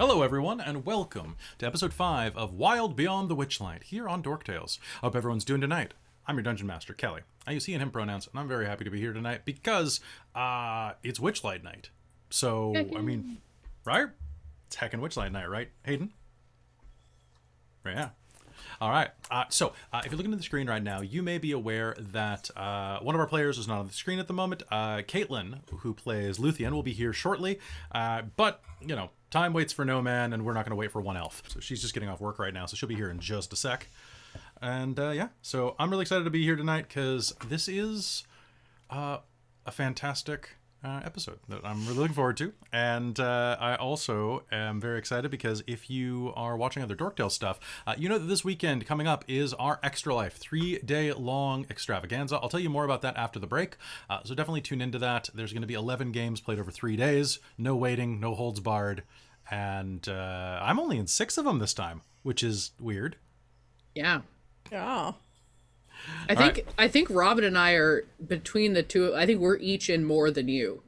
Hello everyone, and welcome to episode 5 of Wild Beyond the Witchlight, here on Dork Tales. I hope everyone's doing tonight. I'm your Dungeon Master, Kelly. I use he and him pronouns, and I'm very happy to be here tonight because, it's Witchlight Night. So, I mean, right? It's heckin' Witchlight Night, right, Hayden? Yeah. All right. So, if you're looking at the screen right now, you may be aware that one of our players is not on the screen at the moment. Caitlan, who plays Luthien, will be here shortly. But, you know, time waits for no man, and we're not going to wait for one elf. So she's just getting off work right now, so she'll be here in just a sec. And, yeah, so I'm really excited to be here tonight because this is a fantastic episode that I'm really looking forward to. And I also am very excited because if you are watching other Dorkdale stuff, you know that this weekend coming up is our Extra Life 3-day long extravaganza. I'll tell you more about that after the break, so definitely tune into that. There's going to be 11 games played over 3 days, no waiting, no holds barred, and I'm only in 6 of them this time, which is weird. Yeah. Yeah. I think Robin and I are between the two. I think we're each in more than you.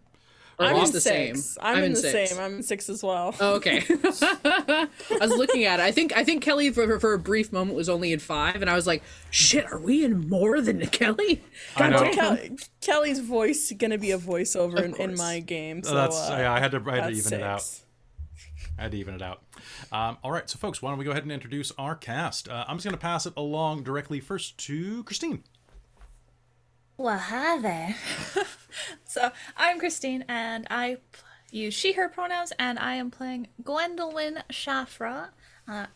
Or I'm at in least the 6. same. I'm in the six. same. I'm in 6 as well. Oh, okay. I was looking at it. I think Kelly for a brief moment was only in 5, and I was like, shit, are we in more than Kelly? I know. Kelly's voice gonna be a voiceover in my game. So I had to even 6. it out. I had to even it out. All right, so folks, why don't we go ahead and introduce our cast? I'm just going to pass it along directly first to Christine. Well, hi there. So, I'm Christine, and I use she, her pronouns, and I am playing Gwendolyn Shafra,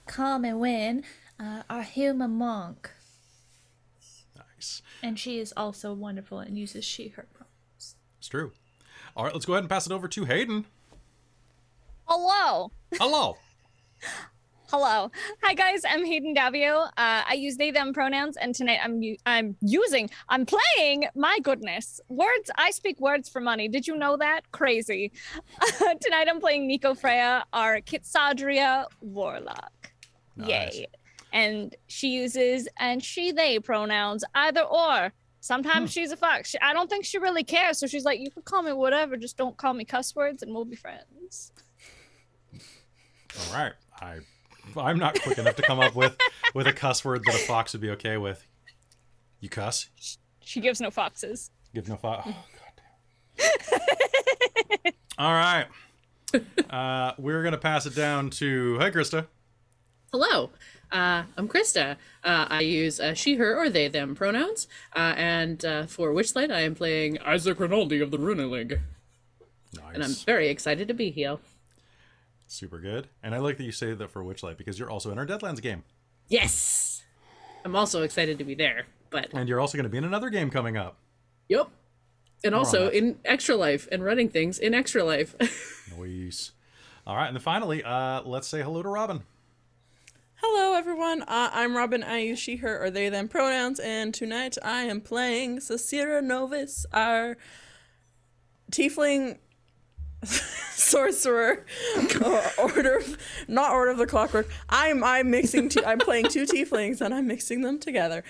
Common Win, our human monk. Nice. And she is also wonderful and uses she, her pronouns. It's true. All right, let's go ahead and pass it over to Hayden. Hello. Hello. Hello. Hi guys, I'm Hayden Davio. I use they them pronouns, and tonight I'm playing, my goodness, words. I speak words for money. Did you know that? Crazy. Tonight I'm playing Nico Freya, our Kitsadria warlock. Nice. Yay. And she uses and she they pronouns, either or. Sometimes she's a fuck. I don't think she really cares, so she's like, you can call me whatever, just don't call me cuss words and we'll be friends. All right. I'm not quick enough to come up with a cuss word that a fox would be okay with. You cuss? She gives no foxes. Give no fox. Oh, goddamn. All right. We're going to pass it down to, hi, Krista. Hello. I'm Krista. I use she, her, or they, them pronouns. And for Witchlight, I am playing Isaac Rinaldi of the Runeling. Nice. And I'm very excited to be here. Super good. And I like that you say that for Witchlight because you're also in our Deadlands game. Yes! I'm also excited to be there, but... And you're also going to be in another game coming up. Yep. And More also on that. in Extra Life and running things in Extra Life. Nice. All right, and then finally, let's say hello to Robin. Hello, everyone. I'm Robin. I use she, her, or they, them pronouns, and tonight I am playing Cicera Novus, our tiefling sorcerer. Order of the Clockwork. I'm playing 2 tieflings, and I'm mixing them together.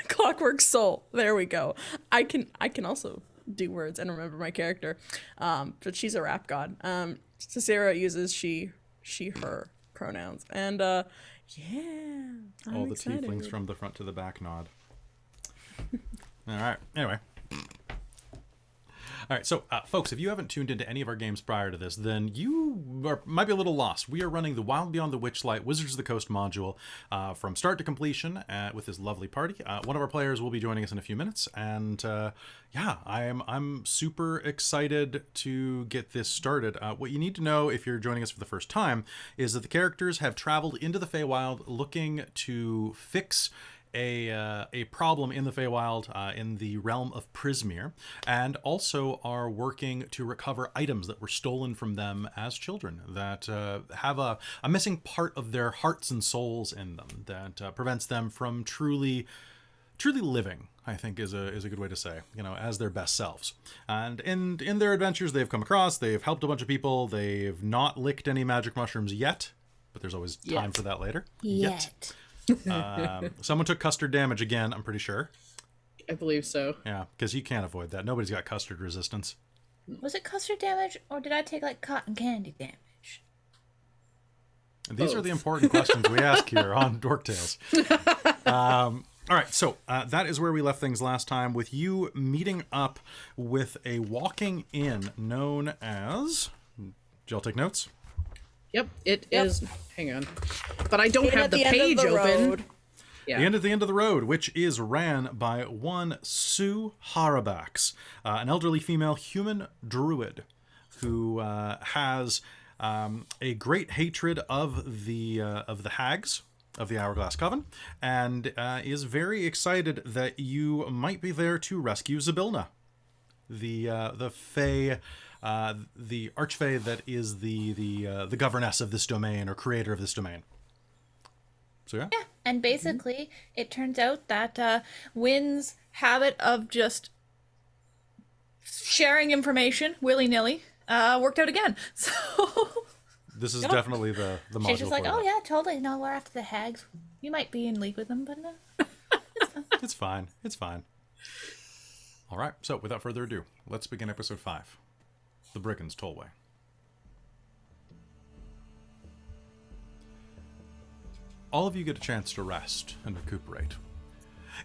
Clockwork Soul. There we go. I can also do words and remember my character. But she's a rap god. Cicera uses she, her pronouns, and yeah, I'm All the excited. tieflings from the front to the back nod. All right. Anyway. All right, so folks, if you haven't tuned into any of our games prior to this, then you might be a little lost. We are running the Wild Beyond the Witchlight Wizards of the Coast module from start to completion with this lovely party. One of our players will be joining us in a few minutes, and yeah, I'm super excited to get this started. What you need to know if you're joining us for the first time is that the characters have traveled into the Feywild looking to fix a problem in the Feywild in the realm of Prismere, and also are working to recover items that were stolen from them as children that have a missing part of their hearts and souls in them that prevents them from truly living, I think is a good way to say, as their best selves. And in their adventures they've helped a bunch of people. They've not licked any magic mushrooms yet, but there's always time for that later. Yet. Someone took custard damage again, I'm pretty sure. I believe so. Yeah, because you can't avoid that. Nobody's got custard resistance. Was it custard damage, or did I take, like, cotton candy damage? These are the important questions we ask here on Dork Tales. All right, so that is where we left things last time, with you meeting up with a walking inn known as... Did y'all take notes? Yep, it is. Hang on. But I don't Inn have at the end of page the open. road. Yeah. The Inn at the End of the Road, which is ran by one Sue Harabax, an elderly female human druid who has a great hatred of the hags of the Hourglass Coven, and is very excited that you might be there to rescue Zybilna, the fae, the archfey that is the governess of this domain or creator of this domain. So yeah. And basically, it turns out that Wynn's habit of just sharing information willy-nilly worked out again. So This is definitely the module. she's just like, for oh that. yeah, totally. No, we're after the hags. You might be in league with them, but It's fine. It's fine. All right. So without further ado, let's begin episode 5, The Brigand's Tollway. All of you get a chance to rest and recuperate.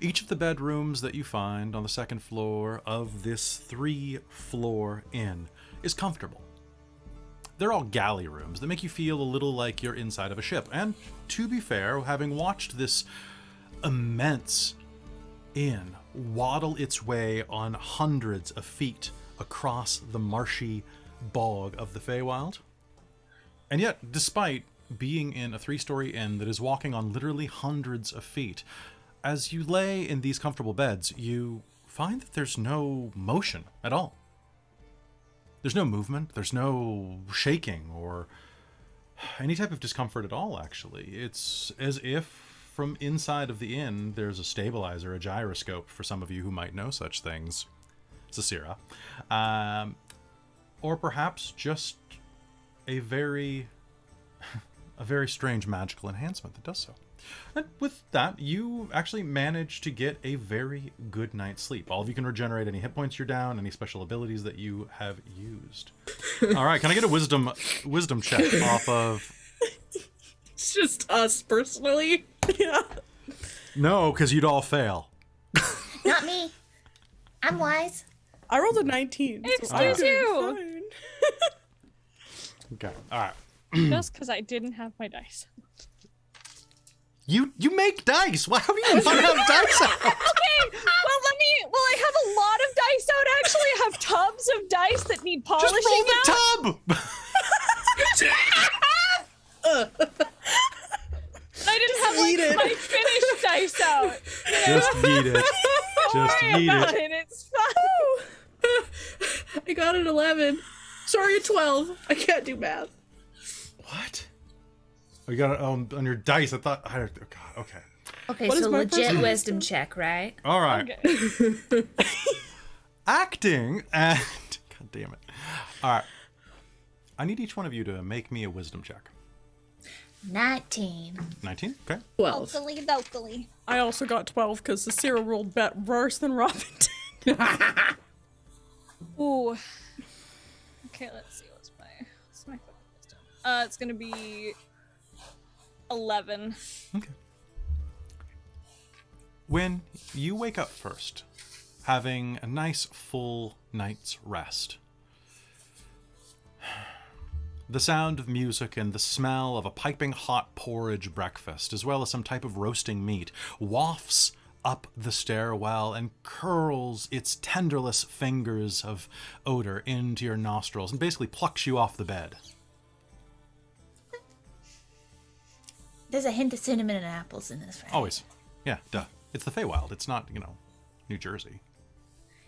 Each of the bedrooms that you find on the second floor of this 3-floor inn is comfortable. They're all galley rooms that make you feel a little like you're inside of a ship. And to be fair, having watched this immense inn waddle its way on hundreds of feet across the marshy bog of the Feywild, and yet, despite being in a 3-story inn that is walking on literally hundreds of feet, as you lay in these comfortable beds, you find that there's no motion at all. There's no movement, there's no shaking or any type of discomfort at all, actually. It's as if from inside of the inn there's a stabilizer, a gyroscope, for some of you who might know such things. Zasira. Or perhaps just a very strange magical enhancement that does so. And with that, you actually manage to get a very good night's sleep. All of you can regenerate any hit points you're down, any special abilities that you have used. All right, can I get a wisdom check off of... It's just us personally. Yeah. No, because you'd all fail. not me. I'm wise. I rolled a 19. It's so I'm too. doing fine. Okay, all right. Just because I didn't have my dice. You make dice. Why have you not have dice out? Okay, well I have a lot of dice out actually. I have tubs of dice that need polishing Just roll now. the tub. I didn't have eat it. my finished dice out. Just eat it. Just Don't worry eat about it. it. It's fine. I got an 11. Sorry, a 12. I can't do math. What? Oh, you got it on your dice. I thought. Oh, God. Okay. Okay, What is so my legit first wisdom check, right? All right. Okay. Acting and God damn it. All right. I need each one of you to make me a wisdom check. 19. 19. Okay. 12. Locally. I also got 12 because the Sarah rolled worse than Robin did. Ooh. Okay, let's see. What's my wisdom? It's gonna be 11. Okay. When you wake up first, having a nice full night's rest, the sound of music and the smell of a piping hot porridge breakfast, as well as some type of roasting meat, wafts up the stairwell and curls its tenderless fingers of odor into your nostrils and basically plucks you off the bed. There's a hint of cinnamon and apples in this, right? Always. Yeah, duh. It's the Feywild. It's not, New Jersey.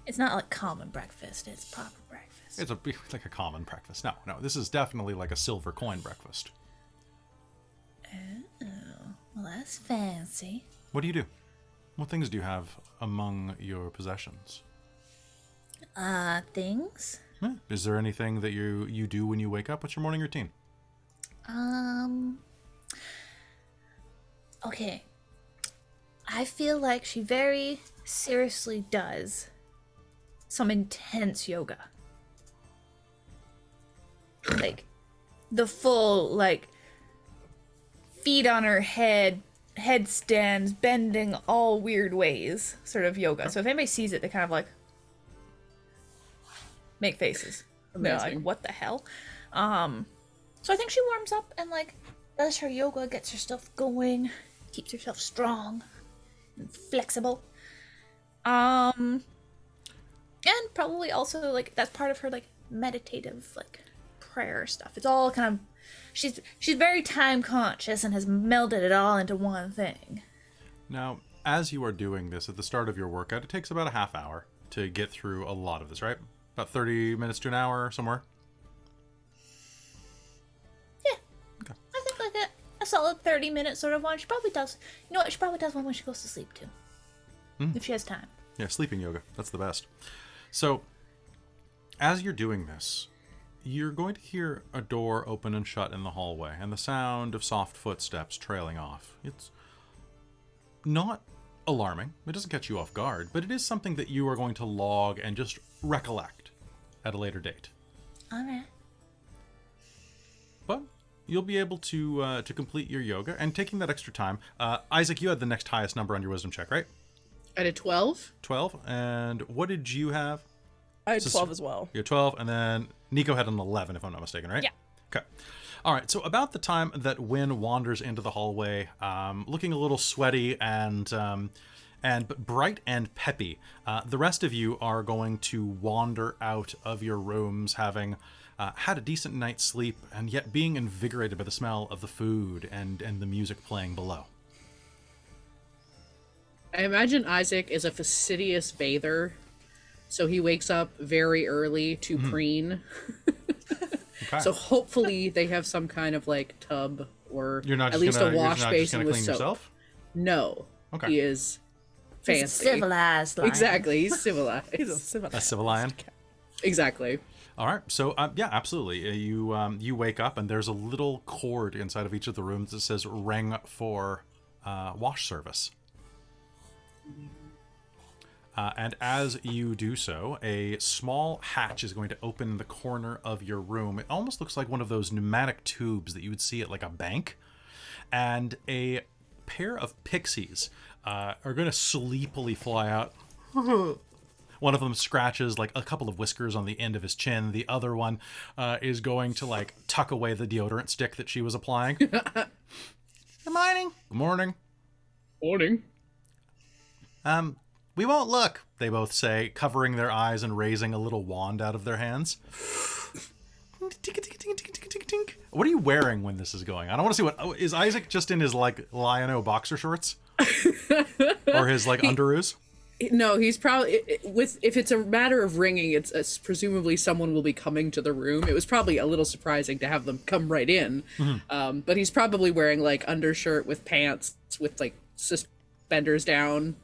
It's not like common breakfast, it's proper breakfast. It's like a common breakfast. No, this is definitely like a silver coin breakfast. Oh, well, that's fancy. What do you do? What things do you have among your possessions? Things? Is there anything that you do when you wake up? What's your morning routine? Okay. I feel like she very seriously does some intense yoga. Like, the full, like, feet on her head, headstands, bending all weird ways, sort of yoga. So if anybody sees it, they kind of like make faces. They're like, what the hell? So I think she warms up and like does her yoga, gets her stuff going, keeps herself strong and flexible. And probably also like that's part of her like meditative like prayer stuff. It's all kind of she's very time conscious and has melded it all into one thing. Now, as you are doing this at the start of your workout, it takes about a half hour to get through a lot of this, right? About 30 minutes to an hour somewhere. Yeah. Okay. I think like a solid 30-minute sort of one. She probably does. You know what? She probably does one when she goes to sleep too. If she has time. Yeah, sleeping yoga. That's the best. So, as you're doing this, you're going to hear a door open and shut in the hallway, and the sound of soft footsteps trailing off. It's not alarming. It doesn't catch you off guard, but it is something that you are going to log and just recollect at a later date. Alright. But you'll be able to complete your yoga, and taking that extra time. Isaac, you had the next highest number on your wisdom check, right? I did 12. 12. And what did you have? I had 12 as well. You're 12, and then Nico had an 11, if I'm not mistaken, right? Yeah. Okay. All right, so about the time that Wynn wanders into the hallway, looking a little sweaty and bright and peppy, the rest of you are going to wander out of your rooms, having had a decent night's sleep, and yet being invigorated by the smell of the food and the music playing below. I imagine Isaac is a fastidious bather, so he wakes up very early to preen. Okay. So hopefully they have some kind of like tub or You're not at just least gonna, a wash you're not just basin gonna with clean soap. yourself? No. Okay. He is fancy. He's a civilized lion. Exactly. He's civilized. He's a civilized. A civil lion? Exactly. All right, so yeah, absolutely. You wake up and there's a little cord inside of each of the rooms that says "ring for wash service." And as you do so, a small hatch is going to open in the corner of your room. It almost looks like one of those pneumatic tubes that you would see at like a bank. And a pair of pixies are going to sleepily fly out. One of them scratches like a couple of whiskers on the end of his chin. The other one is going to like tuck away the deodorant stick that she was applying. Good morning. Good morning. Morning. We won't look, they both say, covering their eyes and raising a little wand out of their hands. What are you wearing when this is going? I don't want to see what... Oh, is Isaac just in his, like, Lion-O boxer shorts? Or his, like, underoos? No, he's probably... if it's a matter of ringing, it's presumably someone will be coming to the room. It was probably a little surprising to have them come right in. Mm-hmm. But he's probably wearing, like, undershirt with pants with, like, suspenders down.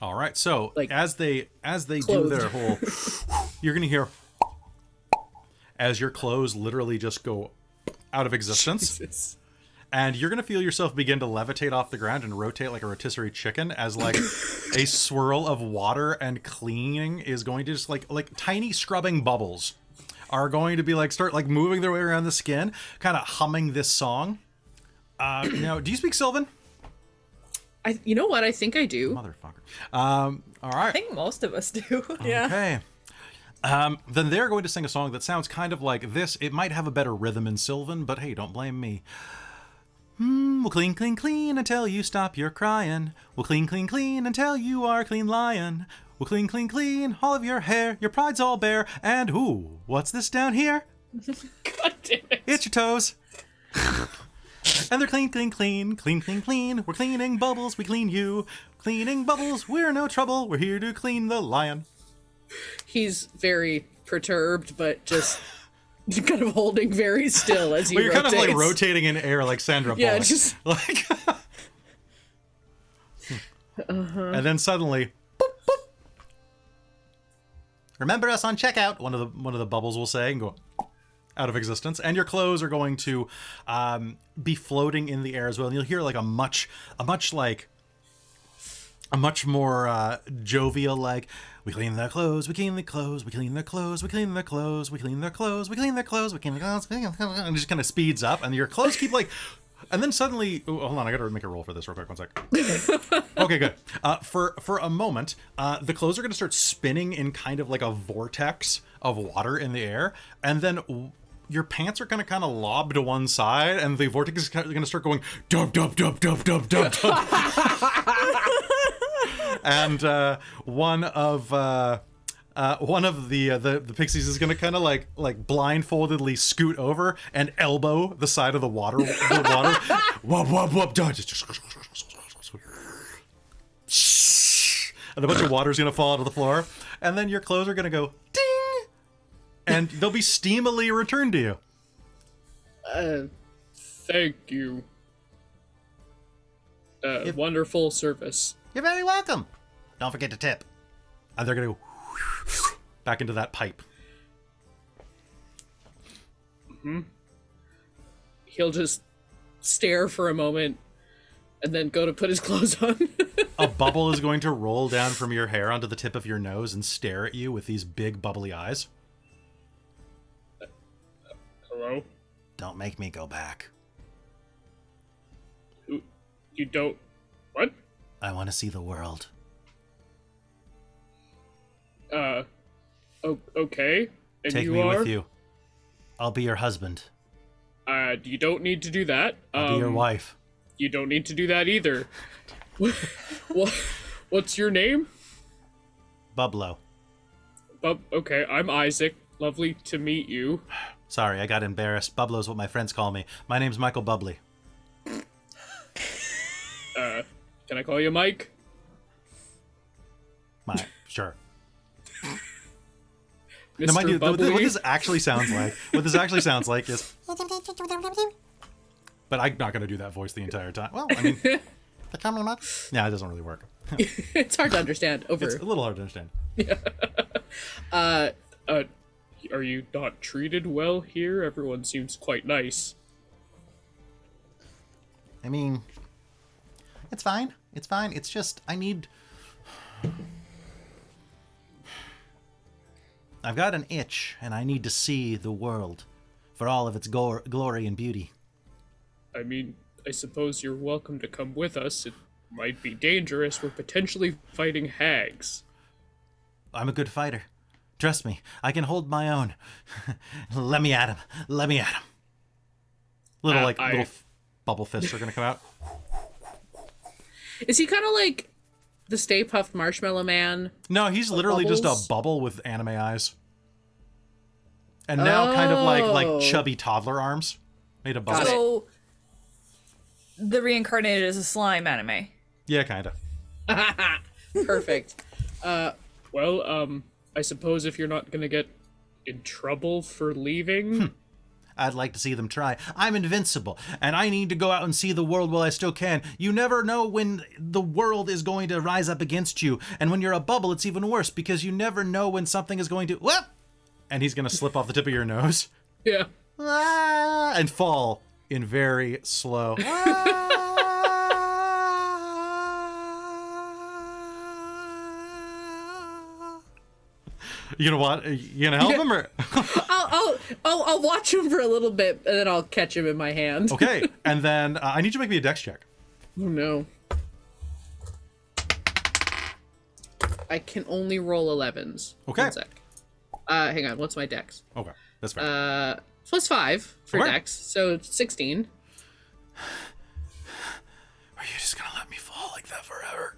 All right, so like, as they clothed. do their whole, you're gonna hear as your clothes literally just go out of existence, Jesus. And you're gonna feel yourself begin to levitate off the ground and rotate like a rotisserie chicken as like a swirl of water and cleaning is going to just like tiny scrubbing bubbles are going to be like start like moving their way around the skin, kind of humming this song. Now, do you speak Sylvan? You know what? I think I do. Motherfucker. All right. I think most of us do. Yeah. Okay. Then they're going to sing a song that sounds kind of like this. It might have a better rhythm in Sylvan, but hey, don't blame me. We'll clean, clean, clean until you stop your crying. We'll clean, clean, clean until you are clean lion. We'll clean, clean, clean all of your hair. Your pride's all bare. And ooh, what's this down here? God damn it. It's your toes. And they're clean, clean, clean, clean, clean, clean. We're cleaning bubbles, we clean you. Cleaning bubbles, we're no trouble. We're here to clean the lion. He's very perturbed, but just kind of holding very still as he Well, you're rotates. kind of like rotating in air like Sandra Bullock. Yeah, just... Like... And then suddenly... Boop, boop. Remember us on checkout, one of the bubbles will say, and go... out of existence, and your clothes are going to be floating in the air as well. And you'll hear like a much more jovial like, we clean their clothes, we clean the clothes, we clean their clothes, we clean their clothes, we clean their clothes, we clean their clothes, we clean their clothes, we clean their clothes, and it just kind of speeds up, and your clothes keep like And then suddenly, hold on, I gotta make a roll for this real quick. 1 sec. Okay, good. For a moment, the clothes are gonna start spinning in kind of like a vortex of water in the air, and then your pants are gonna kind of lob to one side, and the vortex is gonna start going dub dub dub dub dub dub dub. And one of the pixies is gonna kind of like blindfoldedly scoot over and elbow the side of the water. Wub wub wub dodge. And a bunch of water's gonna fall onto the floor, and then your clothes are gonna go ding, and they'll be steamily returned to you. Thank you. Wonderful service. You're very welcome. Don't forget to tip. And they're gonna go back into that pipe. He'll just stare for a moment and then go to put his clothes on. A bubble is going to roll down from your hair onto the tip of your nose and stare at you with these big bubbly eyes. Hello? Don't make me go back. You don't... What? I want to see the world. Okay. And Take you me are? with you. I'll be your husband. You don't need to do that. I'll be your wife. You don't need to do that either. What's your name? Bublo. Okay, I'm Isaac. Lovely to meet you. Sorry, I got embarrassed. Bublo's what my friends call me. My name's Michael Bubbly. Can I call you Mike? Sure. Mr. Now, mind you, Bubbly? what this actually sounds like, is... But I'm not going to do that voice the entire time. Well, I mean... Yeah, it doesn't really work. It's hard to understand. It's a little hard to understand. Are you not treated well here? Everyone seems quite nice. I mean... It's fine. It's fine. It's just, I've got an itch, and I need to see the world for all of its glory and beauty. I mean, I suppose you're welcome to come with us. It might be dangerous. We're potentially fighting hags. I'm a good fighter. Trust me, I can hold my own. Let me at him. Little bubble fists are gonna come out. Is he kind of like the Stay Puft Marshmallow Man? No, he's literally just a bubble with anime eyes. And now kind of like chubby toddler arms. Made a bubble. So the reincarnated is a slime anime. Yeah, kind of. Perfect. Well, I suppose if you're not gonna get in trouble for leaving... I'd like to see them try. I'm invincible, and I need to go out and see the world while I still can. You never know when the world is going to rise up against you, and when you're a bubble, it's even worse, because you never know when something is going to... What? And he's going to slip off the tip of your nose. Yeah. And fall in very slow... You gonna what? You gonna help him or? I'll watch him for a little bit and then I'll catch him in my hand. Okay, and then I need you to make me a dex check. Oh no. I can only roll 11s. Okay. 1 sec. Hang on. What's my dex? Okay, that's fair. +5 for Okay. dex, so 16. Are you just gonna let me fall like that forever?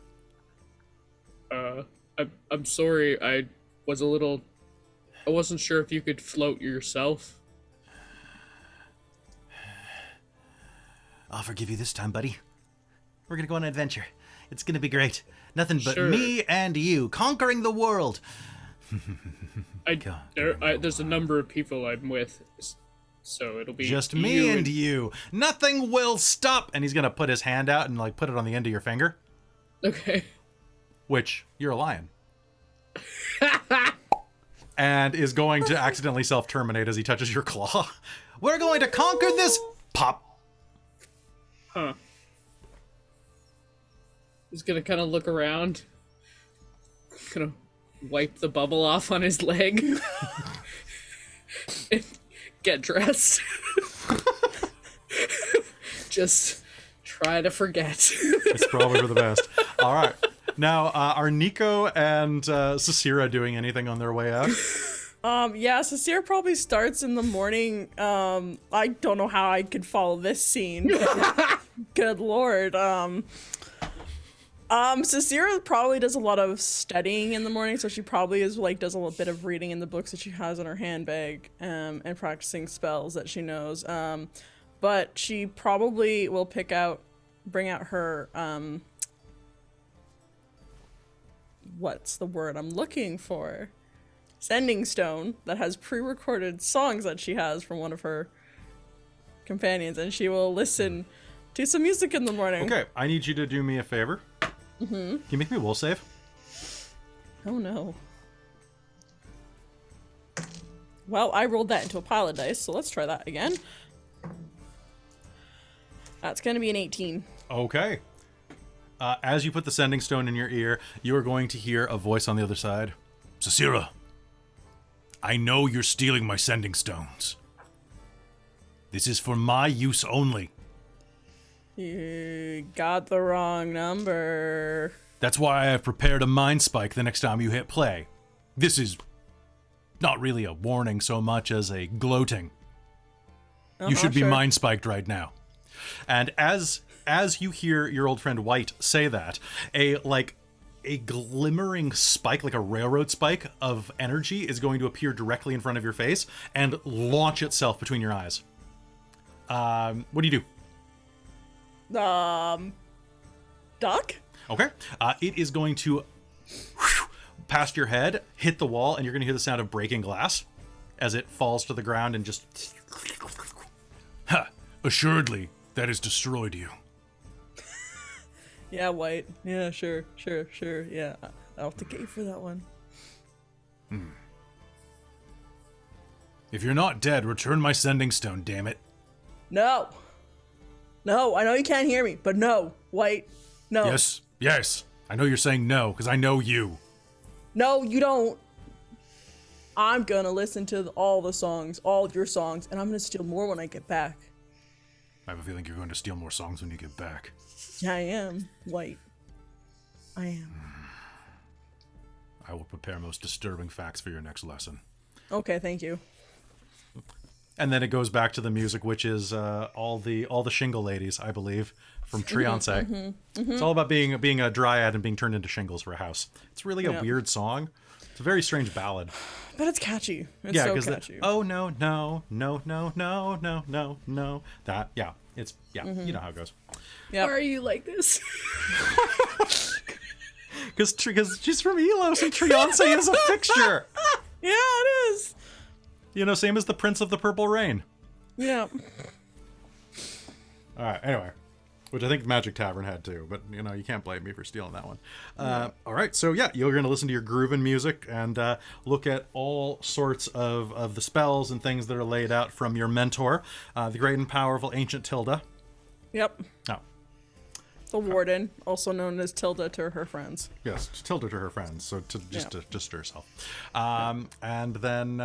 I'm sorry. I wasn't sure if you could float yourself. I'll forgive you this time, buddy. We're gonna go on an adventure. It's gonna be great. Nothing but Sure. me and you conquering the world. There's a number of people I'm with, so it'll be Just me and you. Nothing will stop. And he's gonna put his hand out and like put it on the end of your finger. Okay. Which you're a lion. And is going to accidentally self-terminate as he touches your claw. We're going to conquer this. Pop. Huh. He's gonna kind of look around. Gonna wipe the bubble off on his leg. And get dressed. just try to forget. It's probably for the best. All right. Now, are Nico and Sasira doing anything on their way out? Yeah, Sasir probably starts in the morning. I don't know how I could follow this scene. Good lord. Sasira probably does a lot of studying in the morning, so she probably is like does a little bit of reading in the books that she has in her handbag, and practicing spells that she knows. But she probably will bring out her what's the word I'm looking for? Sending stone that has pre-recorded songs that she has from one of her companions, and she will listen to some music in the morning. Okay, I need you to do me a favor. Can you make me a will save? Oh no. Well, I rolled that into a pile of dice, so let's try that again. That's gonna be an 18. Okay. As you put the sending stone in your ear, you are going to hear a voice on the other side. Sasira, I know you're stealing my sending stones. This is for my use only. You got the wrong number. That's why I have prepared a mind spike the next time you hit play. This is not really a warning so much as a gloating. You should be mind spiked right now. And as you hear your old friend White say that, a glimmering spike, like a railroad spike of energy, is going to appear directly in front of your face and launch itself between your eyes. What do you do? Duck? Okay. It is going to past your head, hit the wall, and you're going to hear the sound of breaking glass as it falls to the ground and just... Ha! Assuredly, that has destroyed you. Yeah, White. Yeah, sure. Yeah, I'll have to get you for that one. If you're not dead, return my sending stone, damn it. No, I know you can't hear me, but no, White, no. Yes. I know you're saying no, because I know you. No, you don't. I'm gonna listen to all the songs, all your songs, and I'm gonna steal more when I get back. I have a feeling you're going to steal more songs when you get back. Yeah, I am, White. I am. I will prepare most disturbing facts for your next lesson. Okay, thank you. And then it goes back to the music, which is all the shingle ladies, I believe, from Triance. It's all about being a dryad and being turned into shingles for a house. It's really a weird song. It's a very strange ballad. But it's catchy. It's yeah, so catchy. Oh no. That it's you know how it goes. Yep. Why are you like this? Because she's from Elos and Triance is a fixture. Yeah, it is. You know, same as the Prince of the Purple Rain. Yeah. All right. Anyway, which I think Magic Tavern had too, but you know, you can't blame me for stealing that one. All right. So yeah, you're going to listen to your grooving music and look at all sorts of the spells and things that are laid out from your mentor, the great and powerful Ancient Tilda. Yep. Oh. The Warden, also known as Tilda to her friends. Yes, Tilda to her friends. So to just herself. And then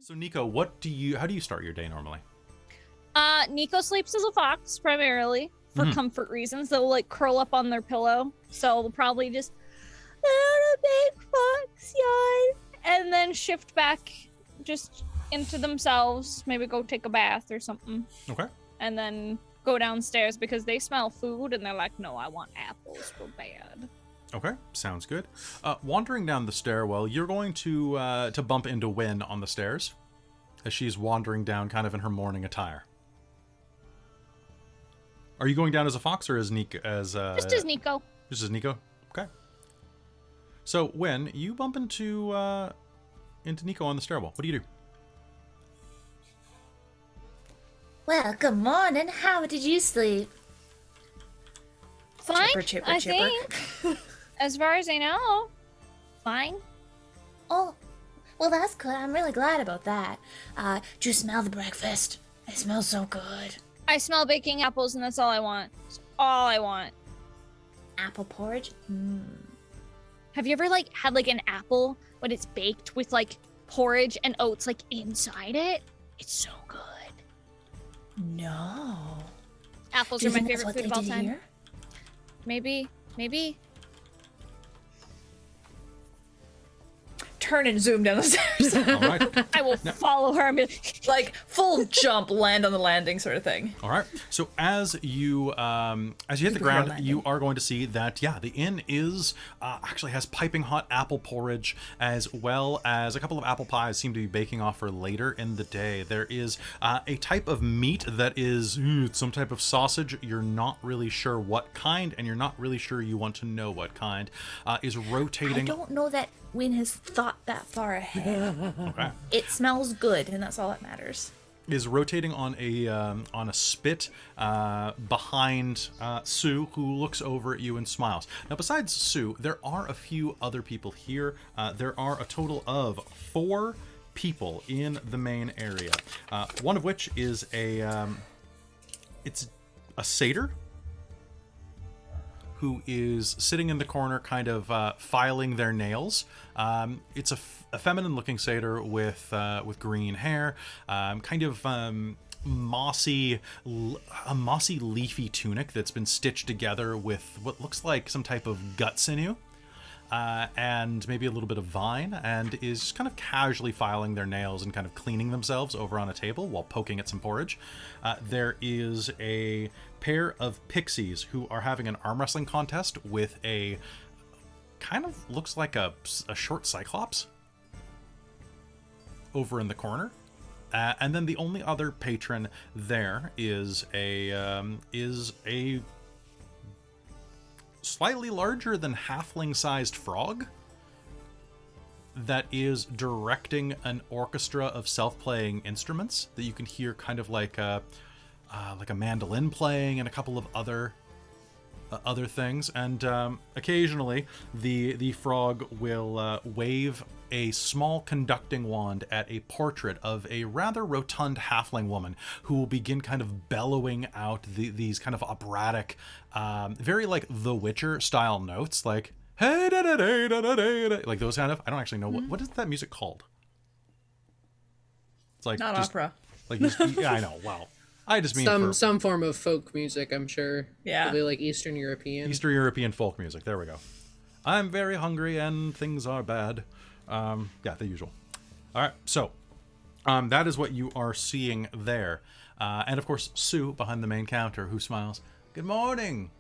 So Nico, how do you start your day normally? Nico sleeps as a fox primarily for comfort reasons. They'll like curl up on their pillow, so they'll probably just lay on a big fox yawn and then shift back just into themselves. Maybe go take a bath or something. Okay. And then go downstairs because they smell food and they're like, no, I want apples real bad. Okay, sounds good. Wandering down the stairwell, you're going to bump into Wynn on the stairs as she's wandering down kind of in her morning attire. Are you going down as a fox or as Nico? Just as Nico. Just as Nico? Okay. So, Wynn, you bump into Nico on the stairwell. What do you do? Well, good morning. How did you sleep? Fine, Chipper, chipper, I chipper. think. As far as I know. Fine. Oh, well, that's good. I'm really glad about that. Did you smell the breakfast? It smells so good. I smell baking apples and that's all I want. That's all I want. Apple porridge? Have you ever had an apple when it's baked with porridge and oats inside it? It's so good. No. Apples Do you are my think that's favorite what food they of all did time. here? Maybe. Turn and zoom down the stairs. All right. I will follow her and be like, Like full jump, land on the landing sort of thing. All right. So as you hit the Superhero ground, landing. you are going to see that the inn is actually has piping hot apple porridge, as well as a couple of apple pies seem to be baking off for later in the day. There is a type of meat that is some type of sausage. You're not really sure what kind, and you're not really sure you want to know what kind. Is I rotating. don't know that Win has thought that far ahead. Okay. It smells good, and that's all that matters. Is rotating on a spit behind Sue, who looks over at you and smiles. Now, besides Sue, there are a few other people here. There are a total of 4 people in the main area. One of which is it's a satyr who is sitting in the corner, kind of filing their nails. It's a feminine-looking satyr with green hair, kind of mossy leafy tunic that's been stitched together with what looks like some type of gut sinew. And maybe a little bit of vine, and is just kind of casually filing their nails and kind of cleaning themselves over on a table while poking at some porridge. There is a pair of pixies who are having an arm wrestling contest with a kind of looks like a short cyclops over in the corner. And then the only other patron there is a slightly larger than halfling-sized frog that is directing an orchestra of self-playing instruments that you can hear, kind of like a mandolin playing and a couple of other things. And occasionally the frog will wave a small conducting wand at a portrait of a rather rotund halfling woman who will begin kind of bellowing out these kind of operatic, very like The Witcher style notes, like hey da da da da da da, like those kind of. I don't actually know what is that music called. It's like Not just, opera. Like yeah, I know. Wow. I just mean Some form of folk music, I'm sure. Yeah. Probably like Eastern European. Eastern European folk music. There we go. I'm very hungry and things are bad. Yeah, the usual. All right, so that is what you are seeing there. And of course, Sue behind the main counter, who smiles. Good morning.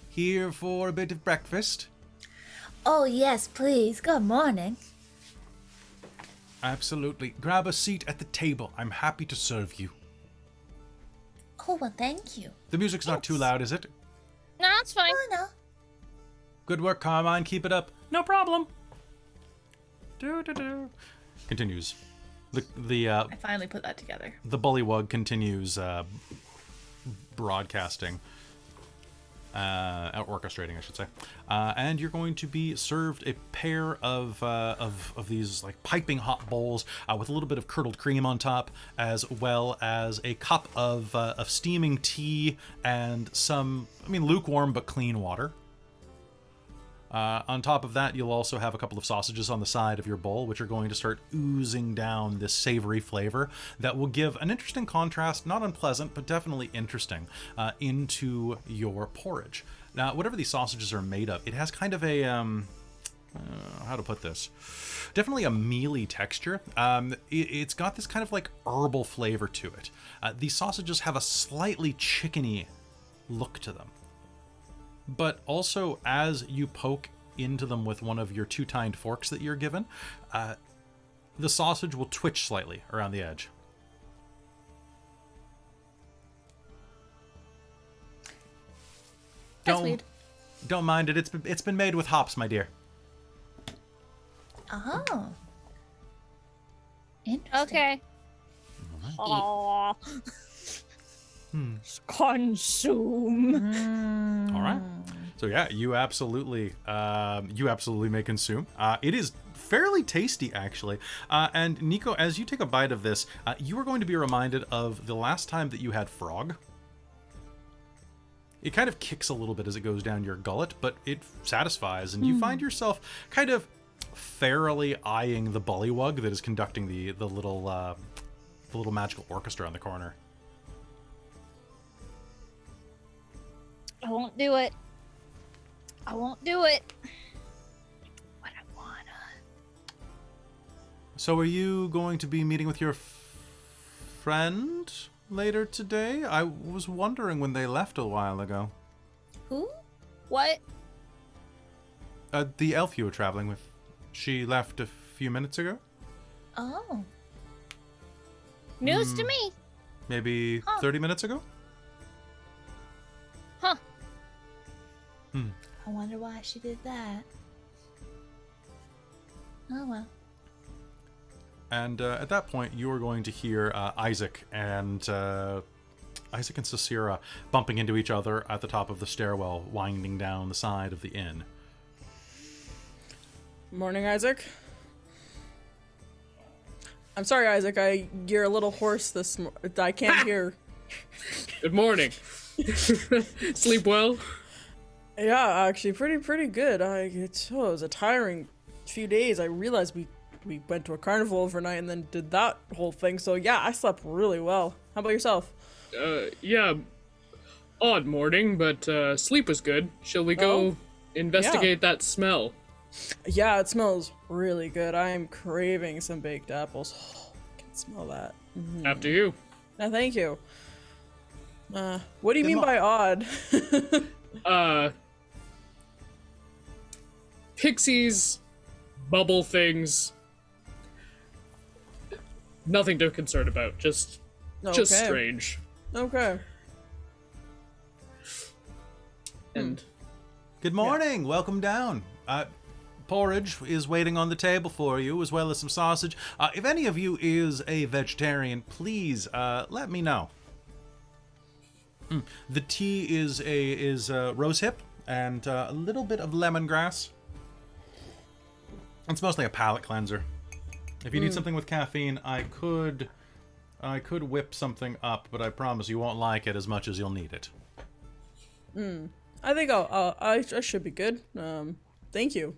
Here for a bit of breakfast? Oh, yes, please. Good morning. Absolutely. Grab a seat at the table. I'm happy to serve you. Oh, well, thank you. The music's not too loud, is it? no, it's fine. Oh, no. Good work, Carmine. Keep it up. No problem. Do. Continues. I finally put that together. The bullywug continues broadcasting, orchestrating, I should say. And you're going to be served a pair of these like piping hot bowls with a little bit of curdled cream on top, as well as a cup of steaming tea and some, lukewarm but clean water. On top of that, you'll also have a couple of sausages on the side of your bowl, which are going to start oozing down this savory flavor that will give an interesting contrast, not unpleasant, but definitely interesting, into your porridge. Now, whatever these sausages are made of, it has kind of a, how to put this? Definitely a mealy texture. It's got this kind of like herbal flavor to it. These sausages have a slightly chickeny look to them. But also, as you poke into them with one of your 2-tined forks that you're given, the sausage will twitch slightly around the edge. That's weird. Don't mind it. It's been made with hops, my dear. Oh. Interesting. Okay. Oh. Consume. All right. So yeah, you absolutely may consume. It is fairly tasty, actually. And Nico, as you take a bite of this, you are going to be reminded of the last time that you had frog. It kind of kicks a little bit as it goes down your gullet, but it satisfies, and you find yourself kind of farily eyeing the bullywug that is conducting the little magical orchestra in the corner. I won't do it. I won't do it. But I wanna. So are you going to be meeting with your friend later today? I was wondering when they left a while ago. Who? What? The elf you were traveling with. She left a few minutes ago? Oh. News to me. Maybe 30 minutes ago? Huh. I wonder why she did that. Oh well. And at that point, you are going to hear Isaac and Sisera bumping into each other at the top of the stairwell, winding down the side of the inn. Morning, Isaac. I'm sorry, Isaac. You're a little hoarse I can't hear. Good morning. Sleep well? Yeah, actually, pretty good. It was a tiring few days. I realized we went to a carnival overnight and then did that whole thing. So yeah, I slept really well. How about yourself? Yeah. Odd morning, but sleep was good. Shall we go investigate that smell? Yeah, it smells really good. I am craving some baked apples. Oh, I can smell that. After you. No, thank you. What do you mean by odd? Pixies, bubble things. Nothing to concern about. Just strange. Okay. And Good morning. Welcome down. Porridge is waiting on the table for you, as well as some sausage. If any of you is a vegetarian, please let me know. The tea is rose hip and a little bit of lemongrass. It's mostly a palate cleanser. If you need something with caffeine, I could whip something up, but I promise you won't like it as much as you'll need it. I think I should be good. Thank you.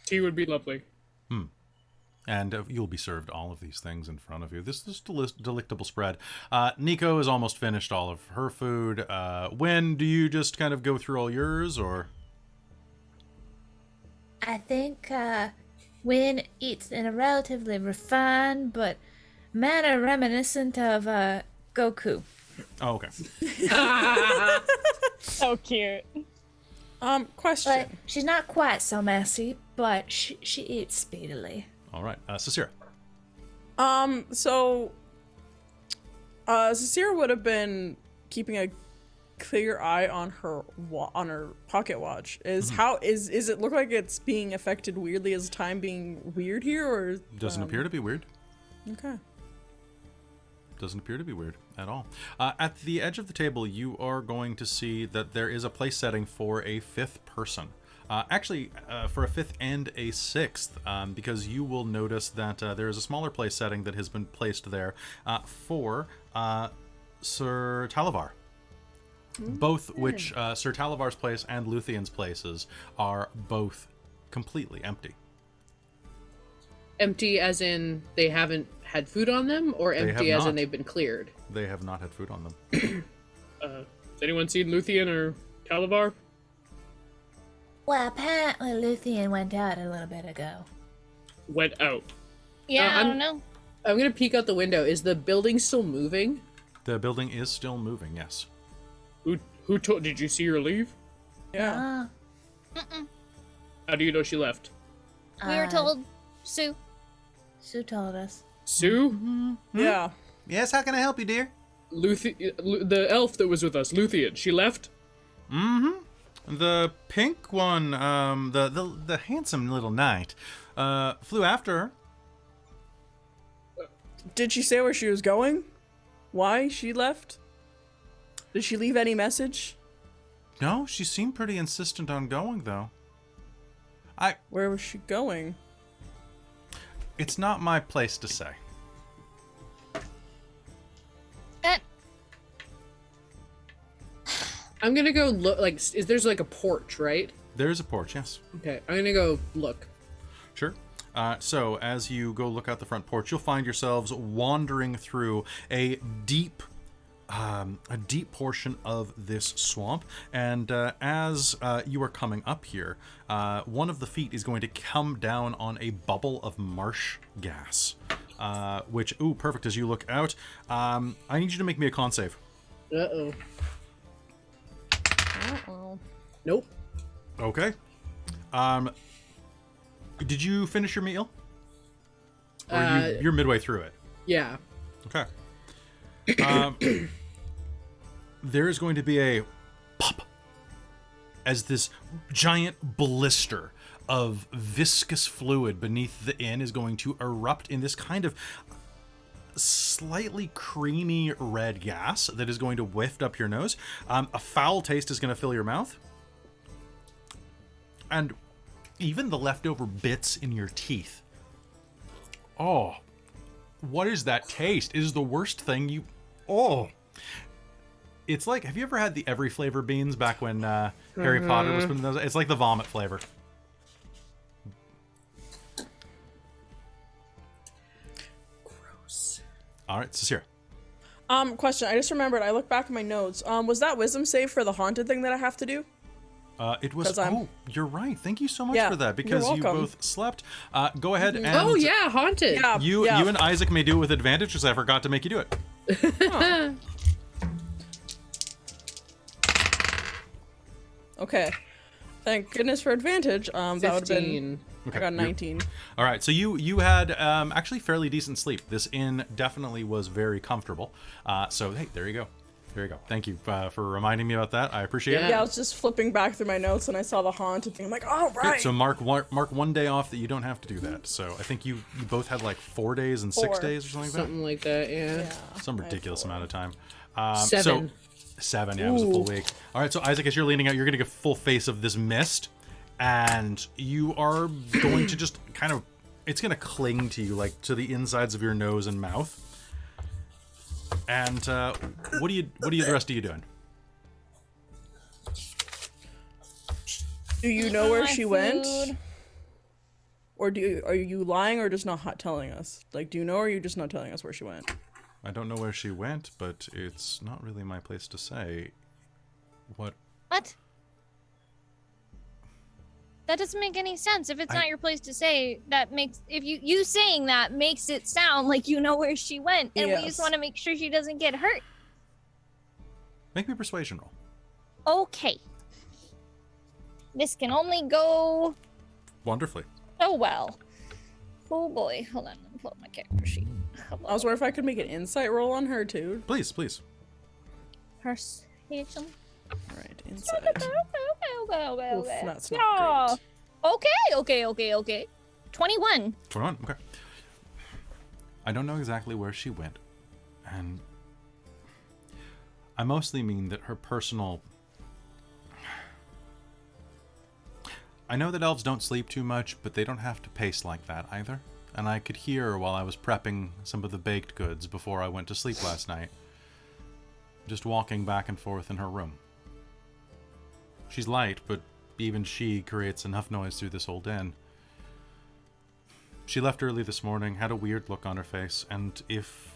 tea would be lovely. And you'll be served all of these things in front of you. This delectable spread. Nico has almost finished all of her food. When do you just kind of go through all yours, or? I think Win eats in a relatively refined but manner reminiscent of Goku. Oh, okay. So cute. Question. But she's not quite so messy, but she eats speedily. All right. Sisera. So Sisera would have been keeping a clear eye on her pocket watch. Is it look like it's being affected weirdly? Is time being weird here, or Doesn't appear to be weird. Okay. Doesn't appear to be weird at all. At the edge of the table, you are going to see that there is a place setting for a fifth person. Actually, for a fifth and a sixth, because you will notice that there is a smaller place setting that has been placed there for Sir Talavar. Both which Sir Talavar's place and Luthien's places are both completely empty. Empty as in they haven't had food on them, or empty as in not. they've been cleared? They have not had food on them. Has anyone seen Luthien or Talavar? Well, apparently Luthien went out a little bit ago. Went out. Yeah, I I'm- don't know. I'm gonna peek out the window. Is the building still moving? The building is still moving, yes. Who told? Did you see her leave? Yeah. How do you know she left? We were told, Sue. Sue told us. Sue? Yeah. Yes, how can I help you, dear? The elf that was with us, Luthien. She left. The pink one, the handsome little knight, flew after her. Did she say where she was going? Why she left? Did she leave any message? No, she seemed pretty insistent on going, though. Where was she going? It's not my place to say. I'm gonna go look. There's like a porch, right? There's a porch, yes. Okay, I'm gonna go look. Sure. So as you go look out the front porch, you'll find yourselves wandering through a deep, a deep portion of this swamp, and as you are coming up here, one of the feet is going to come down on a bubble of marsh gas, which, ooh, perfect, as you look out. I need you to make me a con save. Uh-oh. Uh-oh. Nope. Okay. Did you finish your meal? Or you're midway through it? Yeah. Okay. There is going to be a pop as this giant blister of viscous fluid beneath the inn is going to erupt in this kind of slightly creamy red gas that is going to whiff up your nose. A foul taste is going to fill your mouth. And even the leftover bits in your teeth. Oh, what is that taste? It is the worst thing you... Oh. It's like, have you ever had the every flavor beans back when Harry Potter was putting those? It's like the vomit flavor. Gross. All right, Cecilia. Question. I just remembered. I look back at my notes. Was that wisdom save for the haunted thing that I have to do? It was. Oh, you're right. Thank you so much Yeah, for that, you're because you welcome. both slept. Go ahead and. Oh yeah, haunted. Yeah. You and Isaac may do it with advantage, because I forgot to make you do it. Huh. Okay. Thank goodness for advantage. That would have been. Okay, I got you're- 19. All right, so you had actually fairly decent sleep. This inn definitely was very comfortable. So hey, there you go. There you go. Thank you for reminding me about that. I appreciate it. Yeah, I was just flipping back through my notes and I saw the haunted thing. I'm like, oh right. So mark one day off that you don't have to do that. So I think you both had like 4 days and 6 4. days or something like Something like that. Yeah. Yeah. Some ridiculous amount of time. 7. So 7, yeah, it was a full week. All right, so Isaac, as you're leaning out, you're going to get full face of this mist, and you are going to just kind of, it's going to cling to you, like to the insides of your nose and mouth. And what are you the rest of you doing? Do you know where My she went? food. Or are you lying or just not telling us? Like, do you know or are you just not telling us where she went? I don't know where she went, but it's not really my place to say. What? What? That doesn't make any sense. If it's not your place to say, that makes you saying that makes it sound like you know where she went, and we Yes. just want to make sure she doesn't get hurt. Make me a persuasion roll. Okay. This can only go Wonderfully. so well. Oh boy, hold on. Let me pull up my character sheet. I was wondering if I could make an insight roll on her too. Please, please. Persuasion. Alright, insight. Oof, that's not Yeah. Okay. 21. 21, okay. I don't know exactly where she went, and I mostly mean that her personal... I know that elves don't sleep too much, but they don't have to pace like that either. And I could hear while I was prepping some of the baked goods before I went to sleep last night, just walking back and forth in her room. She's light, but even she creates enough noise through this old inn. She left early this morning, had a weird look on her face, and if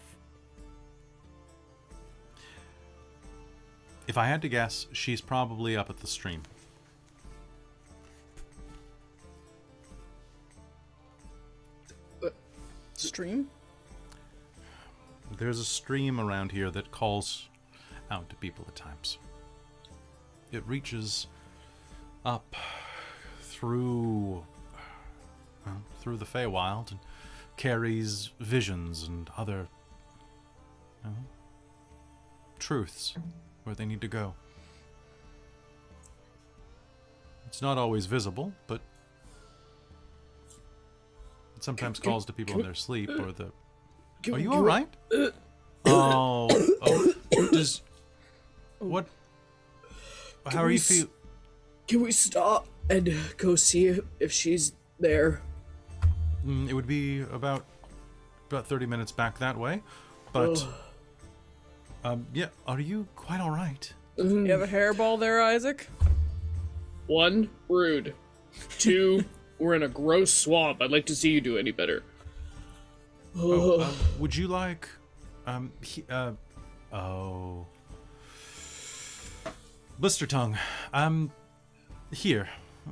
I had to guess, she's probably up at the stream. Stream? There's a stream around here that calls out to people at times. It reaches up through the Feywild and carries visions and other truths where they need to go. It's not always visible, but it sometimes calls to people in their sleep or the... Are you all right? Oh, does... What... How are you feel? Can we stop and go see if she's there? It would be about 30 minutes back that way, but yeah. Are you quite all right? You have a hairball there, Isaac? 1, rude. 2, we're in a gross swamp. I'd like to see you do any better. Would you like Oh. Blister Tongue, here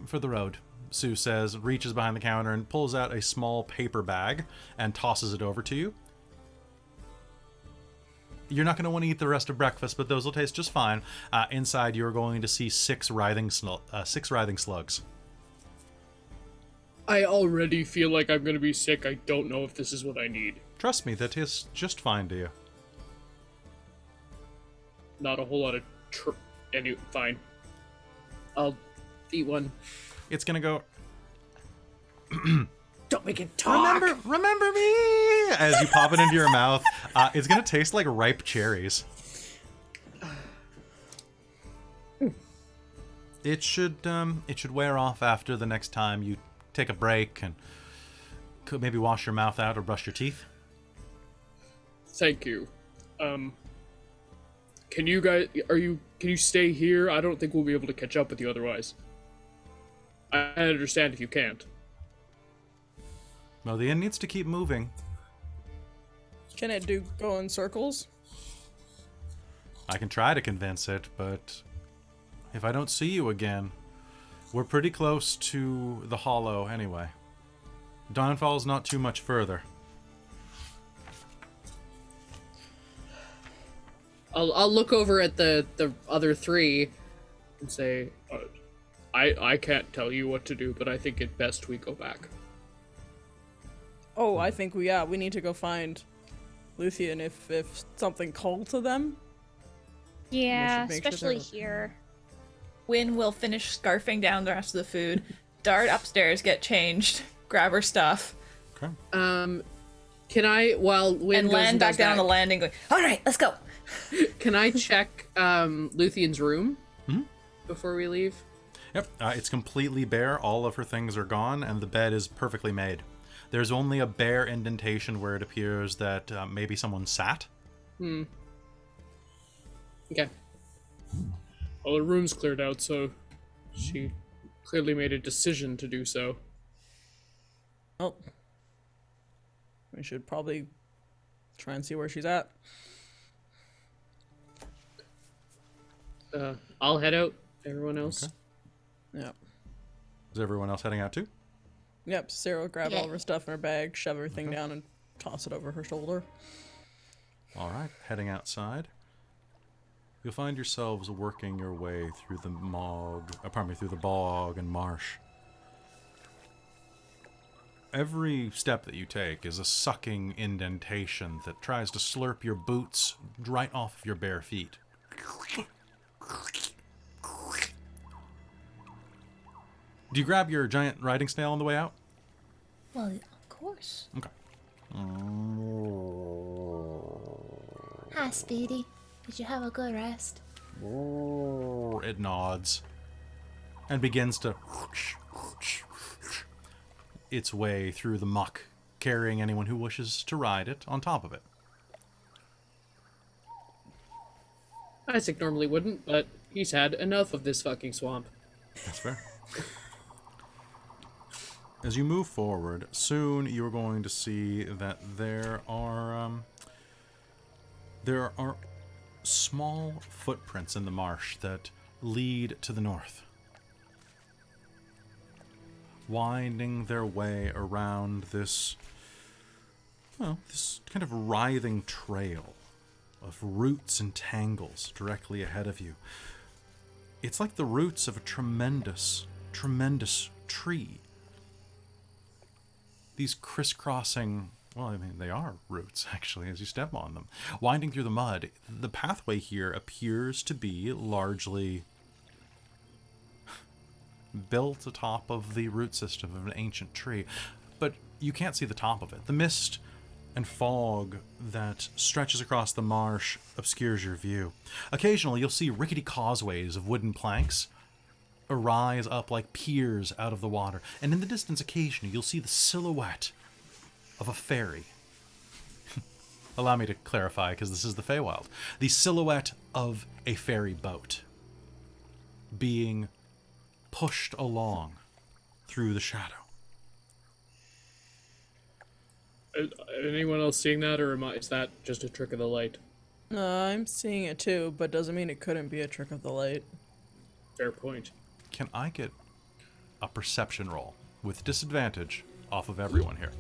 for the road, Sue says, reaches behind the counter and pulls out a small paper bag and tosses it over to you. You're not going to want to eat the rest of breakfast, but those will taste just fine. Inside, you're going to see six writhing slugs. I already feel like I'm gonna be sick. I don't know if this is what I need. Trust me, that tastes just fine to you. Not a whole lot of fine. I'll eat one. It's going to go... Don't make it talk. Remember me! As you pop it into your mouth, it's going to taste like ripe cherries. It should wear off after the next time you take a break and could maybe wash your mouth out or brush your teeth. Thank you. Can you stay here? I don't think we'll be able to catch up with you otherwise. I understand if you can't. Well, the inn needs to keep moving. Can it go in circles? I can try to convince it, but if I don't see you again, we're pretty close to the hollow anyway. Dawnfall's not too much further. I'll look over at the other three and say, I can't tell you what to do, but I think it best we go back. Oh, I think we need to go find Luthien if something called to them. Yeah, make sure especially they're- here. Wynn will finish scarfing down the rest of the food, dart upstairs, get changed, grab her stuff, Okay. can I, while Wynn and goes land and back does down on that, the landing going, alright, let's go. can I check Luthien's room before we leave? Yep, it's completely bare. All of her things are gone, and the bed is perfectly made. There's only a bare indentation where it appears that maybe someone sat. Okay. Well, the room's cleared out, so she clearly made a decision to do so. Oh. We should probably try and see where she's at. I'll head out. Everyone else. Okay. Yep. Is everyone else heading out too? Yep, Sarah will grab all of her stuff in her bag, shove everything down, and toss it over her shoulder. All right, heading outside. You'll find yourselves working your way through the through the bog and marsh. Every step that you take is a sucking indentation that tries to slurp your boots right off of your bare feet. Do you grab your giant riding snail on the way out? Well, of course. Okay. Hi, Speedy. Did you have a good rest? It nods and begins to its way through the muck, carrying anyone who wishes to ride it on top of it. Isaac normally wouldn't, but he's had enough of this fucking swamp. That's fair. As you move forward, soon you're going to see that there are small footprints in the marsh that lead to the north, winding their way around this kind of writhing trail of roots and tangles directly ahead of you. It's like the roots of a tremendous, tremendous tree. These crisscrossing, well, I mean, they are roots, actually, as you step on them. Winding through the mud, the pathway here appears to be largely built atop of the root system of an ancient tree. But you can't see the top of it. The mist and fog that stretches across the marsh obscures your view. Occasionally, you'll see rickety causeways of wooden planks arise up like piers out of the water, and in the distance occasionally you'll see the silhouette of a fairy. Allow me to clarify, because this is the Feywild. The silhouette of a ferry boat being pushed along through the shadow. Anyone else seeing that, or is that just a trick of the light? I'm seeing it too, but doesn't mean it couldn't be a trick of the light. Fair point. Can I get a perception roll with disadvantage off of everyone here?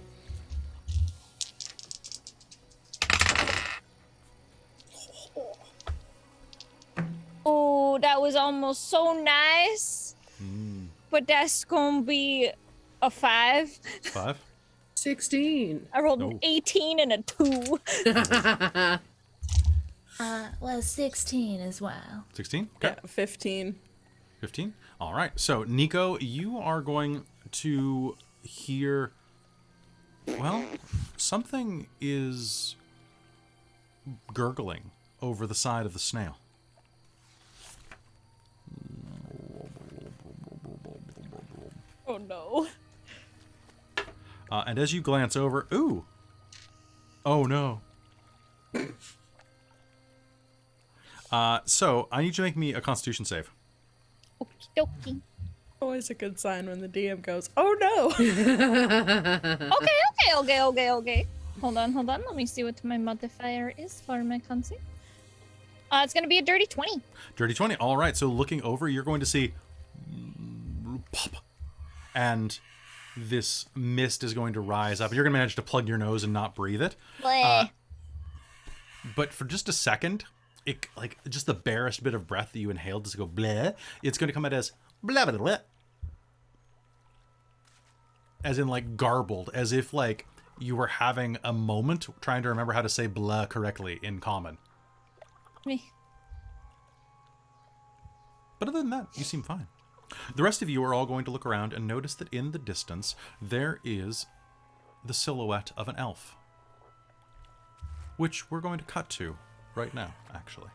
Oh, that was almost so nice. But that's gonna be a 5. 5? 16. I rolled Oh. an 18 and a 2. Well, 16 as well. 16? Okay. Yeah, 15. 15? All right. So, Nico, you are going to hear. Well, something is gurgling over the side of the snail. Oh no. And as you glance over, ooh! Oh no. So, I need you to make me a constitution save. Okie dokie. Always a good sign when the DM goes, "Oh no!" Okay. Hold on. Let me see what my modifier is for my concept. It's gonna be a dirty 20. Dirty 20. All right. So, looking over, you're going to see. Pop. And this mist is going to rise up. You're going to manage to plug your nose and not breathe it. Bleh. But for just a second, it like just the barest bit of breath that you inhaled just go bleh. It's going to come out as blah blah blah, as in like garbled, as if like you were having a moment trying to remember how to say blah correctly in common. Meh. But other than that, you seem fine. The rest of you are all going to look around and notice that in the distance there is the silhouette of an elf, which we're going to cut to right now, actually.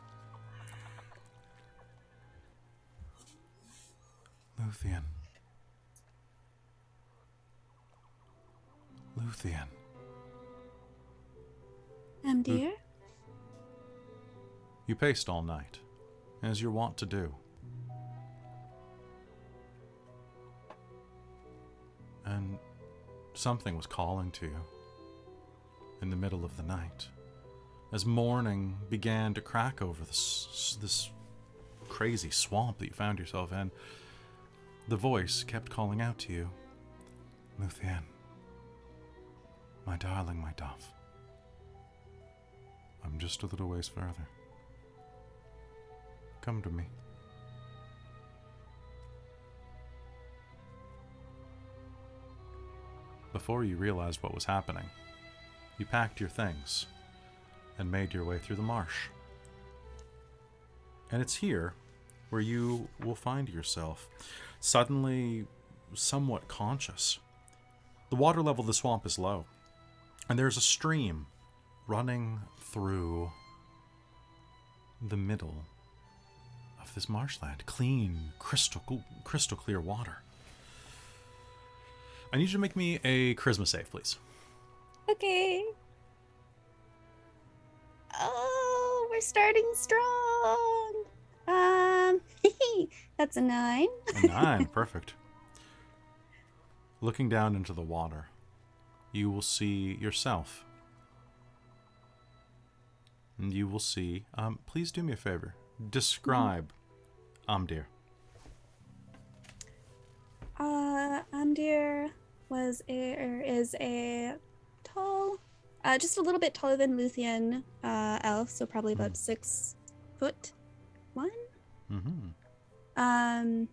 Luthien. Dear? You paced all night, as you're wont to do. And something was calling to you in the middle of the night, as morning began to crack over this crazy swamp that you found yourself in. The voice kept calling out to you, Luthien, my darling, my dove. I'm just a little ways further. Come to me. Before you realized what was happening, you packed your things and made your way through the marsh. And it's here where you will find yourself suddenly somewhat conscious. The water level of the swamp is low, and there's a stream running through the middle of this marshland. Clean, crystal clear water. I need you to make me a charisma save, please. Okay. Oh, we're starting strong. That's a 9. A 9, perfect. Looking down into the water, you will see yourself. And you will see, please do me a favor. Describe Amdir. Amdir is a tall, just a little bit taller than Luthien elf, so probably about 6'1". Mm-hmm.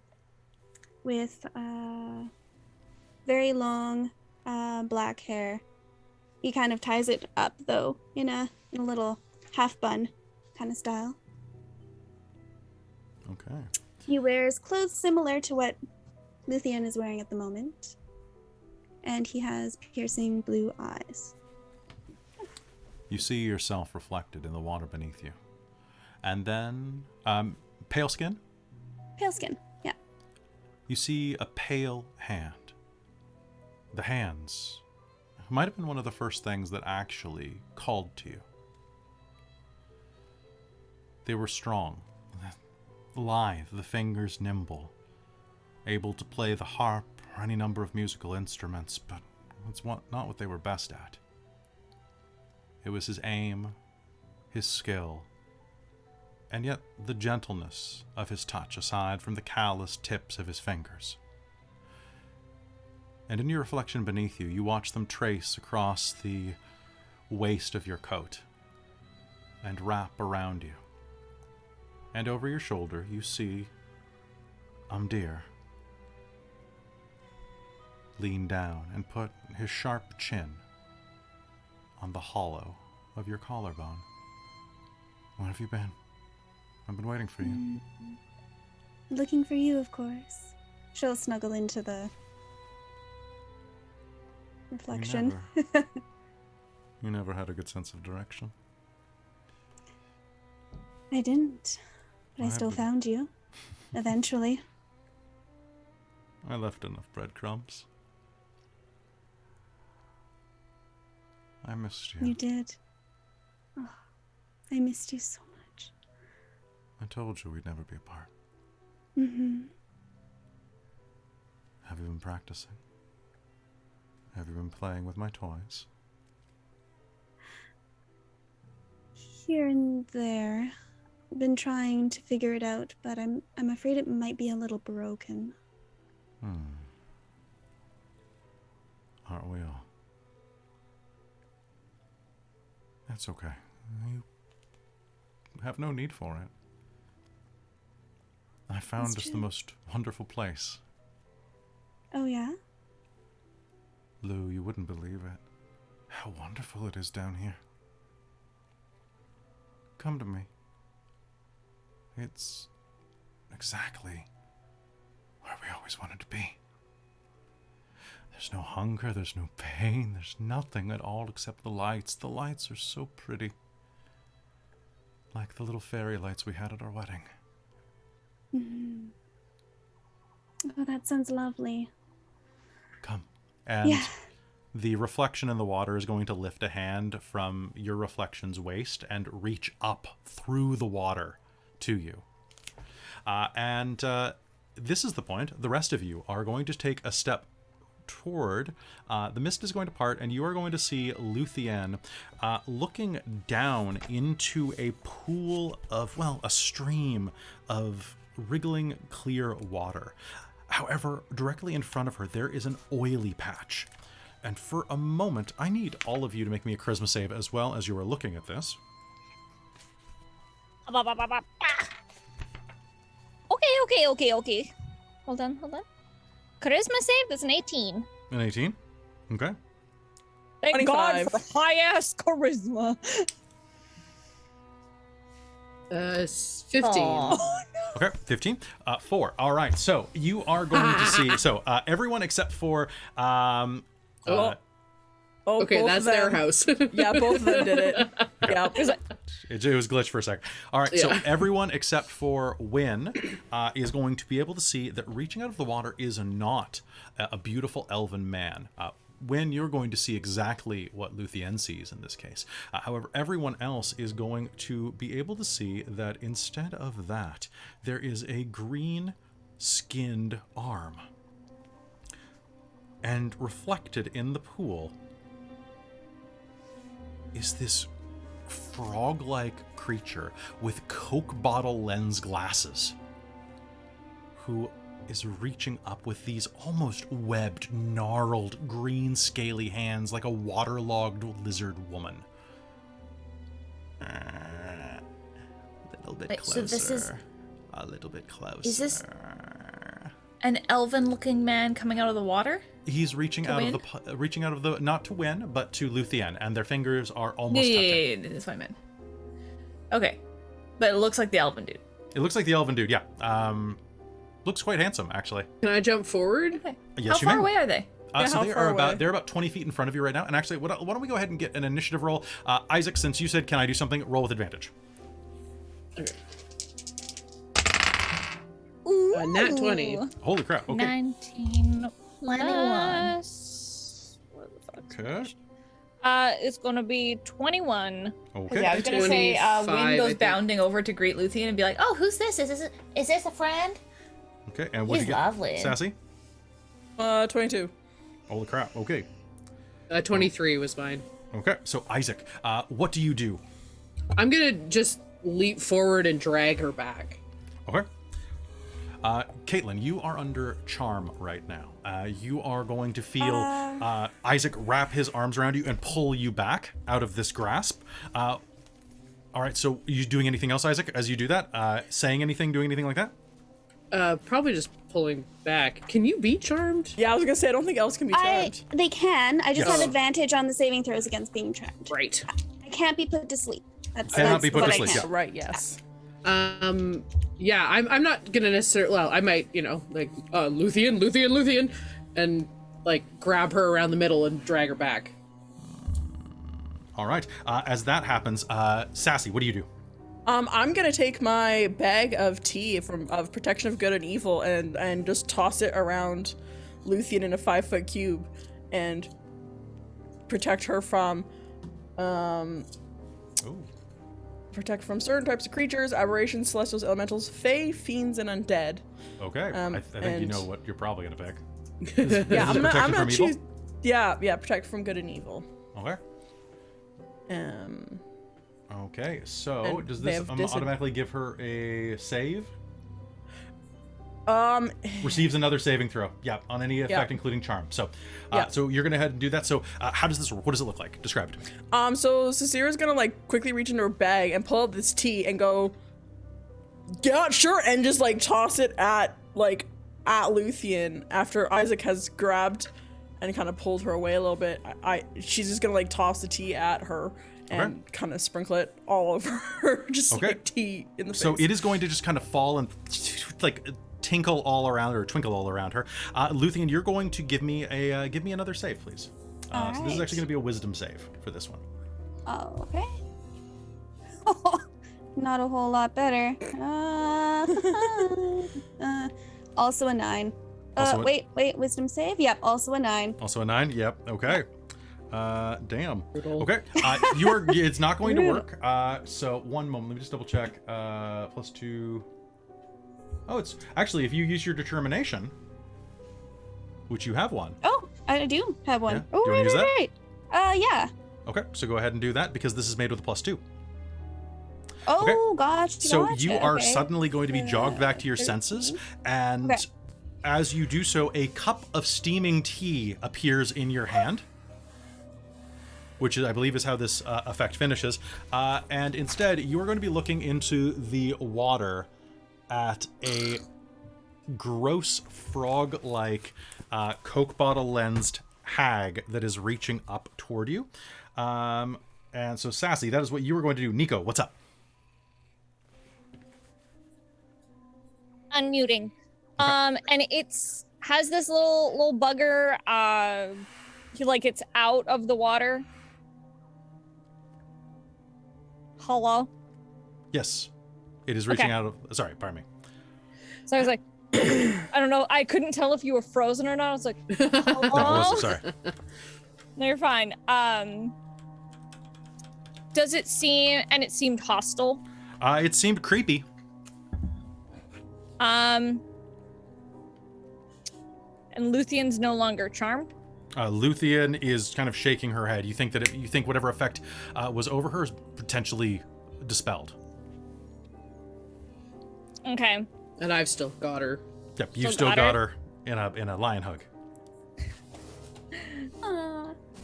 With very long black hair. He kind of ties it up though in a little half bun kind of style. Okay. He wears clothes similar to what Luthien is wearing at the moment. And he has piercing blue eyes. You see yourself reflected in the water beneath you. And then, pale skin? Pale skin, yeah. You see a pale hand. The hands might have been one of the first things that actually called to you. They were strong, lithe, the fingers nimble, able to play the harp or any number of musical instruments, but it's not what they were best at. It was his aim his skill, and yet the gentleness of his touch aside from the callous tips of his fingers. And in your reflection beneath you, you watch them trace across the waist of your coat and wrap around you. And over your shoulder, you see Umdir lean down and put his sharp chin on the hollow of your collarbone. Where have you been? I've been waiting for you. Looking for you, of course. She'll snuggle into the reflection. You never had a good sense of direction. I didn't, but I I still haven't. found you. Eventually. I left enough breadcrumbs. I missed you. You did. Oh, I missed you so much. I told you we'd never be apart. Mm-hmm. Have you been practicing? Have you been playing with my toys? Here and there. Been trying to figure it out, but I'm afraid it might be a little broken. Aren't we all? That's okay. You have no need for it. I found That's us the true. most wonderful place. Oh yeah? Lou, you wouldn't believe it. How wonderful it is down here. Come to me. It's exactly where we always wanted to be. There's no hunger, there's no pain, there's nothing at all except the lights. The lights are so pretty. Like the little fairy lights we had at our wedding. Mm-hmm. Oh, that sounds lovely. Come. And Yeah. the reflection in the water is going to lift a hand from your reflection's waist and reach up through the water to you. And this is the point. The rest of you are going to take a step toward. The mist is going to part, and you are going to see Luthien looking down into a pool of, well, a stream of wriggling clear water. However, directly in front of her, there is an oily patch. And for a moment, I need all of you to make me a charisma save as well as you are looking at this. Okay. Hold on. Charisma save, that's an 18. An 18? Okay. Thank God 25. for high-ass charisma. 15. Aw. Okay, 15. 4. All right, so you are going to see... So, everyone except for... Oh, Okay, both that's of their them. house. Yeah, both of them did it. Yeah. It was glitched for a second. All right, so Yeah. everyone except for Wynn is going to be able to see that reaching out of the water is not a beautiful elven man. Wynn, you're going to see exactly what Luthien sees in this case. However, everyone else is going to be able to see that instead of that, there is a green-skinned arm. And reflected in the pool is this frog-like creature with Coke bottle lens glasses who is reaching up with these almost webbed, gnarled, green scaly hands like a waterlogged lizard woman. A little bit Wait, closer. so this is- a little bit closer. Is this an elven-looking man coming out of the water? He's reaching To out win? of the reaching out of the, not to win, but to Luthien, and their fingers are almost Yeah, touching. that's what I meant. Okay. But it looks like the elven dude. It looks like the elven dude, yeah. Looks quite handsome, actually. Can I jump forward? Okay. Yes, How you far may. away are they? So how they far are away? they're about 20 feet in front of you right now. And actually, why don't we go ahead and get an initiative roll? Isaac, since you said, can I do something? Roll with advantage. Okay. Nat 20. Holy crap, okay. 19 21. plus... What the fuck? Okay. It's gonna be 21. Okay. Yeah, I was gonna say, 25, Wynn I goes think. bounding over to greet Luthien and be like, Oh, who's this? Is this a friend? Okay, and what do He's you get? lovely. Sassy? 22. Holy crap, okay. 23 was mine. Okay, so Isaac, what do you do? I'm gonna just leap forward and drag her back. Okay. Caitlan, you are under charm right now. You are going to feel Isaac wrap his arms around you and pull you back out of this grasp. All right, so are you doing anything else, Isaac, as you do that? Saying anything, doing anything like that? Probably just pulling back. Can you be charmed? Yeah, I was gonna say I don't think elves can be charmed. They can. I just Yes. have advantage on the saving throws against being charmed. Right. I can't be put to sleep. That's Cannot be put what to I sleep, can. yeah. Right, yes. Yeah, I'm not gonna necessarily. Well, I might, like Luthien, and like grab her around the middle and drag her back. All right. As that happens, Sassy, what do you do? I'm gonna take my bag of tea of protection of good and evil and just toss it around Luthien in a 5-foot cube and protect her from protect from certain types of creatures, aberrations, celestials, elementals, fae, fiends, and undead. Okay. I think you know what you're probably going to pick. Yeah, I'm protection gonna from evil? choose. Yeah, protect from good and evil. Okay. Okay, so And does they this have automatically give her a save? Um, Receives another saving throw. Yeah, on any effect, including charm. So, so you're gonna head and do that. So, how does this work? What does it look like? Describe it to me. So Cicera's gonna like quickly reach into her bag and pull out this tea and go, yeah, sure, and just like toss it at Luthien after Isaac has grabbed and kind of pulled her away a little bit. She's just gonna like toss the tea at her and kind of sprinkle it all over her, just like tea in the face. So it is going to just kind of fall and like tinkle all around her, or twinkle all around her. Luthien, you're going to give me another save, please. So this is actually going to be a wisdom save for this one. Oh, okay. Not a whole lot better. Also a 9. Wait, wisdom save? Yep, also a 9. Also a 9? Yep, okay. Damn. Okay, it's not going to work. So one moment, let me just double check. +2. Oh, it's actually, if you use your determination, which you have one. Oh, I do have one. Yeah. Oh, Do you wanna use that? right. Yeah. Okay, so go ahead and do that because this is made with a +2. Oh, gosh. So you are suddenly going to be jogged back to your senses, and as you do so, a cup of steaming tea appears in your hand, which I believe is how this effect finishes. And instead, you are going to be looking into the water at a gross frog-like Coke bottle-lensed hag that is reaching up toward you. And so, Sassy, that is what you were going to do. Nico, what's up? Unmuting. And it's has this little bugger like it's out of the water. Hello? Yes. It is reaching out of... Sorry, pardon me. So I was like, I don't know. I couldn't tell if you were frozen or not. I was like, hello? No, sorry. No, you're fine. Does it seem... And it seemed hostile. It seemed creepy. And Luthien's no longer charmed? Luthien is kind of shaking her head. You think that you think whatever effect was over her is potentially dispelled. Okay. And I've still got her. Yep, you still got her in a lion hug.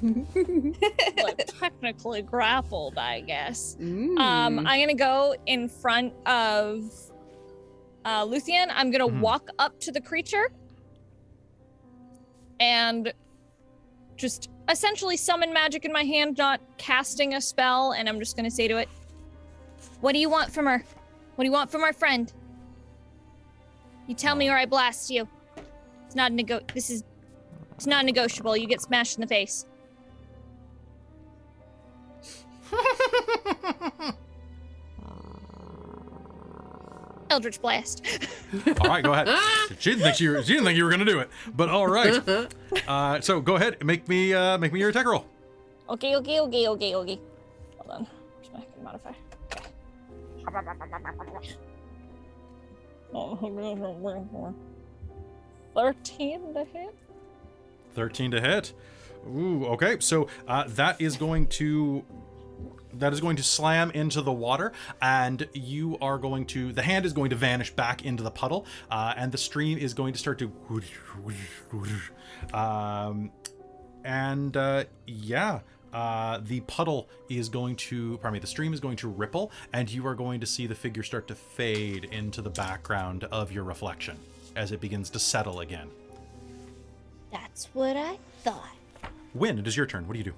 Like, technically grappled, I guess. I'm gonna go in front of Luthien. I'm gonna walk up to the creature and just essentially summon magic in my hand, not casting a spell, and I'm just gonna say to it, what do you want from her? What do you want from our friend? You tell me or I blast you. It's not it's not negotiable. You get smashed in the face. Eldritch Blast. All right, go ahead. She didn't think you were gonna do it, but all right. So go ahead, make me your attack roll. Okay. Hold on. Where's my modifier? Okay. 13 to hit. 13 to hit. Ooh, okay. So that is going to that is going to slam into the water, and you are going to, the hand is going to vanish back into the puddle, and the stream is going to start to, the puddle is going to, the stream is going to ripple, and you are going to see the figure start to fade into the background of your reflection as it begins to settle again. That's what I thought. Win, it is your turn. What do you do?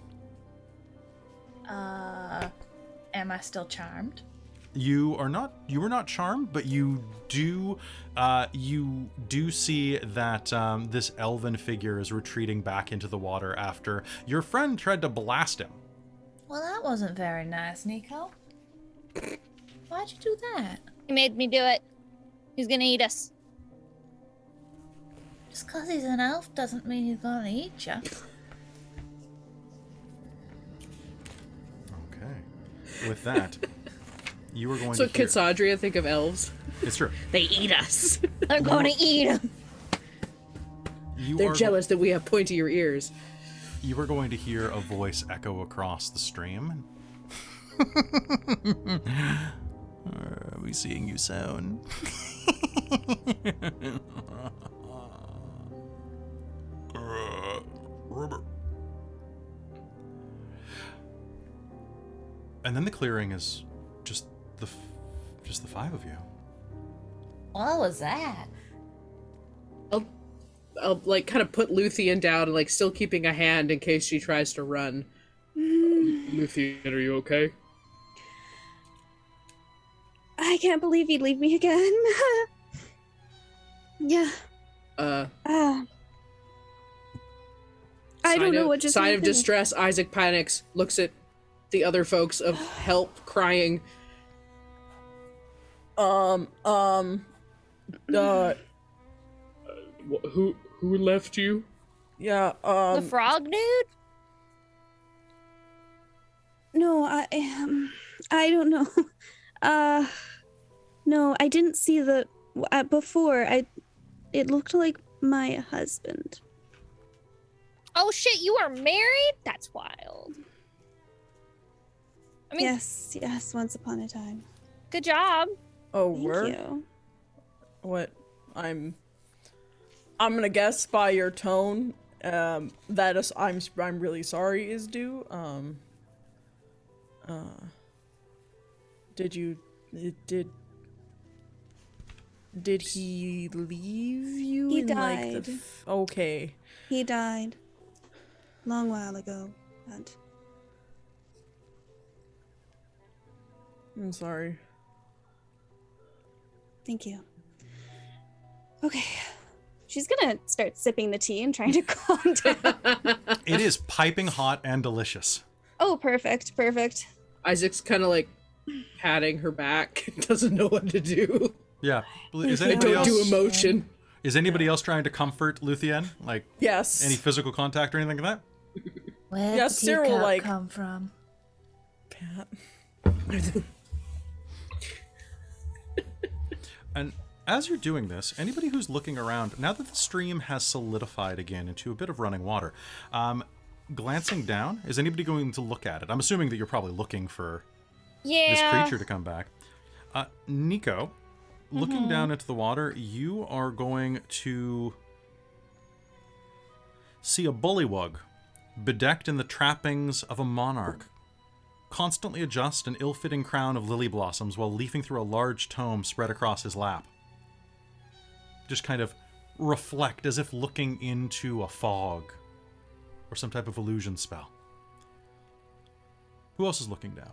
Am I still charmed? You were not charmed, but you do see that this elven figure is retreating back into the water after your friend tried to blast him. Well, that wasn't very nice, Nico. Why'd you do that? He made me do it. He's gonna eat us. Just 'cause he's an elf doesn't mean he's gonna eat you. Okay. With that, you are going So to hear... Cassandra think of elves. It's true. They eat us. They're gonna eat him. They're jealous that we have pointier ears. You are going to hear a voice echo across the stream. Are we seeing you soon? And then the clearing is just the five of you. What was that? I'll like kind of put Luthien down and like still keeping a hand in case she tries to run. Luthien, are you okay? I can't believe you'd leave me again. Yeah. I don't know what just sign of happened. distress. Isaac panics, looks at the other folks of help, crying. Who left you? Yeah, The frog dude? No, I don't know. No, I didn't see the before. It looked like my husband. Oh shit, you are married? That's wild. I mean, Yes, once upon a time. good job. oh, Thank word? you. What? I'm gonna guess by your tone, that is, I'm really sorry is due. Did he leave you? He in, like, died. Okay. He died long while ago, but I'm sorry. thank you. Okay. She's gonna start sipping the tea and trying to calm down. It is piping hot and delicious. Oh, perfect. Isaac's kind of like patting her back, doesn't know what to do. Yeah. Is you. anybody Don't do else? emotion. Is anybody else trying to comfort Luthien? Like Yes. any physical contact or anything like that? Where Yeah, did the Cyril, teacup like- come from? Pat. And as you're doing this, anybody who's looking around, now that the stream has solidified again into a bit of running water, glancing down, is anybody going to look at it? I'm assuming that you're probably looking for this creature to come back. Nico, looking down into the water, you are going to see a bullywug bedecked in the trappings of a monarch, constantly adjust an ill-fitting crown of lily blossoms while leafing through a large tome spread across his lap. Just kind of reflect as if looking into a fog or some type of illusion spell. Who else is looking down?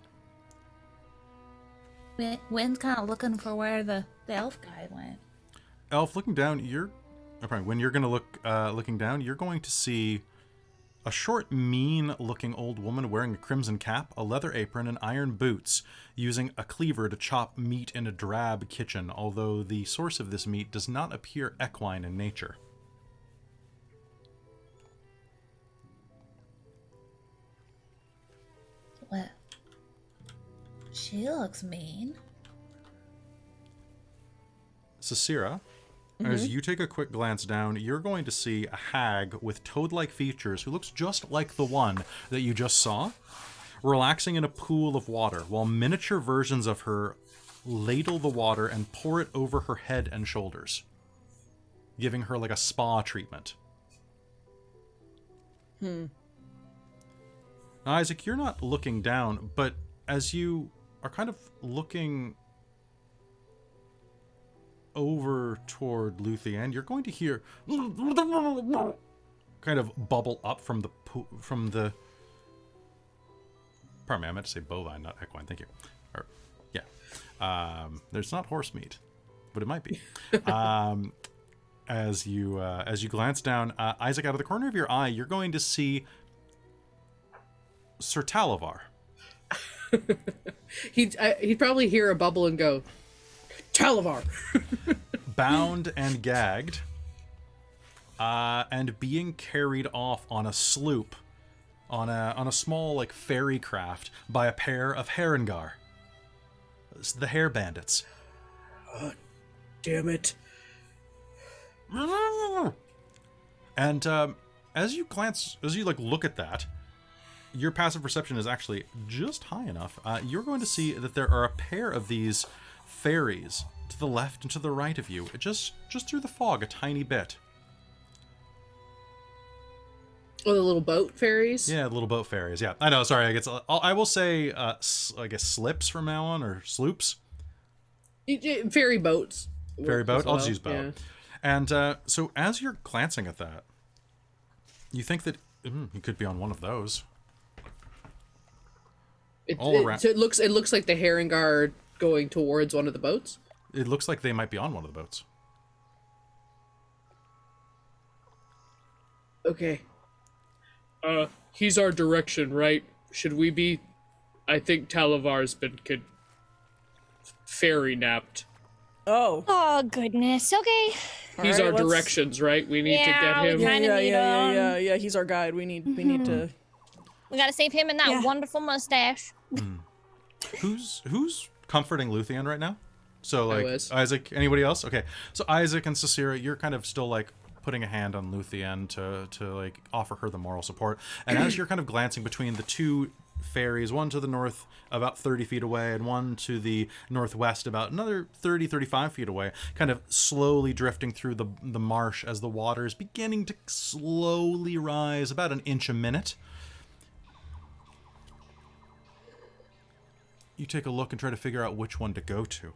Wynn's kind of looking for where the elf guy went. Elf, looking down, when you're going to look looking down, you're going to see a short, mean-looking old woman wearing a crimson cap, a leather apron, and iron boots, using a cleaver to chop meat in a drab kitchen, although the source of this meat does not appear equine in nature. What? She looks mean. Sasira, as you take a quick glance down, you're going to see a hag with toad-like features who looks just like the one that you just saw, relaxing in a pool of water, while miniature versions of her ladle the water and pour it over her head and shoulders, giving her like a spa treatment. Now, Isaac, you're not looking down, but as you are kind of looking over toward Luthien, you're going to hear kind of bubble up from the pardon me, I meant to say bovine, not equine. Thank you. Or, yeah. There's not horse meat, but it might be. As you glance down, Isaac, out of the corner of your eye, you're going to see Sir Talavar. He'd probably hear a bubble and go, Talavar! Bound and gagged, and being carried off on a sloop, on a small like ferry craft by a pair of Harengar, the Hare Bandits. Damn it. And as you look at that, your passive perception is actually just high enough. You're going to see that there are a pair of these fairies to the left and to the right of you, just through the fog a tiny bit. Oh, the little boat fairies? Yeah, little boat fairies. Yeah, I know. Sorry, I will say, I guess slips from now on, or sloops. Ferry boats. Ferry boat. Well, I'll just use boat. yeah. And so as you're glancing at that, you think that you could be on one of those. Around. So it looks like the Harengar are going towards one of the boats? It looks like they might be on one of the boats. Okay. He's our direction, right? Should we be... I think Talavar's been fairy napped. Oh. Oh, goodness. Okay. He's Alright, our let's- directions, right? We need to Yeah, get him. we kinda need, Yeah. He's our guide. We need to. We gotta save him and that Yeah. wonderful mustache. Who's comforting Luthien right now? So like was. Isaac, anybody else? Okay. So Isaac and Cicera, you're kind of still like putting a hand on Luthien to like offer her the moral support. And as you're kind of glancing between the two fairies, one to the north about 30 feet away and one to the northwest about another 35 feet away, kind of slowly drifting through the marsh as the water is beginning to slowly rise about an inch a minute. You take a look and try to figure out which one to go to.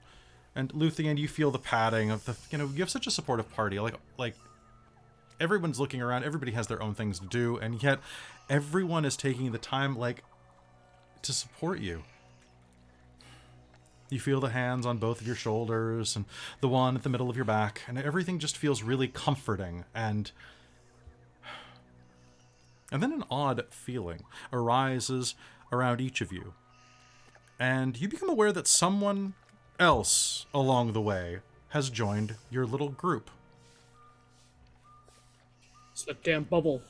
And Luthien, you feel the padding of the, you have such a supportive party. Like everyone's looking around, everybody has their own things to do, and yet everyone is taking the time, like, to support you. You feel the hands on both of your shoulders and the one at the middle of your back, and everything just feels really comforting, and then an odd feeling arises around each of you. And you become aware that someone else along the way has joined your little group. It's that damn bubble.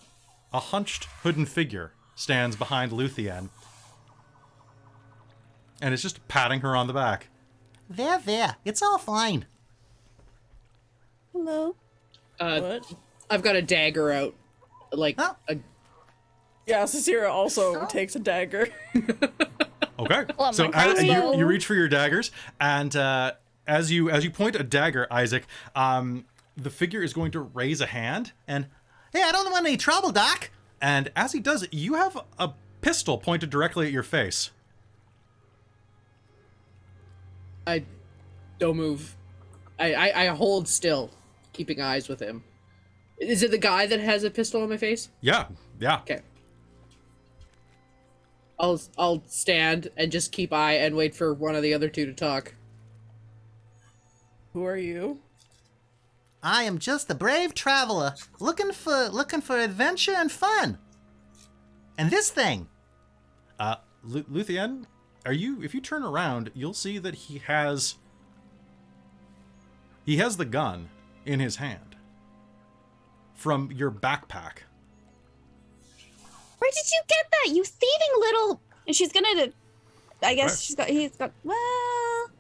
A hunched, hooded figure stands behind Luthien and is just patting her on the back. There, it's all fine. Hello. What? I've got a dagger out. Like, Oh. Yeah, Cicera also takes a dagger. Okay, Well, so my crossbow. you reach for your daggers, and as you point a dagger, Isaac, the figure is going to raise a hand, and Hey, I don't want any trouble, Doc. and as he does it, you have a pistol pointed directly at your face. I don't move. I hold still, keeping eyes with him. Is it the guy that has a pistol on my face? Yeah. Okay. I'll stand and just keep eye and wait for one of the other two to talk. Who are you? I am just a brave traveler looking for adventure and fun. And this thing. Luthien, if you turn around, you'll see that he has the gun in his hand from your backpack. Where did you get that? You thieving little. And she's gonna. I guess Right. he's got. Well.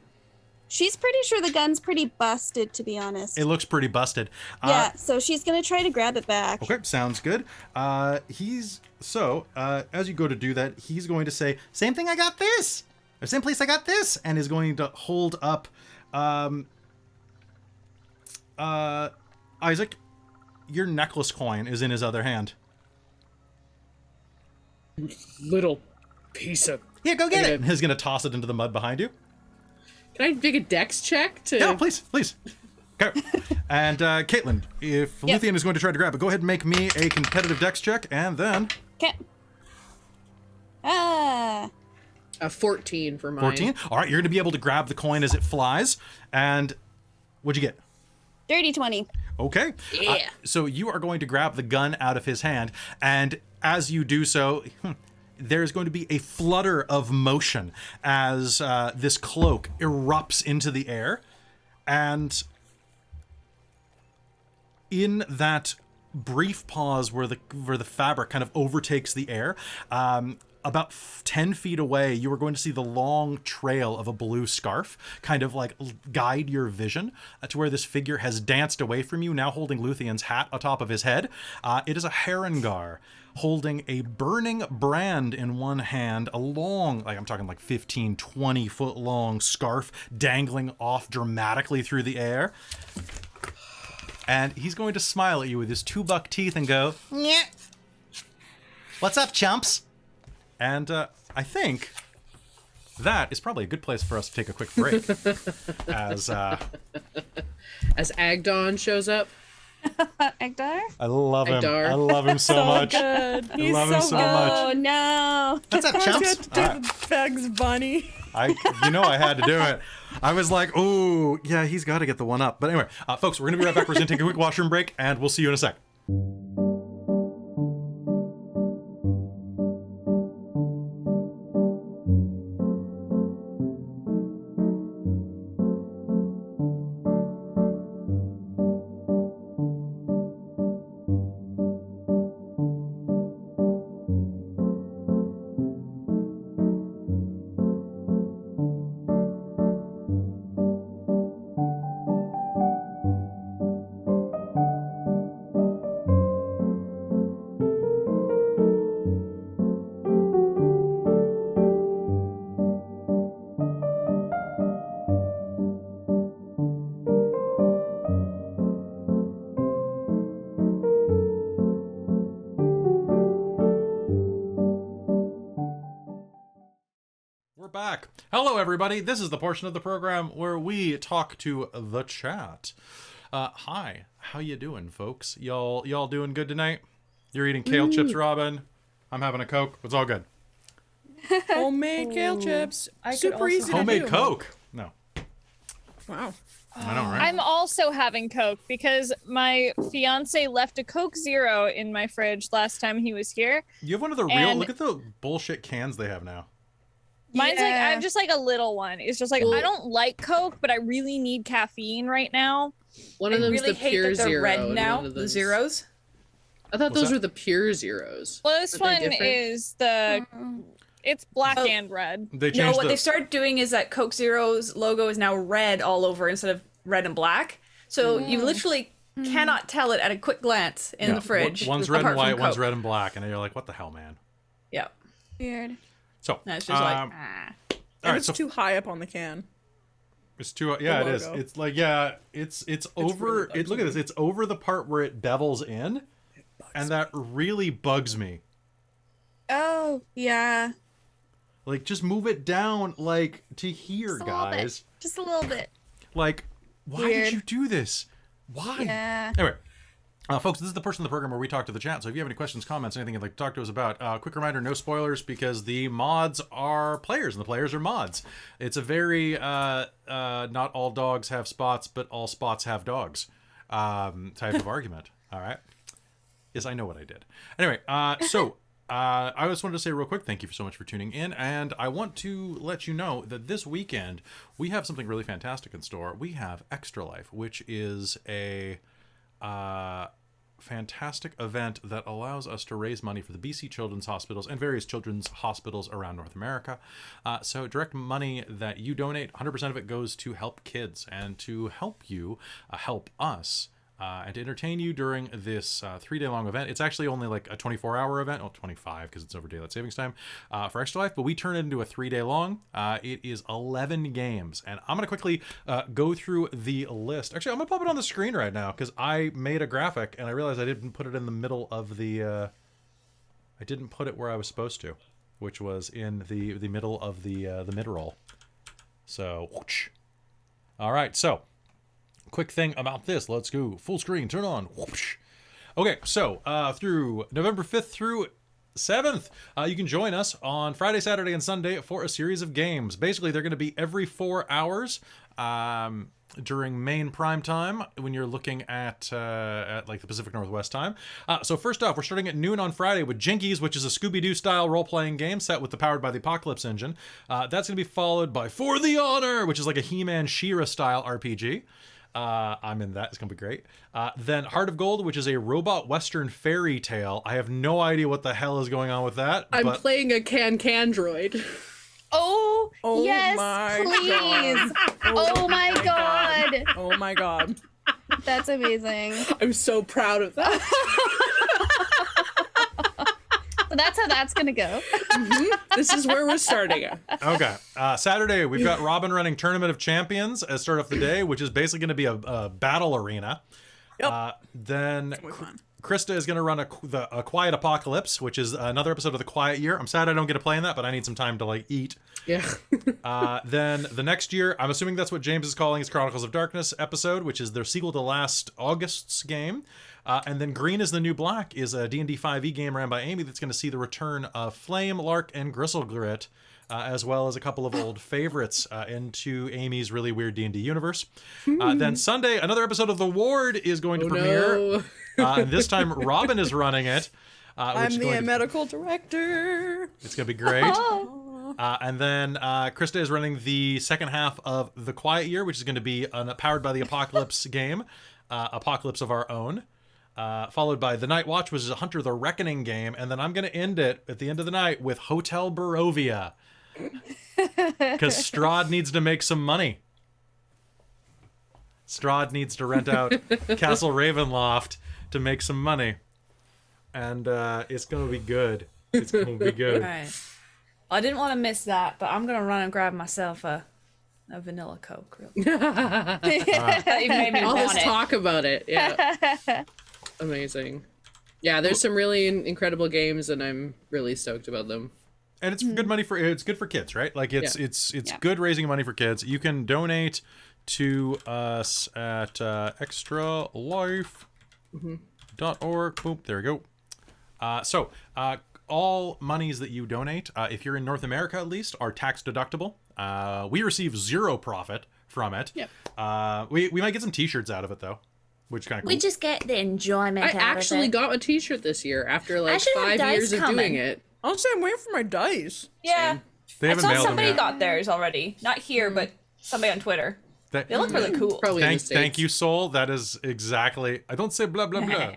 She's pretty sure the gun's pretty busted, to be honest. It looks pretty busted. Yeah, so she's gonna try to grab it back. Okay, sounds good. As you go to do that, he's going to say, "Same thing. I got this. Or same place. I got this," and is going to hold up. Isaac, your necklace coin is in his other hand. Little piece of... Yeah, go get it. He's going to toss it into the mud behind you. Can I make a dex check to... Yeah, please. Okay. And Caitlan, if Luthien is going to try to grab it, go ahead and make me a competitive dex check, and then... Okay. A 14 for mine. 14? All right, you're going to be able to grab the coin as it flies, and what'd you get? Dirty 20. Okay. Yeah. So you are going to grab the gun out of his hand, and as you do so, there's going to be a flutter of motion as this cloak erupts into the air, and in that brief pause where the fabric kind of overtakes the air, about 10 feet away, you are going to see the long trail of a blue scarf kind of like guide your vision to where this figure has danced away from you, now holding Luthien's hat atop of his head. It is a Harengar holding a burning brand in one hand, a long, like I'm talking like 15, 20 foot long scarf dangling off dramatically through the air. And he's going to smile at you with his 2 buck teeth and go, "Nyeh. What's up, chumps?" And I think that is probably a good place for us to take a quick break. As Agdon shows up. Agdar? I love him. Agdar. I love him so much. Good. I love him so much. Oh, no. What's up, chumps? Bugs Bunny. I had to do it. I was like, oh, yeah, he's got to get the one up. But anyway, folks, we're going to be right back. We're going to take a quick washroom break, and we'll see you in a sec. Back. Hello, everybody. This is the portion of the program where we talk to the chat. Hi, how you doing, folks? Y'all doing good tonight? You're eating kale chips, Robin. I'm having a Coke. It's all good. Homemade kale chips. Super easy to do. Homemade Coke. No. Wow. I know, right? I'm also having Coke because my fiance left a Coke Zero in my fridge last time he was here. You have one of the real. Look at the bullshit cans they have now. Mine's like, I'm just like a little one. It's just like, I don't like Coke, but I really need caffeine right now. One of them's really the pure hate that they're zero. red and now, one of the them's- zeros. I thought What's those that? were the pure zeros. Well, this Are they one different? is the, it's black Oh. and red. They No, changed what they've started doing is that Coke Zero's logo is now red all over instead of red and black. So you literally cannot tell it at a quick glance in the fridge. One's red and apart from white, one's Coke. red and black, and you're like, what the hell, man? Yeah. Weird. So, And it's just like, all And right, it's so too high up on the can. it's too. Yeah, it is. logo. It's like, yeah, it's over. really Look at this. It's over the part where it bevels in, and that really bugs me. Oh, yeah. Like, just move it down, like, to here, Just a little bit. guys. Just a little bit. Like, why Weird. did you do this? Why? Yeah. Anyway, folks, this is the portion of the program where we talk to the chat. So if you have any questions, comments, anything you'd like to talk to us about, quick reminder, no spoilers, because the mods are players and the players are mods. It's a very, not all dogs have spots, but all spots have dogs type of argument. All right? Yes, I know what I did. Anyway, so I just wanted to say real quick, thank you so much for tuning in. And I want to let you know that this weekend, we have something really fantastic in store. We have Extra Life, which is a fantastic event that allows us to raise money for the BC Children's Hospitals and various children's hospitals around North America. So direct money that you donate, 100% of it goes to help kids and to help you help us. And to entertain you during this 3-day-long event. It's actually only like a 24-hour event, 25 because it's over daylight savings time for Extra Life, but we turn it into a 3-day-long. It is 11 games, and I'm going to quickly go through the list. Actually, I'm going to pop it on the screen right now because I made a graphic, and I realized I didn't put it in the middle of the... I didn't put it where I was supposed to, which was in the middle of the mid-roll. So, whoosh. All right, so... quick thing about this. Let's go full screen. Turn on. Whoosh. Okay, so through November 5th through 7th, you can join us on Friday, Saturday, and Sunday for a series of games. Basically, they're going to be every 4 hours during main prime time when you're looking at like the Pacific Northwest time. So first off, we're starting at noon on Friday with Jinkies, which is a Scooby-Doo style role-playing game set with the Powered by the Apocalypse engine. That's going to be followed by For the Honor, which is like a He-Man She-Ra style RPG. I'm in that. It's going to be great. Then Heart of Gold, which is a robot Western fairy tale. I have no idea what the hell is going on with that. I'm playing a droid. Oh, yes, my please. Oh my god. Oh my god. That's amazing. I'm so proud of that. So that's how that's gonna go. This is where we're starting it. Okay. Saturday, we've got Robin running Tournament of Champions as start off the day, which is basically going to be a battle arena. Yep. Then Krista is going to run a Quiet Apocalypse, which is another episode of The Quiet Year. I'm sad I don't get to play in that, but I need some time to like eat. Yeah. Then the next year, I'm assuming that's what James is calling his Chronicles of Darkness episode, which is their sequel to last August's game. And then Green is the New Black is a D&D 5e game ran by Amy that's going to see the return of Flame, Lark, and Gristlegrit, as well as a couple of old favorites into Amy's really weird D&D universe. Then Sunday, another episode of The Ward is going to premiere. No. And this time, Robin is running it. I'm the medical director. It's going to be great. And then Krista is running the second half of The Quiet Year, which is going to be a Powered by the Apocalypse game, Apocalypse of Our Own. Followed by The Night Watch, which is a Hunter the Reckoning game. And then I'm going to end it at the end of the night with Hotel Barovia. Because Strahd needs to make some money. Strahd needs to rent out Castle Ravenloft to make some money. And it's going to be good. It's going to be good. All right. I didn't want to miss that, but I'm going to run and grab myself a vanilla Coke. Really. That even made me All want this it. talk about it. Yeah. Amazing. Yeah, there's some really incredible games, and I'm really stoked about them. And it's good money it's good for kids, right? Like it's good raising money for kids. You can donate to us at extralife.org. Boom, there we go. So all monies that you donate, if you're in North America at least, are tax deductible. We receive zero profit from it. Yep. We might get some t-shirts out of it though, which is kind of cool. We just get the enjoyment I out actually of it. got a t-shirt this year after I like should have 5 dice years of coming. doing it. Honestly, I'm waiting for my dice. Yeah. They I haven't saw mailed them somebody yet. got theirs already. Not here, but somebody on Twitter. They look really cool. Probably in the States. Thank you, Soul. That is exactly... I don't say blah, blah, blah.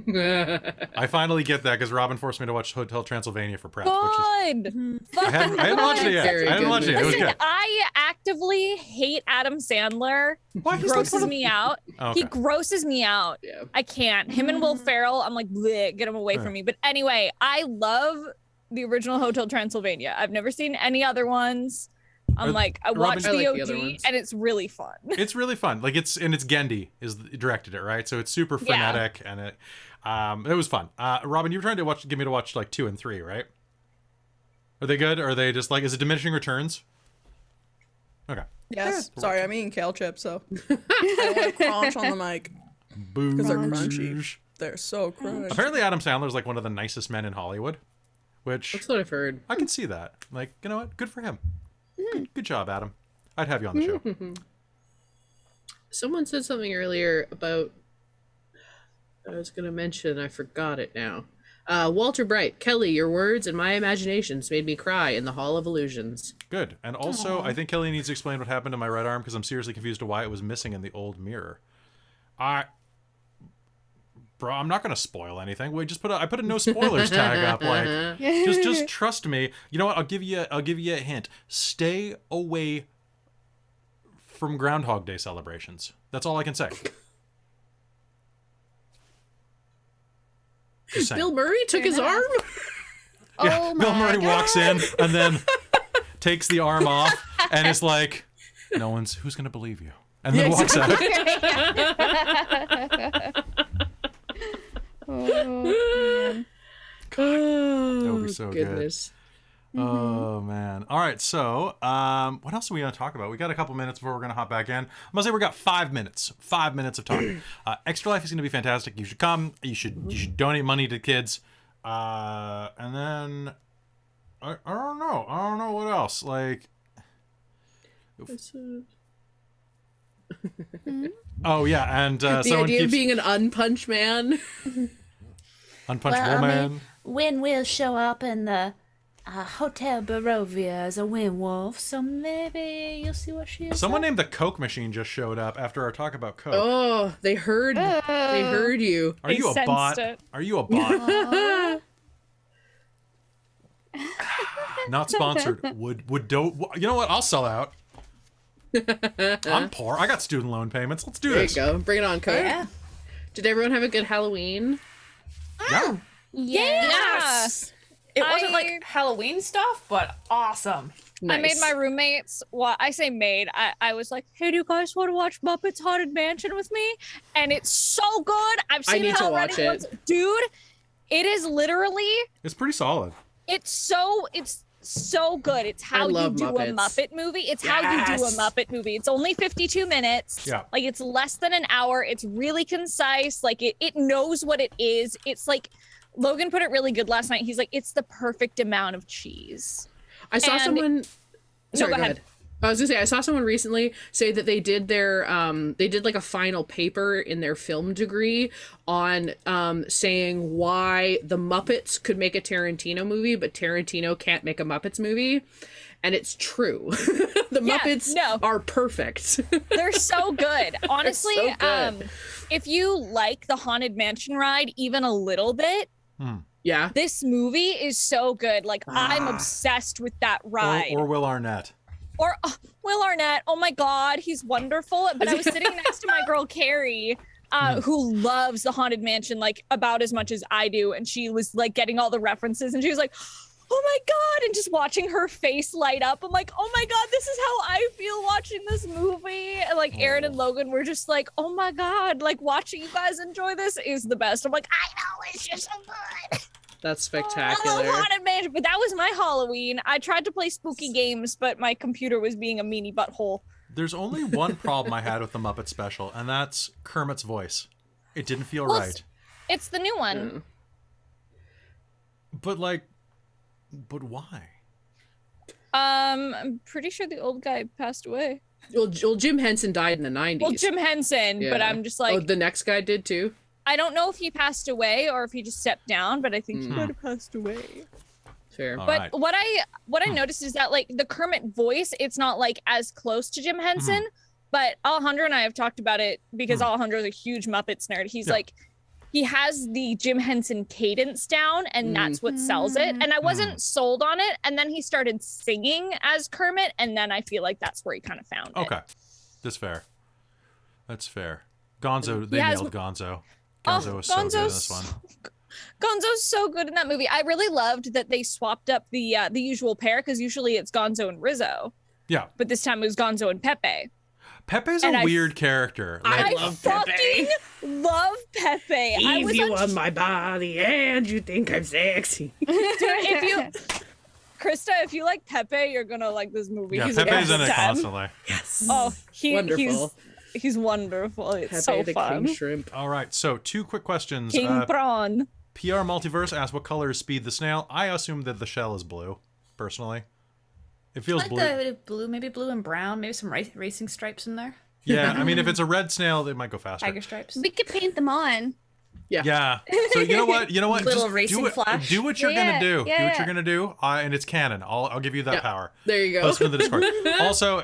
I finally get that because Robin forced me to watch Hotel Transylvania for prep. Which is, Good. I hadn't watched it yet. Very I hadn't good watched it yet. It was Listen, good. I actively hate Adam Sandler. Why? He He's like grosses one of- me out. Oh, He okay. grosses me out. Yeah. I can't. Him and Will Ferrell, I'm like, bleh, get him away from me. But anyway, I love the original Hotel Transylvania. I've never seen any other ones. I'm like, I watched I the like the other OG ones. and it's really fun. It's really fun. Like it's Gendy is directed it, right? So it's super frenetic and it was fun. Robin, you were trying to get me to watch like 2 and 3, right? Are they good? Or are they just like, is it diminishing returns? Okay. Yes. Sorry, I'm eating kale chips, so I don't want to crunch on the mic. Because they're crunchy. They're so crunchy. Apparently Adam Sandler's like one of the nicest men in Hollywood, which That's what I've heard. I can see that. Like, you know what? Good for him. Good job, Adam. I'd have you on the show. Someone said something earlier about... I was going to mention, I forgot it now. Walter Bright, Kelly, your words and my imaginations made me cry in the Hall of Illusions. Good. And also, I think Kelly needs to explain what happened to my right arm because I'm seriously confused to why it was missing in the old mirror. Bro, I'm not gonna spoil anything. Wait, I put a no spoilers tag up. Like, just trust me. You know what? I'll give you a hint. Stay away from Groundhog Day celebrations. That's all I can say. Just saying. Bill Murray took his arm? Yeah, Bill Murray walks in and then takes the arm off and is like, who's gonna believe you? And then walks out. Oh, That would be so goodness. good. Oh man. All right, so what else are we gonna talk about? We got a couple minutes before we're gonna hop back in. I'm gonna say we got 5 minutes. 5 minutes of talking. Extra Life is gonna be fantastic. You should come. You should donate money to kids. And then I don't know. I don't know what else. Like, oh yeah, and the someone idea keeps of being an unpunched man. Unpunchable man. Win will show up in the Hotel Barovia as a werewolf, so maybe you'll see what she is. Someone named the Coke Machine just showed up after our talk about Coke. Oh, they heard you. Are you a bot? Are you a bot? Not sponsored. You know what? I'll sell out. I'm poor. I got student loan payments. Let's do this. There you go. Bring it on, Coke. Yeah. Did everyone have a good Halloween? Yeah. Yes. It wasn't like Halloween stuff, but awesome. Nice. I made my roommates. Well, I say made. I was like, "Hey, do you guys want to watch Muppets Haunted Mansion with me?" And it's so good. I've seen it already once, dude. It is literally. It's pretty solid. It's so good. It's how you do Muppets. a Muppet movie. It's how you do a Muppet movie. It's only 52 minutes. Yeah. Like, it's less than an hour. It's really concise. Like, it knows what it is. It's like, Logan put it really good last night. He's like, it's the perfect amount of cheese. I saw someone. Sorry, go go ahead. I was gonna say I saw someone recently say that they did their they did like a final paper in their film degree on saying why the Muppets could make a Tarantino movie but Tarantino can't make a Muppets movie, and it's true. The Muppets are perfect. They're so good. Honestly, so good. If you like the Haunted Mansion ride even a little bit, yeah, this movie is so good. Like, I'm obsessed with that ride. Or Will Arnett. Or Will Arnett, oh my God, he's wonderful. But I was sitting next to my girl Carrie, who loves the Haunted Mansion like about as much as I do, and she was like getting all the references, and she was like, "Oh my God!" and just watching her face light up. I'm like, "Oh my God, this is how I feel watching this movie." And like Aaron and Logan were just like, "Oh my God, like watching you guys enjoy this is the best." I'm like, "I know, it's just so good." That's spectacular. I love Haunted Mansion, but that was my Halloween. I tried to play spooky games, but my computer was being a meanie butthole. There's only one problem I had with the Muppet special, and that's Kermit's voice. It didn't feel right. It's the new one. But why? I'm pretty sure the old guy passed away. Well, Jim Henson died in the 90s. Well, Jim Henson, but I'm just like... Oh, the next guy did too? I don't know if he passed away or if he just stepped down, but I think he might have passed away. Fair. But what I noticed is that like the Kermit voice, it's not like as close to Jim Henson, but Alejandro and I have talked about it because Alejandro's a huge Muppets nerd. He's like, he has the Jim Henson cadence down, and that's what sells it. And I wasn't sold on it, and then he started singing as Kermit, and then I feel like that's where he kind of found it. Okay, that's fair. That's fair. Gonzo, they nailed Gonzo. Gonzo was so good in this one. Gonzo's so good in that movie. I really loved that they swapped up the usual pair, because usually it's Gonzo and Rizzo. Yeah. But this time it was Gonzo and Pepe. Pepe's a weird character. I love Pepe. Love Pepe. Leave you on my body and you think I'm sexy. Dude, Krista, if you like Pepe, you're gonna like this movie. Yeah, he's Pepe's in it constantly. Yes. Oh, wonderful. He's wonderful. It's Pepe so the fun. King Shrimp. All right, so 2 quick questions. King Prawn. PR Multiverse asked, what color is Speed the Snail? I assume that the shell is blue, personally. It feels blue. The blue, maybe blue and brown, maybe some racing stripes in there. Yeah, I mean, if it's a red snail, it might go faster. Tiger stripes. We could paint them on. Yeah. So you know what? Little Just racing flash. Do what you're gonna do. Yeah. Do what you're gonna do. And it's canon. I'll give you that power. There you go. Post it in the Discord. Also,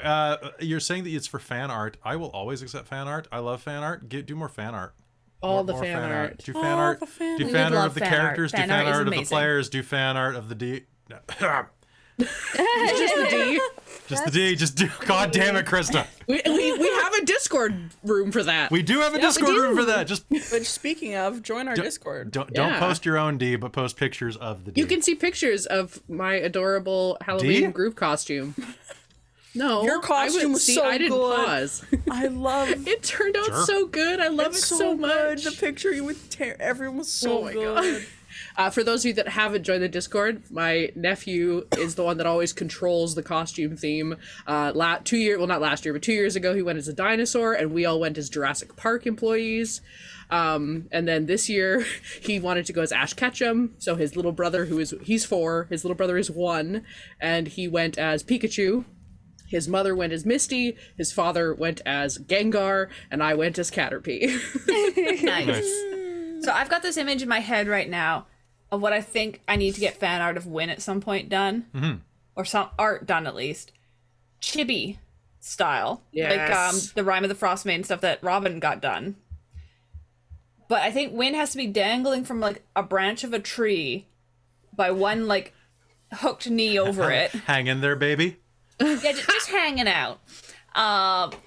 you're saying that it's for fan art. I will always accept fan art. I love fan art. Do more fan art. All the fan art. Do fan art. Do We fan would art love of the fan art. characters. Do Fan fan art is art of the amazing. players. Do fan art of the D. Just the D. Just the D. Just do. God damn it, Krista. We have a Discord room for that. We do have a Discord room for that. Just But speaking of, join our Discord. don't Yeah. post your own D, but post pictures of the D. You can see pictures of my adorable Halloween D? group costume. No, Your costume was so I didn't good. pause. I love It turned out Sure. so good. I love it it so good. much. The picture you with everyone was so Oh my good. For those of you that haven't joined the Discord, my nephew is the one that always controls the costume theme. 2 years, well, not last year, but 2 years ago, he went as a dinosaur, and we all went as Jurassic Park employees. And then this year, he wanted to go as Ash Ketchum. So his little brother, he's 4, his little brother is 1, and he went as Pikachu. His mother went as Misty, his father went as Gengar, and I went as Caterpie. Nice. So I've got this image in my head right now of what I think I need to get fan art of Win at some point done. Mm-hmm. Or some art done at least. Chibi style. Yes. Like the Rime of the Frost Maiden stuff that Robin got done. But I think Win has to be dangling from like a branch of a tree by one like hooked knee over it. Hang in there, baby. Yeah, just hanging out.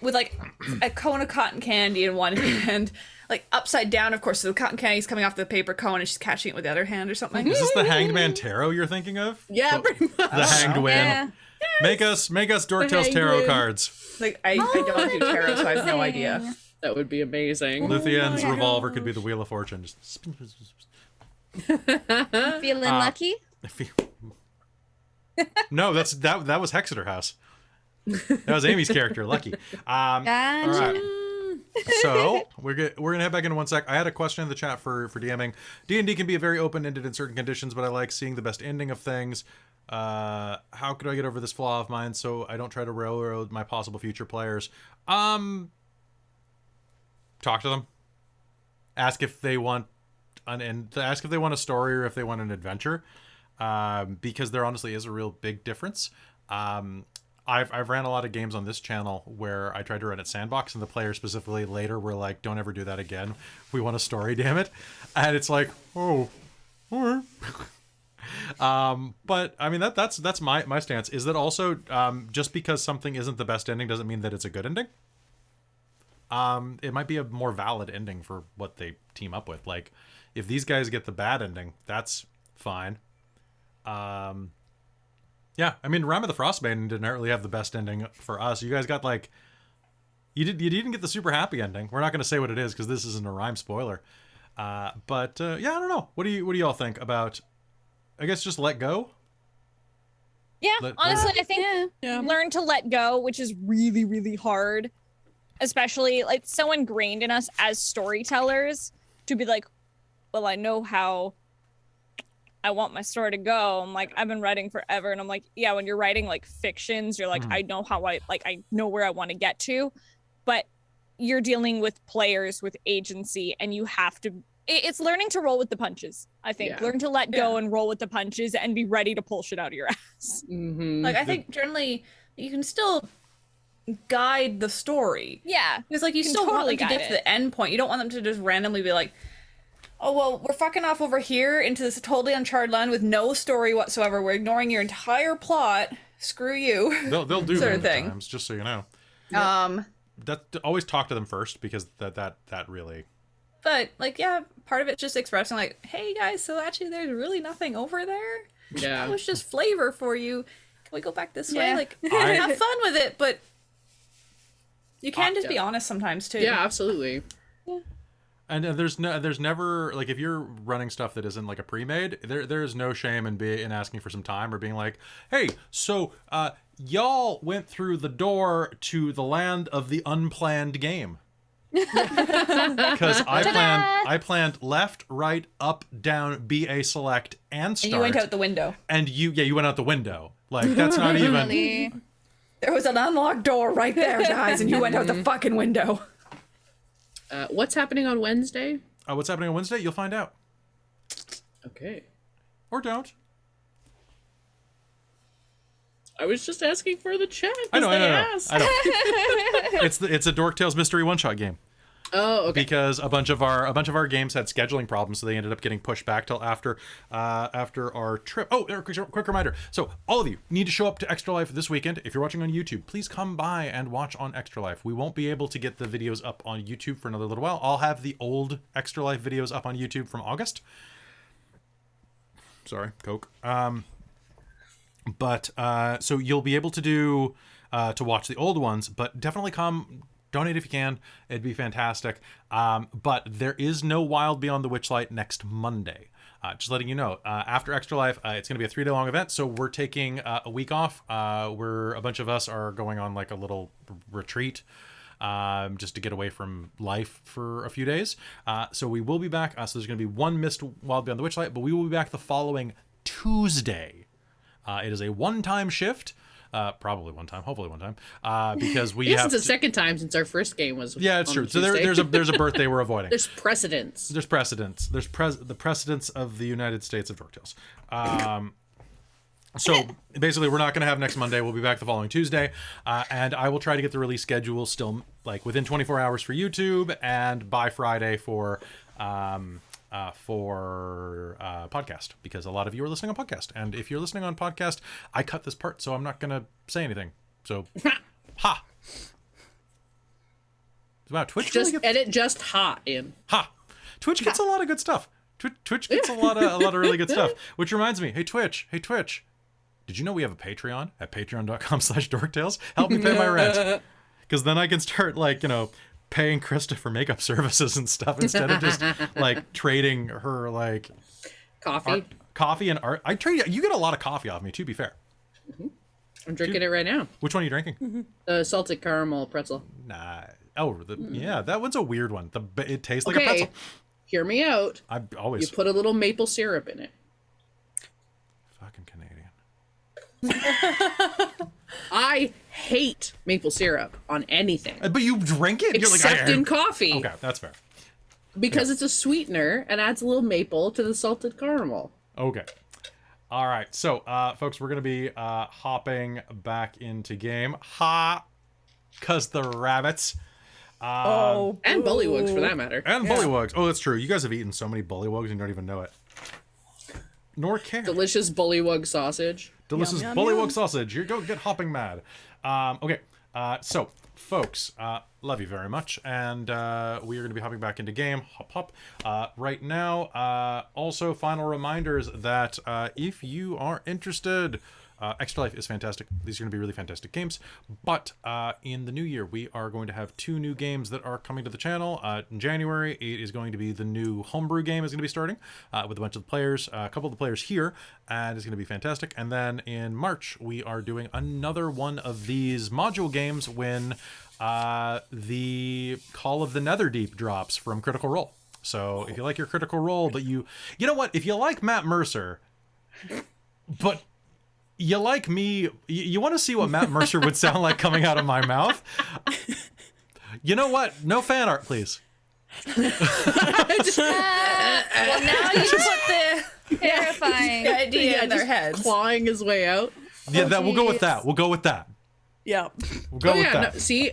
With like a cone of cotton candy in one hand, like upside down, of course. So the cotton candy's coming off the paper cone and she's catching it with the other hand or something. Is this the Hanged Man Tarot you're thinking of? Yeah, pretty much. The Hanged Win. Yeah. Make us Dork Tales Hanged Tarot Win. cards. Like I don't do tarot, so I have no idea. That would be amazing. Luthien revolver could be the Wheel of Fortune. Just spin. Feeling lucky? No, that was Hexeter House. That was Amy's character, Lucky. Gotcha. All right. So we're gonna head back into one sec. I had a question in the chat for DMing. D&D can be very open-ended in certain conditions, but I like seeing the best ending of things. How could I get over this flaw of mine so I don't try to railroad my possible future players? Talk to them. Ask if they want ask if they want a story or if they want an adventure. Because there honestly is a real big difference. I've ran a lot of games on this channel where I tried to run it sandbox, and the players specifically later were like, "Don't ever do that again. We want a story, damn it." And it's like, oh, all right. But I mean that's my stance. Is that also just because something isn't the best ending doesn't mean that it's a good ending. It might be a more valid ending for what they team up with. Like, if these guys get the bad ending, that's fine. Yeah, I mean, Rime of the Frostmaiden didn't really have the best ending for us. You guys got like, you didn't get the super happy ending. We're not going to say what it is because this isn't a Rime spoiler. But yeah, I don't know. What do y'all think about? I guess just let go. Yeah, honestly, I think learn to let go, which is really, really hard. Especially, like, so ingrained in us as storytellers to be like, well, I know how I want my story to go. I'm like, I've been writing forever. And I'm like, yeah, when you're writing like fictions, you're like, I know how I know where I want to get to. But you're dealing with players with agency, and you have to, it's learning to roll with the punches, I think. Yeah. Learn to let go and roll with the punches and be ready to pull shit out of your ass. Mm-hmm. Like I think generally you can still guide the story. Yeah. Because like you can still want totally them to guide get to it. the end point. You don't want them to just randomly be like, oh, well, we're fucking off over here into this totally uncharted land with no story whatsoever. We're ignoring your entire plot. Screw you. They'll do sort that of thing. times, just so you know. Yep. Always talk to them first, because that really. But like, yeah, part of it's just expressing like, hey guys, so actually there's really nothing over there. Yeah. That was just flavor for you. Can we go back this way? Yeah. Like, have fun with it, but you can just be honest sometimes too. Yeah, absolutely. And there's never, like, if you're running stuff that isn't like a pre-made, there's no shame in asking for some time or being like, hey, so y'all went through the door to the land of the unplanned game. Because I planned left, right, up, down, BA select, and start. And you went out the window. And you went out the window. Like, that's not even. Really? There was an unlocked door right there, guys, and you went out the fucking window. What's happening on Wednesday? What's happening on Wednesday? You'll find out. Okay. Or don't. I was just asking for the chat. I know. Asked. I know. It's a Dork Tales mystery one-shot game. Oh, okay. Because a bunch of our games had scheduling problems, so they ended up getting pushed back till after our trip. Oh, quick reminder. So all of you need to show up to Extra Life this weekend. If you're watching on YouTube, please come by and watch on Extra Life. We won't be able to get the videos up on YouTube for another little while. I'll have the old Extra Life videos up on YouTube from August. Sorry, Coke. But so you'll be able to do to watch the old ones, but definitely come. Donate if you can. It'd be fantastic. But there is no Wild Beyond the Witchlight next Monday. Just letting you know. After Extra Life, it's going to be a 3-day long event, so we're taking a week off. We're a bunch of us are going on like a little retreat, just to get away from life for a few days. So we will be back. So there's going to be one missed Wild Beyond the Witchlight, but we will be back the following Tuesday. It is a one-time shift. Probably one time, hopefully one time, because we Yes, have it's the second time since our first game was. Yeah, it's on true. So Tuesday. there's a birthday we're avoiding. There's precedence. There's precedence. There's the precedence of the United States of Dork Tales. So basically, we're not going to have next Monday. We'll be back the following Tuesday, and I will try to get the release schedule still like within 24 hours for YouTube and by Friday for podcast, because a lot of you are listening on podcast, and if you're listening on podcast, I cut this part, so I'm not gonna say anything. So, ha. Wow, Twitch Just really edit just hot in. Ha. Twitch gets a lot of good stuff. Twitch gets a lot of really good stuff. Which reminds me, hey Twitch, did you know we have a Patreon at patreon.com/dorktales? Help me pay my rent, because then I can start paying Krista for makeup services and stuff instead of just like trading her like coffee and art. You get a lot of coffee off me, to be fair. I'm drinking it right now. Which one are you drinking? The salted caramel pretzel. Nah. Oh, yeah, that one's a weird one. It tastes like a pretzel. Hear me out. I always. You put a little maple syrup in it. Fucking Canadian. I hate maple syrup on anything. But you drink it? Except in coffee. Okay, that's fair. Because it's a sweetener and adds a little maple to the salted caramel. Okay. All right. So, folks, we're going to be hopping back into game. Because the rabbits. And bullywugs, for that matter. And bullywugs. Oh, that's true. You guys have eaten so many bullywugs and you don't even know it. Nor care. Delicious bullywug sausage. Delicious Yum, bullywug yum. sausage. You go get hopping mad. Okay. So, folks, love you very much. And we are going to be hopping back into game. Hop. Right now, also, final reminders that if you are interested... Extra Life is fantastic. These are going to be really fantastic games. But in the new year, we are going to have 2 new games that are coming to the channel. In January, it is going to be the new homebrew game is going to be starting with a bunch of the players, a couple of the players here, and it's going to be fantastic. And then in March, we are doing another one of these module games when the Call of the Netherdeep drops from Critical Role. So if you like your Critical Role, but you know what? If you like Matt Mercer, but... you like me, you want to see what Matt Mercer would sound like coming out of my mouth? You know what? No fan art, please. Well, now you put the Terrifying. idea in their heads. Clawing his way out. Yeah, we'll go with that. We'll go with that. Yeah. We'll go with that. No, see,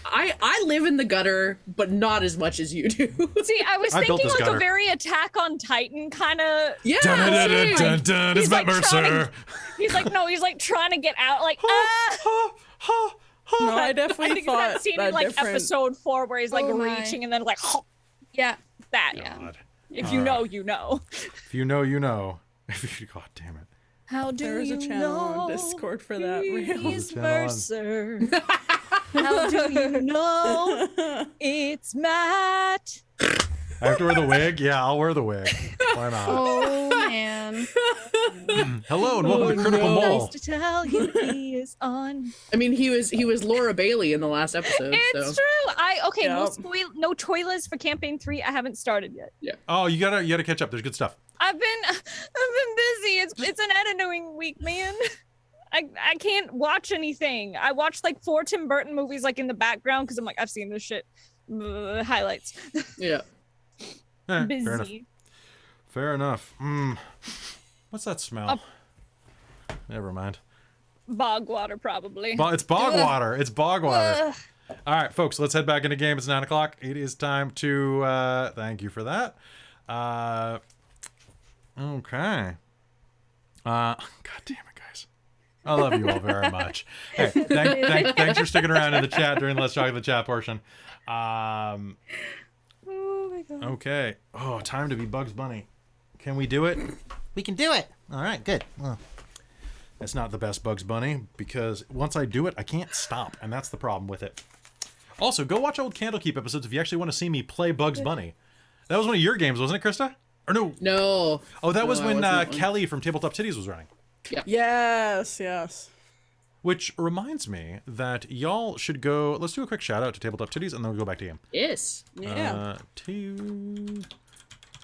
I live in the gutter, but not as much as you do. See, I was I built thinking this like gutter. a very Attack on Titan kind of. Yeah. Dun, it's Matt Mercer. He's like trying to get out, like No, I I definitely think thought that scene that in like different. episode 4 where he's like Oh my. reaching and then like Yeah. that. God. If you know, you know. If you know, you know. God damn it. How do There is you a channel on know? Discord for that. Real. He's Channel on- Mercer. How do you know it's Matt? I have to wear the wig? Yeah, I'll wear the wig. Why not? Oh man. Hello and welcome to Critical Mole. Nice to tell you he is on. I mean, he was Laura Bailey in the last episode. It's so. true. No Yep. no spoilers for campaign 3. I haven't started yet. Oh, you gotta catch up. There's good stuff. I've been busy. It's an editing week, man. I can't watch anything. I watched like 4 Tim Burton movies like in the background because I'm like, I've seen this shit. Highlights. Yeah. Fair enough. Busy. Fair enough. What's that smell? Never mind. Bog water probably. It's bog water. It's bog water. All right, folks, let's head back into game. It's 9 o'clock. It is time to, thank you for that. Okay. God damn it, guys. I love you all very much. Hey, thanks for sticking around in the chat during the Let's Talk in the Chat portion. Oh my god. Okay. Oh, time to be Bugs Bunny. Can we do it? We can do it. All right, good. Well, It's not the best Bugs Bunny, because once I do it, I can't stop, and that's the problem with it. Also, go watch old Candlekeep episodes if you actually want to see me play Bugs Bunny. That was one of your games, wasn't it, Krista? Or no? No. Oh, that was No, when it wasn't that one. Kelly from Tabletop Titties was running. Yes, yes. Which reminds me that y'all should go... Let's do a quick shout-out to Tabletop Titties, and then we'll go back to game. Yes. Yeah.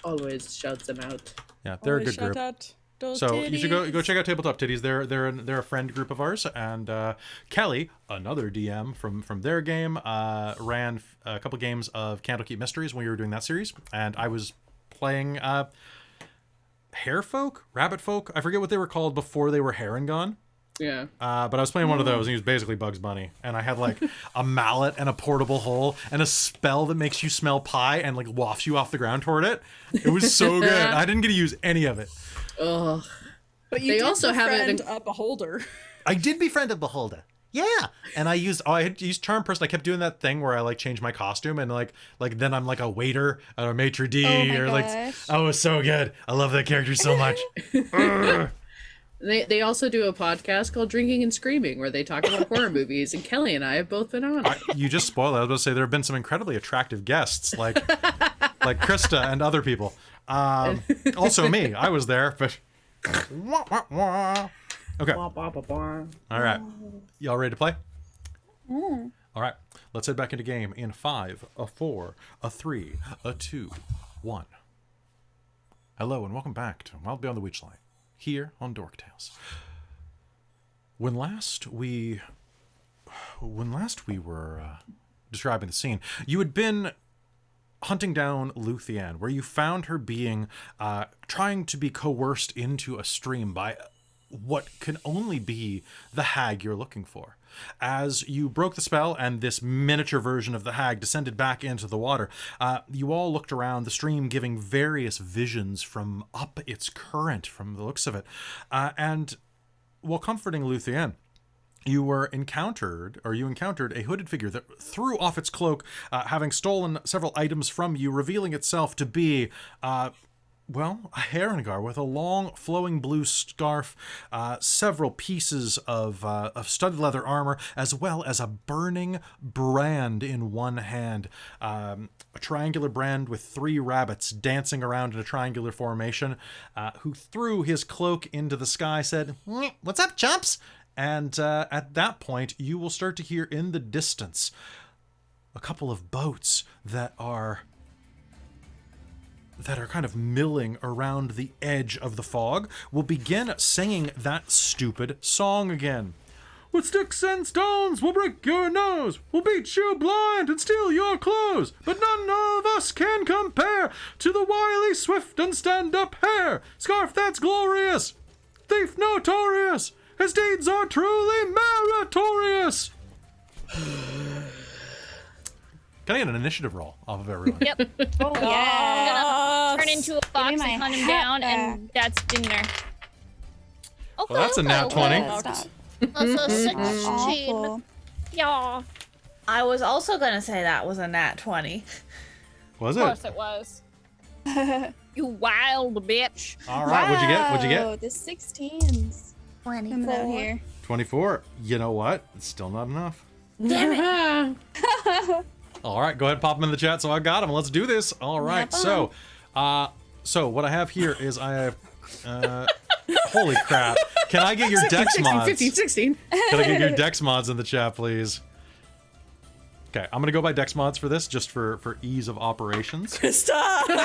Always shouts them out. Yeah, they're a good Shout group. out those So you should go titties. check out Tabletop Titties. They're a friend group of ours, and Kelly, another DM from their game, ran a couple games of Candlekeep Mysteries when we were doing that series, and I was playing hare folk, rabbit folk. I forget what they were called before they were hare and gone. Yeah. But I was playing one of those, and he was basically Bugs Bunny, and I had like a mallet and a portable hole and a spell that makes you smell pie and like wafts you off the ground toward it. It was so good. I didn't get to use any of it. Ugh. But you They did also have it in- befriend a beholder. I did befriend a beholder. Yeah, and I had used charm person. I kept doing that thing where I like change my costume and like then I'm like a waiter or a maitre d' Oh my or like gosh. oh, it was so good. I love that character so much. They also do a podcast called Drinking and Screaming where they talk about horror movies, and Kelly and I have both been on it. You just spoiled it. I was about to say there have been some incredibly attractive guests, like Krista and other people. Also me. I was there, but okay. All right, y'all ready to play? All right, let's head back into game in 5, a 4, a 3, a 2, 1. Hello and welcome back to Wild Beyond the Witchlight here on Dork Tales. When last we were describing the scene, you had been hunting down Luthien, where you found her being trying to be coerced into a stream by what can only be the hag you're looking for. As you broke the spell and this miniature version of the hag descended back into the water, you all looked around the stream, giving various visions from up its current, from the looks of it. And while comforting Luthien, you encountered a hooded figure that threw off its cloak, having stolen several items from you, revealing itself to be a Herengar with a long flowing blue scarf, several pieces of studded leather armor, as well as a burning brand in one hand. A triangular brand with 3 rabbits dancing around in a triangular formation, who threw his cloak into the sky, said, What's up, chumps? and at that point, you will start to hear in the distance a couple of boats that are kind of milling around the edge of the fog will begin singing that stupid song again. With sticks and stones, we'll break your nose, we'll beat you blind and steal your clothes, but none of us can compare to the wily, swift, and stand-up hare, scarf that's glorious, thief notorious, his deeds are truly meritorious. Can I get an initiative roll off of everyone? Yep. Oh yeah. Turn into a fox me my and hunt him hat down, back. and that's dinner. Okay, Well, that's a nat 20. Stop. That's a 16. Awful. Yeah. I was also gonna say that was a nat 20. Was Of it? course it was. You wild bitch. All right, what'd you get? What'd you get? Wow, the 16s coming out here. 24. You know what? It's still not enough. Damn All right, go ahead and pop them in the chat so I got them. Let's do this. All right, so what I have here is I have, holy crap. Can I get your dex mods? 15, 16. Can I get your dex mods in the chat, please? Okay, I'm going to go by dex mods for this, just for ease of operations. Stop! Okay,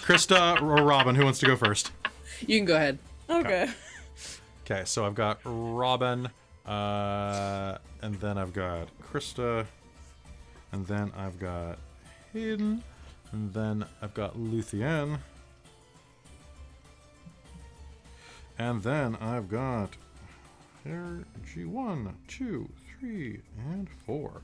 Krista or Robin, who wants to go first? You can go ahead. Okay. Okay, so I've got Robin, and then I've got Krista, and then I've got Hayden, and then I've got Luthien, and then I've got TRPG 1, 2, 3, and 4.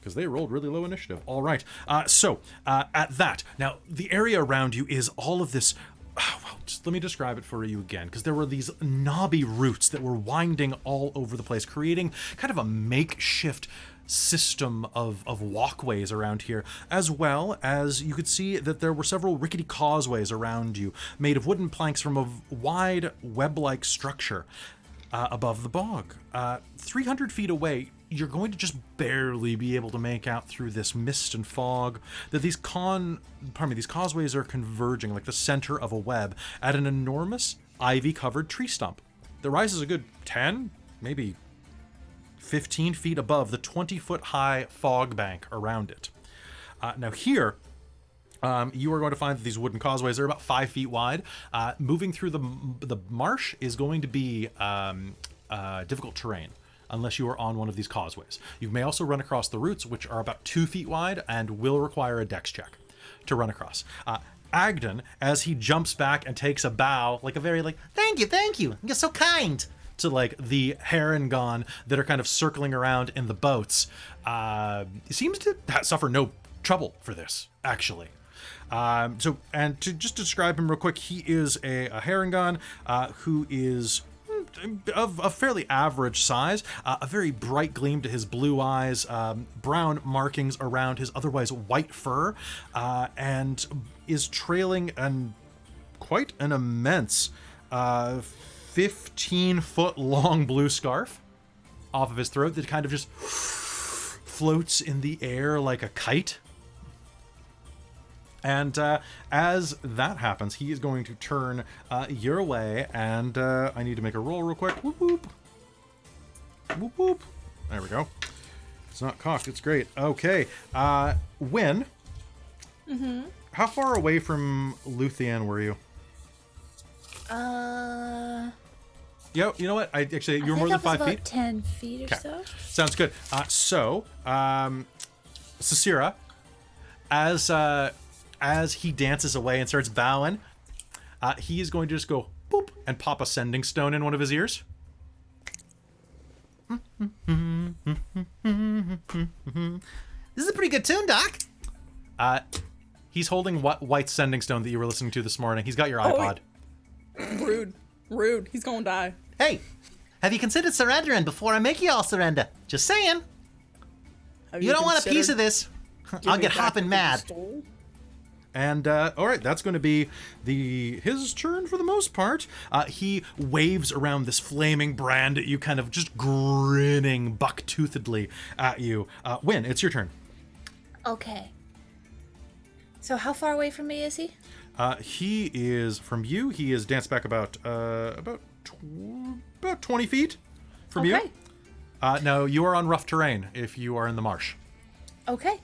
Because they rolled really low initiative. All right. So at that, now the area around you is all of this. Well, just let me describe it for you again, because there were these knobby roots that were winding all over the place, creating kind of a makeshift system of walkways around here, as well as you could see that there were several rickety causeways around you, made of wooden planks from a wide web-like structure above the bog. 300 feet away, you're going to just barely be able to make out through this mist and fog that these causeways are converging like the center of a web at an enormous ivy-covered tree stump that rises a good 10, maybe 15 feet above the 20-foot high fog bank around it. Now here, you are going to find that these wooden causeways are about 5 feet wide. Moving through the marsh is going to be difficult terrain unless you are on one of these causeways. You may also run across the roots, which are about 2 feet wide and will require a dex check to run across. Agdon, as he jumps back and takes a bow, like a very thank you, you're so kind, to like the Harengon that are kind of circling around in the boats, seems to suffer no trouble for this, actually. So, and to just describe him real quick, he is a Harengon who is of a fairly average size, a very bright gleam to his blue eyes, brown markings around his otherwise white fur, and is trailing quite an immense 15-foot long blue scarf off of his throat that kind of just floats in the air like a kite. And as that happens, he is going to turn your way, and I need to make a roll real quick. Whoop, whoop. Whoop, whoop. There we go. It's not cocked. It's great. Okay. Wynn. Mm-hmm. How far away from Luthien were you? Yeah, you know what? You were more than 5 feet. 10 feet or so. Sounds good. Sasira, as he dances away and starts bowing, he is going to just go boop and pop a sending stone in one of his ears. This is a pretty good tune, Doc. He's holding white sending stone that you were listening to this morning. He's got your iPod. Rude. He's gonna die. Hey, have you considered surrendering before I make you all surrender? Just saying. You don't want a piece of this. I'll get hopping mad. And all right, that's going to be his turn for the most part. He waves around this flaming brand at you, kind of just grinning buck-toothedly at you. Wynn, it's your turn. Okay. So how far away from me is he? He is from you. He is danced back about 20 feet from you. No, you are on rough terrain if you are in the marsh. Okay.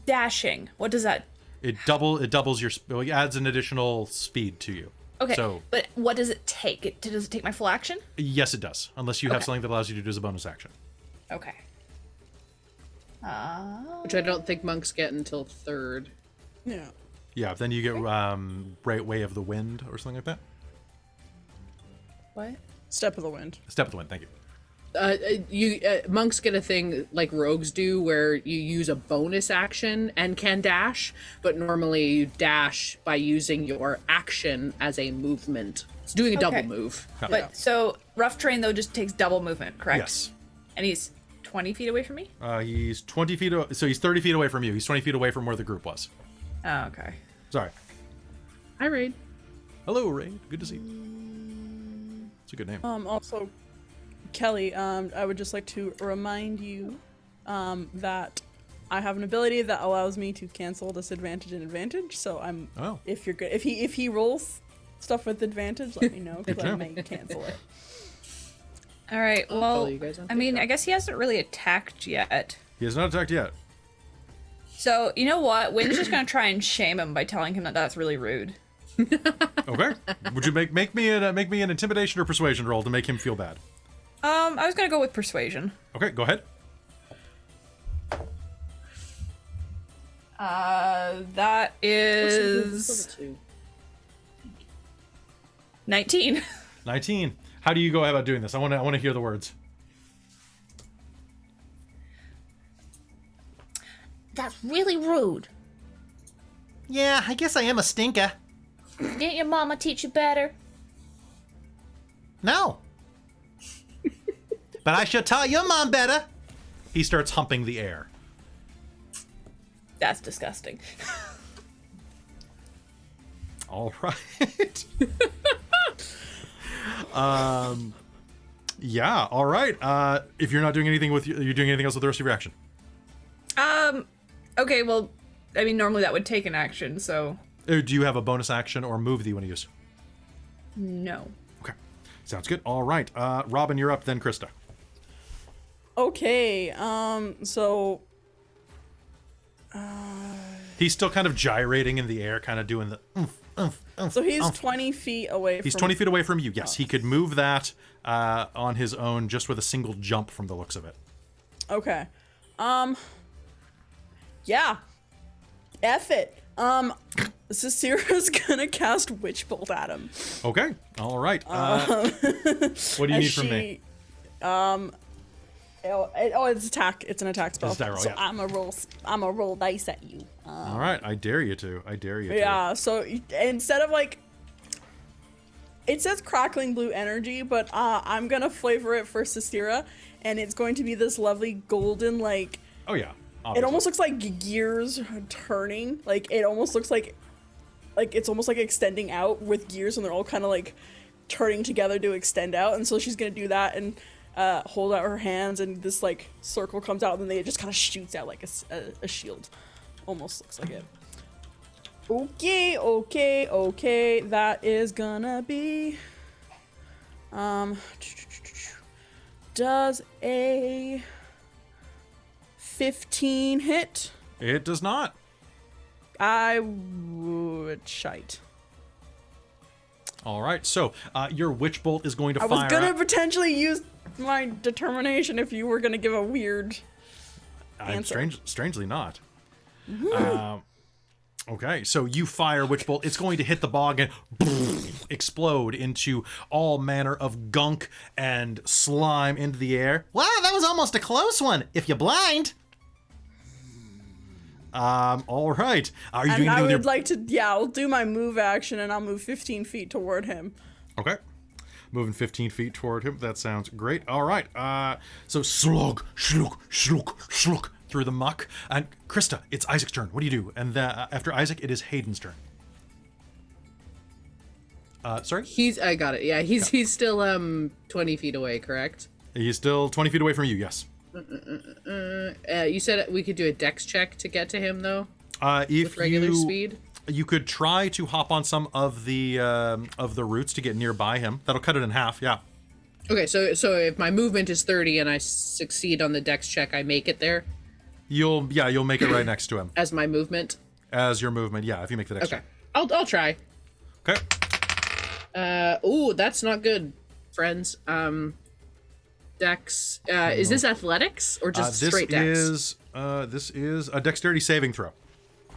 Dashing. What does that? It doubles your. It adds an additional speed to you. Okay. So, but what does it take? Does it take my full action? Yes, it does. Unless you have something that allows you to do as a bonus action. Okay. Which I don't think monks get until third. Yeah. Yeah. Then you get right way of the wind or something like that. What? Step of the wind. Step of the wind. Thank you. Monks get a thing like rogues do where you use a bonus action and can dash, but normally you dash by using your action as a movement. It's doing a double move. But so rough terrain though just takes double movement, correct? Yes. And he's 20 feet away from me? He's 20 feet. So he's 30 feet away from you. He's 20 feet away from where the group was. Oh, okay. Sorry. Hi, Raid. Hello, Raid. Good to see you. It's a good name. Also, Kelly, I would just like to remind you that I have an ability that allows me to cancel disadvantage and advantage. So if you're good, if he rolls stuff with advantage, let me know because I may cancel it. All right. Well, I mean, TikTok. I guess he hasn't really attacked yet. He has not attacked yet. So you know what? Wynn's just gonna try and shame him by telling him that that's really rude. Okay. Would you make me an intimidation or persuasion roll to make him feel bad? I was gonna go with persuasion. Okay, go ahead. That is 19. 19. How do you go about doing this? I want to hear the words. That's really rude. Yeah, I guess I am a stinker. Didn't your mama teach you better? No. But I shall tell your mom better. He starts humping the air. That's disgusting. All right. Yeah, all right. If you're not doing anything you're doing anything else with the rest of your action? Okay, well, I mean, normally that would take an action, so... Do you have a bonus action or move that you want to use? No. Okay. Sounds good. All right. Robin, you're up, then Krista. Okay, so... He's still kind of gyrating in the air, kind of doing the... So he's 20 feet away He's from... 20 feet away from you, yes. He could move that on his own just with a single jump from the looks of it. Okay. Yeah. F it. Cicera's gonna cast Witch Bolt at him. Okay. All right. What do you need from me? It's attack. It's an attack spell. It's a die roll, so yeah. I'm a roll dice at you. All right. I dare you to. Yeah. So instead of like, it says crackling blue energy, but I'm gonna flavor it for Cicera, and it's going to be this lovely golden like. Oh yeah. Obviously. It almost looks like gears turning. Like it almost looks like it's almost like extending out with gears, and they're all kind of like turning together to extend out. And so she's gonna do that and hold out her hands, and this like circle comes out, and then it just kind of shoots out like a shield. Almost looks like it. Okay. That is gonna be. Does a 15 hit? It does not. I would shite. All right. So your Witch Bolt is going to fire. I was gonna potentially use my determination if you were gonna give a weird answer. Strangely not. Okay, so you fire Witch Bolt. It's going to hit the bog and explode into all manner of gunk and slime into the air. Wow, that was almost a close one. If you're blind. All right. Are you doing I anything would like to, I'll do my move action, and I'll move 15 feet toward him. Okay. Moving 15 feet toward him. That sounds great. All right. So slug, slug, through the muck. And Krista, it's Isaac's turn. What do you do? And after Isaac, it is Hayden's turn. Sorry? I got it. Yeah, he's still 20 feet away, correct? He's still 20 feet away from you, yes. You said we could do a dex check to get to him, though? If with regular speed? You could try to hop on some of the roots to get nearby him. That'll cut it in half, yeah. Okay, so if my movement is 30 and I succeed on the dex check, I make it there? You'll make it right next to him. As my movement? As your movement, yeah, if you make the dex check. I'll try. Okay. Ooh, that's not good, friends. Dex. Is this athletics or just straight dex? This is a dexterity saving throw.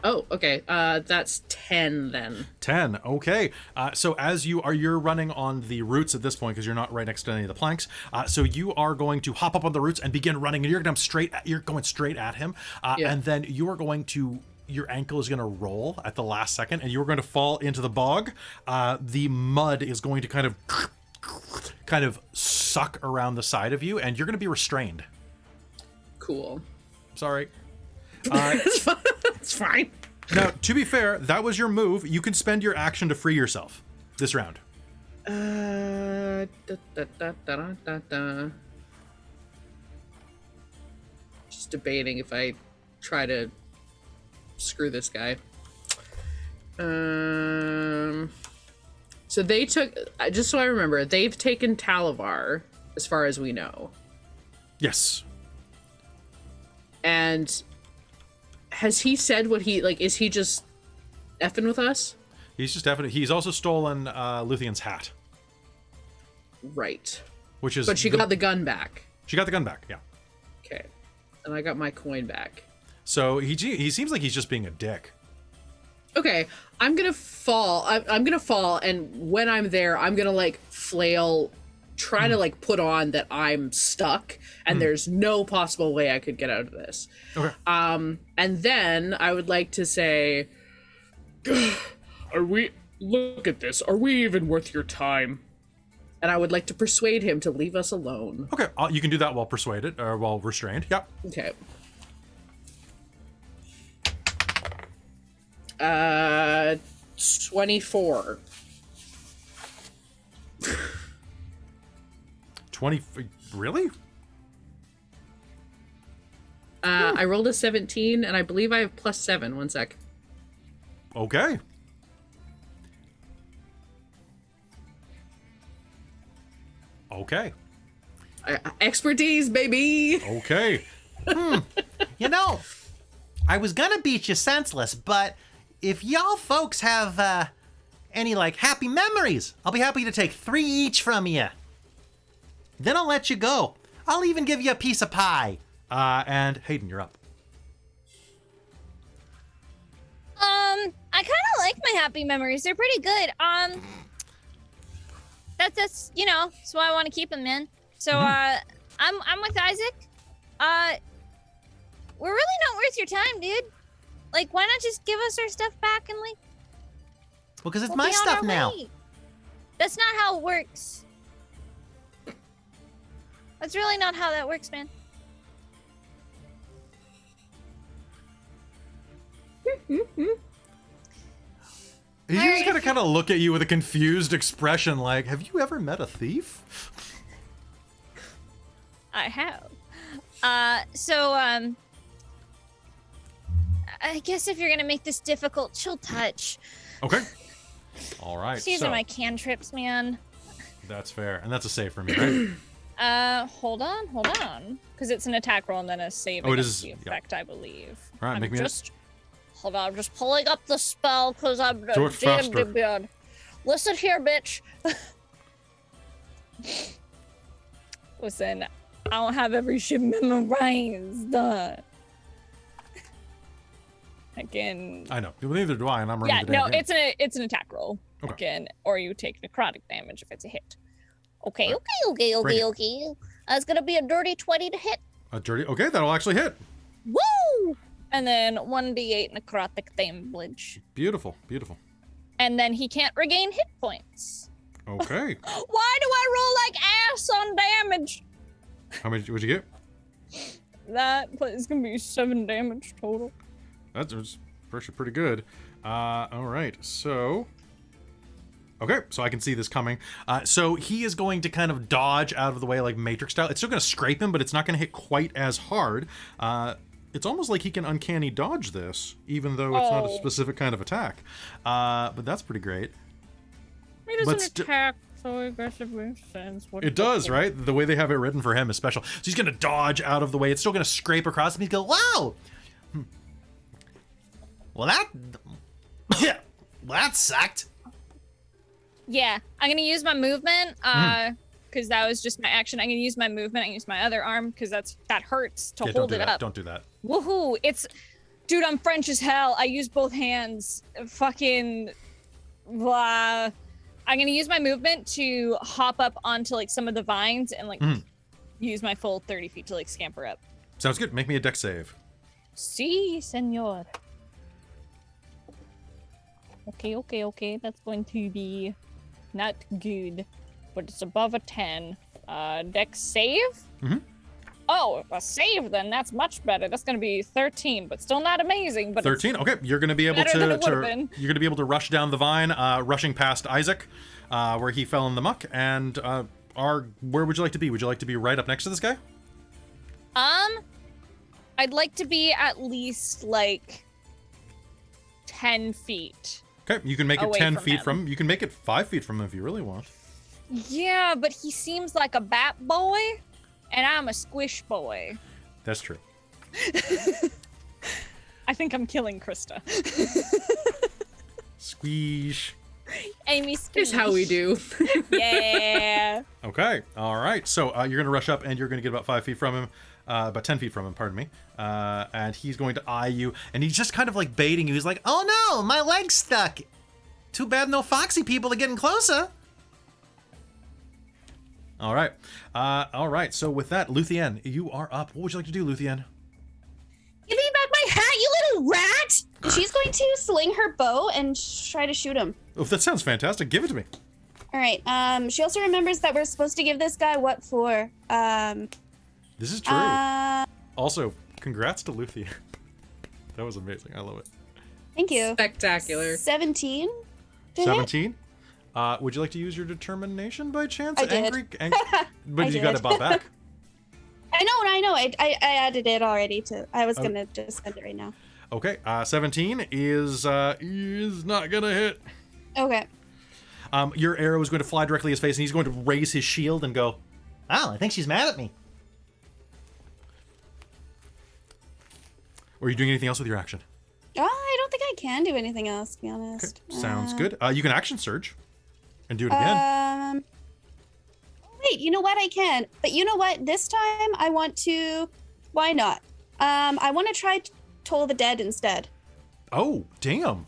Oh, okay. That's 10 then. 10. Okay. So as you're running on the roots at this point because you're not right next to any of the planks. So you are going to hop up on the roots and begin running, and you're going straight at him. And then you are going to. Your ankle is going to roll at the last second, and you're going to fall into the bog. The mud is going to kind of suck around the side of you, and you're going to be restrained. Cool. Sorry. It's fine. Now, to be fair, that was your move. You can spend your action to free yourself this round. Just debating if I try to screw this guy. So they took, just so I remember, they've taken Talavar, as far as we know. Yes. And has he said what he, like, is he just effing with us? He's just effing. He's also stolen Luthien's hat. Right. Which is. But she got the gun back. She got the gun back, yeah. Okay. And I got my coin back. So he seems like he's just being a dick. Okay, I'm gonna fall. I'm gonna fall, and when I'm there, I'm gonna like flail, try to like put on that I'm stuck, and there's no possible way I could get out of this. Okay. And then I would like to say, Look at this. Are we even worth your time? and I would like to persuade him to leave us alone. Okay, you can do that while persuaded, or while restrained. Yep. Okay. 24. 20. Really? I rolled a 17, and I believe I have +7. One sec. Okay. Okay. Expertise, baby! Okay. You know, I was gonna beat you senseless, but if y'all folks have any like happy memories, I'll be happy to take 3 each from you. Then I'll let you go. I'll even give you a piece of pie. And Hayden, you're up. I kind of like my happy memories. They're pretty good. That's you know, that's why I want to keep them, man. So I'm with Isaac. We're really not worth your time, dude. Like, why not just give us our stuff back and like? Well, because it's we'll my be on stuff our now. way. That's not how it works. That's really not how that works, man. He's just gonna kind of look at you with a confused expression, like, "Have you ever met a thief?" I have. I guess if you're gonna make this difficult, she'll touch. Okay. All right. These so are my cantrips, man. that's fair, and that's a save for me, right? Hold on, because it's an attack roll and then a save Oh, it against is- the yeah. effect, I believe. All right, I'm make me Hold on, I'm just pulling up the spell because I'm Do it faster. bad. Listen here, bitch. Listen, I don't have every shit memorized. Again. I know. Neither do I, and I'm running Yeah, the damn no, game. it's an attack roll. Okay. Again, or you take necrotic damage if it's a hit. Okay. Bring it. It's gonna be a dirty 20 to hit. A dirty. Okay, that'll actually hit. Woo! And then 1d8 necrotic damage. Beautiful, beautiful. And then he can't regain hit points. Okay. Why do I roll like ass on damage? How much would you get? That is gonna be 7 damage total. That's actually pretty good. All right, so. Okay, so I can see this coming. So he is going to kind of dodge out of the way like Matrix style. It's still going to scrape him, but it's not going to hit quite as hard. It's almost like he can uncanny dodge this, even though it's not a specific kind of attack. But that's pretty great. It is an attack, so I guess it makes sense. It does, right? The way they have it written for him is special. So he's going to dodge out of the way. It's still going to scrape across him. He's going, wow! Well, that sucked. Yeah, I'm gonna use my movement, because that was just my action. I'm gonna use my movement. I use my other arm because that hurts to hold it up. Don't do that. Woohoo! Dude, I'm French as hell. I use both hands. Fucking, blah. I'm gonna use my movement to hop up onto like some of the vines and like use my full 30 feet to like scamper up. Sounds good. Make me a dex save. Si, senor. Okay. That's going to be not good, but it's above a 10. Dex save? Oh, a save then. That's much better. That's going to be 13, but still not amazing. But 13. Okay, you're going to be able better than it would've been. You're going to be able to rush down the vine, rushing past Isaac, where he fell in the muck. And where would you like to be? Would you like to be right up next to this guy? I'd like to be at least like 10 feet. Okay, you can make it away 10 from feet him. from. You can make it 5 feet from him if you really want. Yeah, but he seems like a bat boy, and I'm a squish boy. That's true. I think I'm killing Krista. Squeeze. Amy speech. Here's how we do. Yeah. Okay. All right. So you're going to rush up and you're going to get about 5 feet from him. About 10 feet from him, pardon me. And he's going to eye you. And he's just kind of like baiting you. He's like, oh no, my leg's stuck. Too bad no foxy people are getting closer. All right. All right. So with that, Luthien, you are up. What would you like to do, Luthien? Give me back my hat, you little rat! She's going to sling her bow and try to shoot him. Oh, that sounds fantastic. Give it to me. All right. She also remembers that we're supposed to give this guy what for. This is true. Also, congrats to Luthien. That was amazing. I love it. Thank you. Spectacular. 17. 17? Would you like to use your determination by chance? I did. But I you got did. it bought back. I know. I added it already to. I was gonna just spend it right now. Okay, 17 is not gonna hit. Okay. Your arrow is going to fly directly at his face, and he's going to raise his shield and go, Oh, I think she's mad at me. or are you doing anything else with your action? I don't think I can do anything else, to be honest. Sounds good. You can action surge and do it again. Wait, you know what? I can. But you know what? This time I want to. Why not? I want to try Toll the Dead instead. Oh, damn.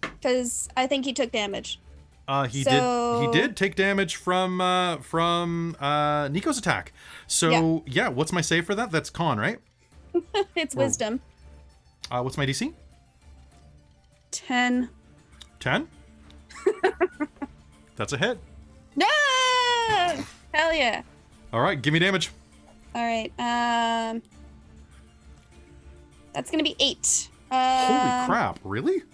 Because I think he took damage. He did take damage from Nico's attack. So yeah, what's my save for that? That's con, right? It's wisdom. What's my DC? 10. 10? That's a hit. No! Hell yeah. All right, give me damage. All right. That's gonna be 8. Holy crap! Really?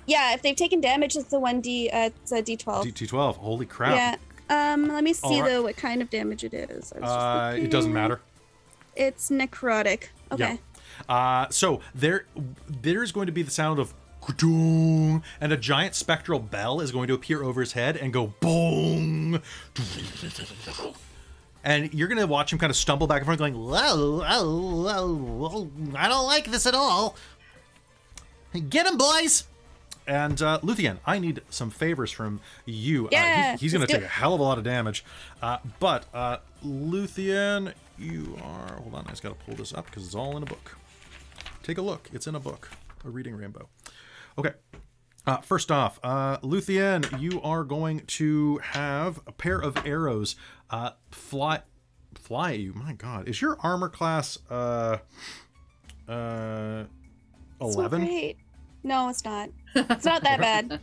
Yeah, if they've taken damage, it's a 1d. It's a d12. D12. Holy crap! Yeah. Let me see Alright. though what kind of damage it is. I was just It doesn't looking. matter. It's necrotic. Okay. Yeah. So there's going to be the sound of ka-dong, and a giant spectral bell is going to appear over his head and go boom. And you're going to watch him kind of stumble back and forth going, Whoa, whoa, I don't like this at all. Get him, boys. and Luthien, I need some favors from you. Yeah, he's going to let's take do a hell of a lot of damage. But Luthien, you are... Hold on, I just got to pull this up because it's all in a book. Take a look. It's in a book. A Reading Rainbow. Okay. First off, Luthien, you are going to have a pair of arrows fly at you. My God, is your armor class 11? Great. No, it's not. It's not that bad.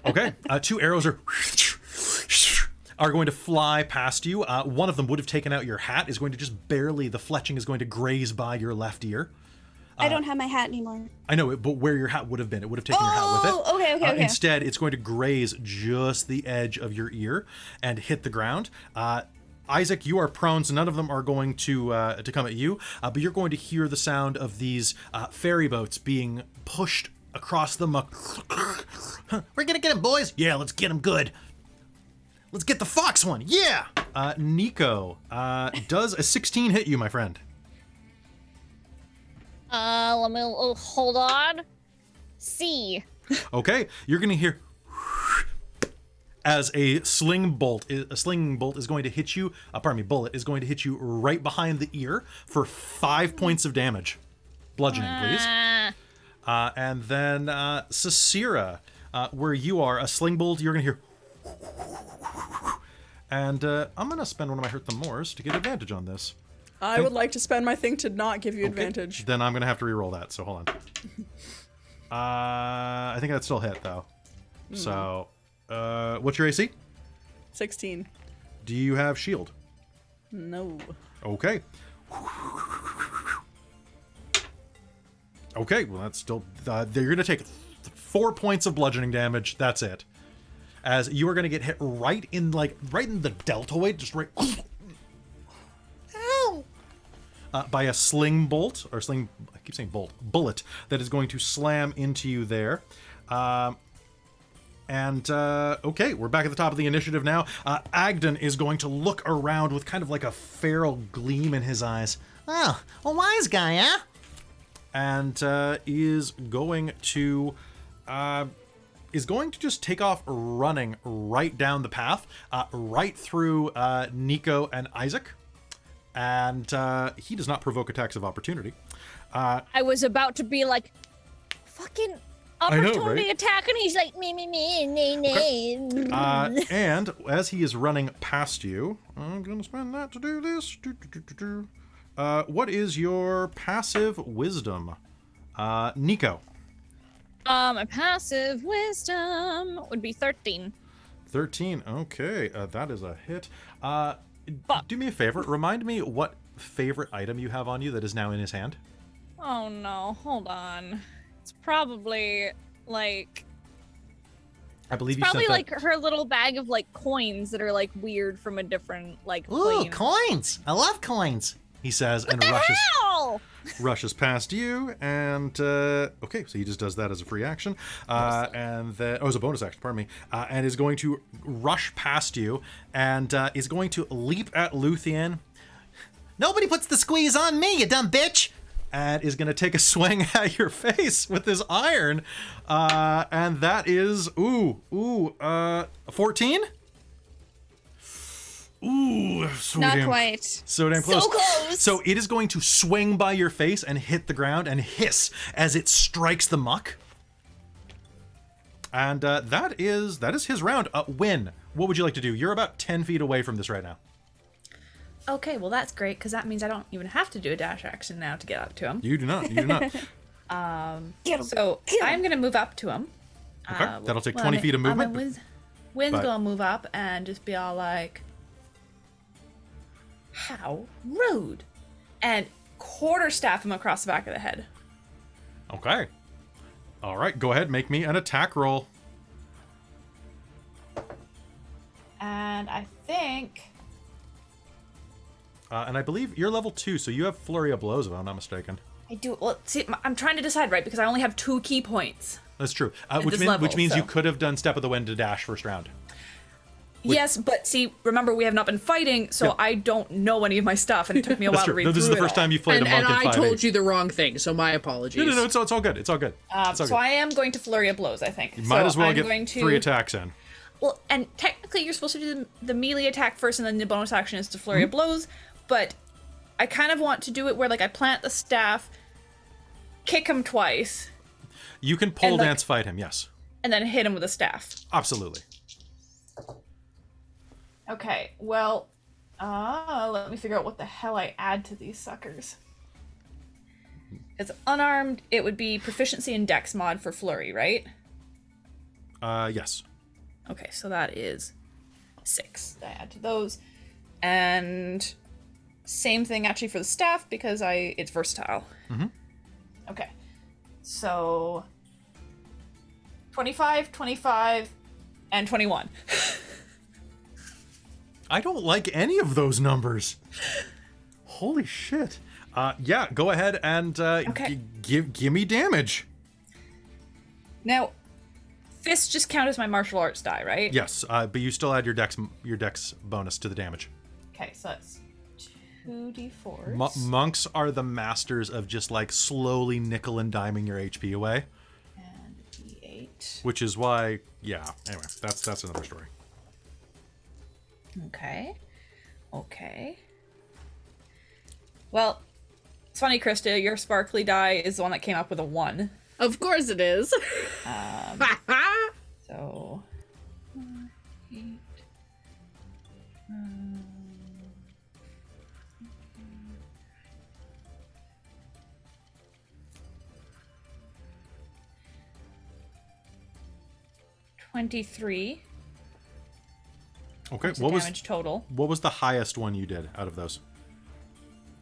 Okay, 2 arrows are going to fly past you. One of them would have taken out your hat. Is going to just barely. The fletching is going to graze by your left ear. I don't have my hat anymore. I know it, but where your hat would have been, it would have taken your hat with it. Okay. Instead, it's going to graze just the edge of your ear and hit the ground. Isaac, you are prone, so none of them are going to come at you. But you're going to hear the sound of these ferry boats being pushed across the muck. We're gonna get him, boys. Yeah, let's get them good. Let's get the fox one. Yeah. Nico, does a 16 hit you, my friend? Let me hold on. C. Okay, you're gonna hear as a sling bolt is going to hit you. Bullet is going to hit you right behind the ear for 5 points of damage. Bludgeoning, please. And then Sasira, where you are, a sling bolt, you're gonna hear. And I'm gonna spend one of my hurt the mores to get advantage on this. I would like to spend my thing to not give you advantage. Then I'm gonna have to re-roll that. So hold on. I think that's still hit though. So, what's your AC? 16. Do you have shield? No. Okay. Okay. Well, that's still. You're gonna take 4 points of bludgeoning damage. That's it. As you are gonna get hit right in the deltoid, just right. By a sling bolt, or sling, I keep saying bolt, bullet, that is going to slam into you there. Okay, we're back at the top of the initiative now. Agdon is going to look around with kind of like a feral gleam in his eyes. Oh, a wise guy, huh? And is going to is going to just take off running right down the path, right through Nico and Isaac. And he does not provoke attacks of opportunity. I was about to be like, fucking opportunity attack, and he's like, me, nay. And as he is running past you, I'm going to spend that to do this. What is your passive wisdom? Nico. My passive wisdom would be 13. 13, okay. That is a hit. Do me a favor. Remind me what favorite item you have on you that is now in his hand. Oh no, hold on. It's probably like... I believe you probably said like her little bag of like coins that are like weird from a different like Ooh, plane. coins! I love coins. he says, and rushes past you. And okay, so he just does that as a free action, and then as a bonus action. Pardon me, and is going to rush past you, and is going to leap at Luthien. Nobody puts the squeeze on me, you dumb bitch! And is going to take a swing at your face with his iron, and that is 14. Ooh, so Not damn, quite. so damn close. So close. So it is going to swing by your face and hit the ground and hiss as it strikes the muck. And that is his round. Win. What would you like to do? You're about 10 feet away from this right now. Okay, well that's great, because that means I don't even have to do a dash action now to get up to him. You do not. You do not. So I'm going to move up to him. Okay, that'll take 20 feet of movement. Wynn's but- going to move up and just be all like, how rude. And quarterstaff him across the back of the head. Okay. All right, go ahead. Make me an attack roll. And I think... And I believe you're level 2, so you have Flurry of Blows, if I'm not mistaken. I do. Well, see, I'm trying to decide, right? Because I only have 2 key points. That's true. At Which this means level, you so- could have done Step of the Wind to dash first round. Yes, but see, remember, we have not been fighting, so Yeah. I don't know any of my stuff, and it took me a while That's to true. read No, this is through the it first all. time you've played a monk And in I 5e. told you the wrong thing, so my apologies. No, it's all good. It's all good. It's all So good. I am going to Flurry of Blows, I think. You might So as well I'm get going to... 3 attacks in. Well, and technically you're supposed to do the melee attack first, and then the bonus action is to Flurry of Blows, but I kind of want to do it where, like, I plant the staff, kick him twice, You can pole and, like- dance fight him, yes. and then hit him with a staff. Absolutely. Okay, well, let me figure out what the hell I add to these suckers. As unarmed, it would be proficiency in Dex mod for Flurry, right? Yes. Okay, so that is 6 that I add to those. And same thing actually for the staff, because it's versatile. Mm-hmm. Okay, so 25, 25, and 21. I don't like any of those numbers. Holy shit. Yeah, go ahead and Okay. give me damage. Now, fists just count as my martial arts die, right? Yes, but you still add your dex bonus to the damage. Okay, so that's 2d4s. Monks are the masters of just like slowly nickel and diming your HP away, And d8. which is why, yeah. Anyway, that's another story. Okay. Okay. Well, it's funny, Krista, your sparkly die is the one that came up with a 1. Of course it is. So... 8... 23 Okay, damage total. what was the highest one you did out of those?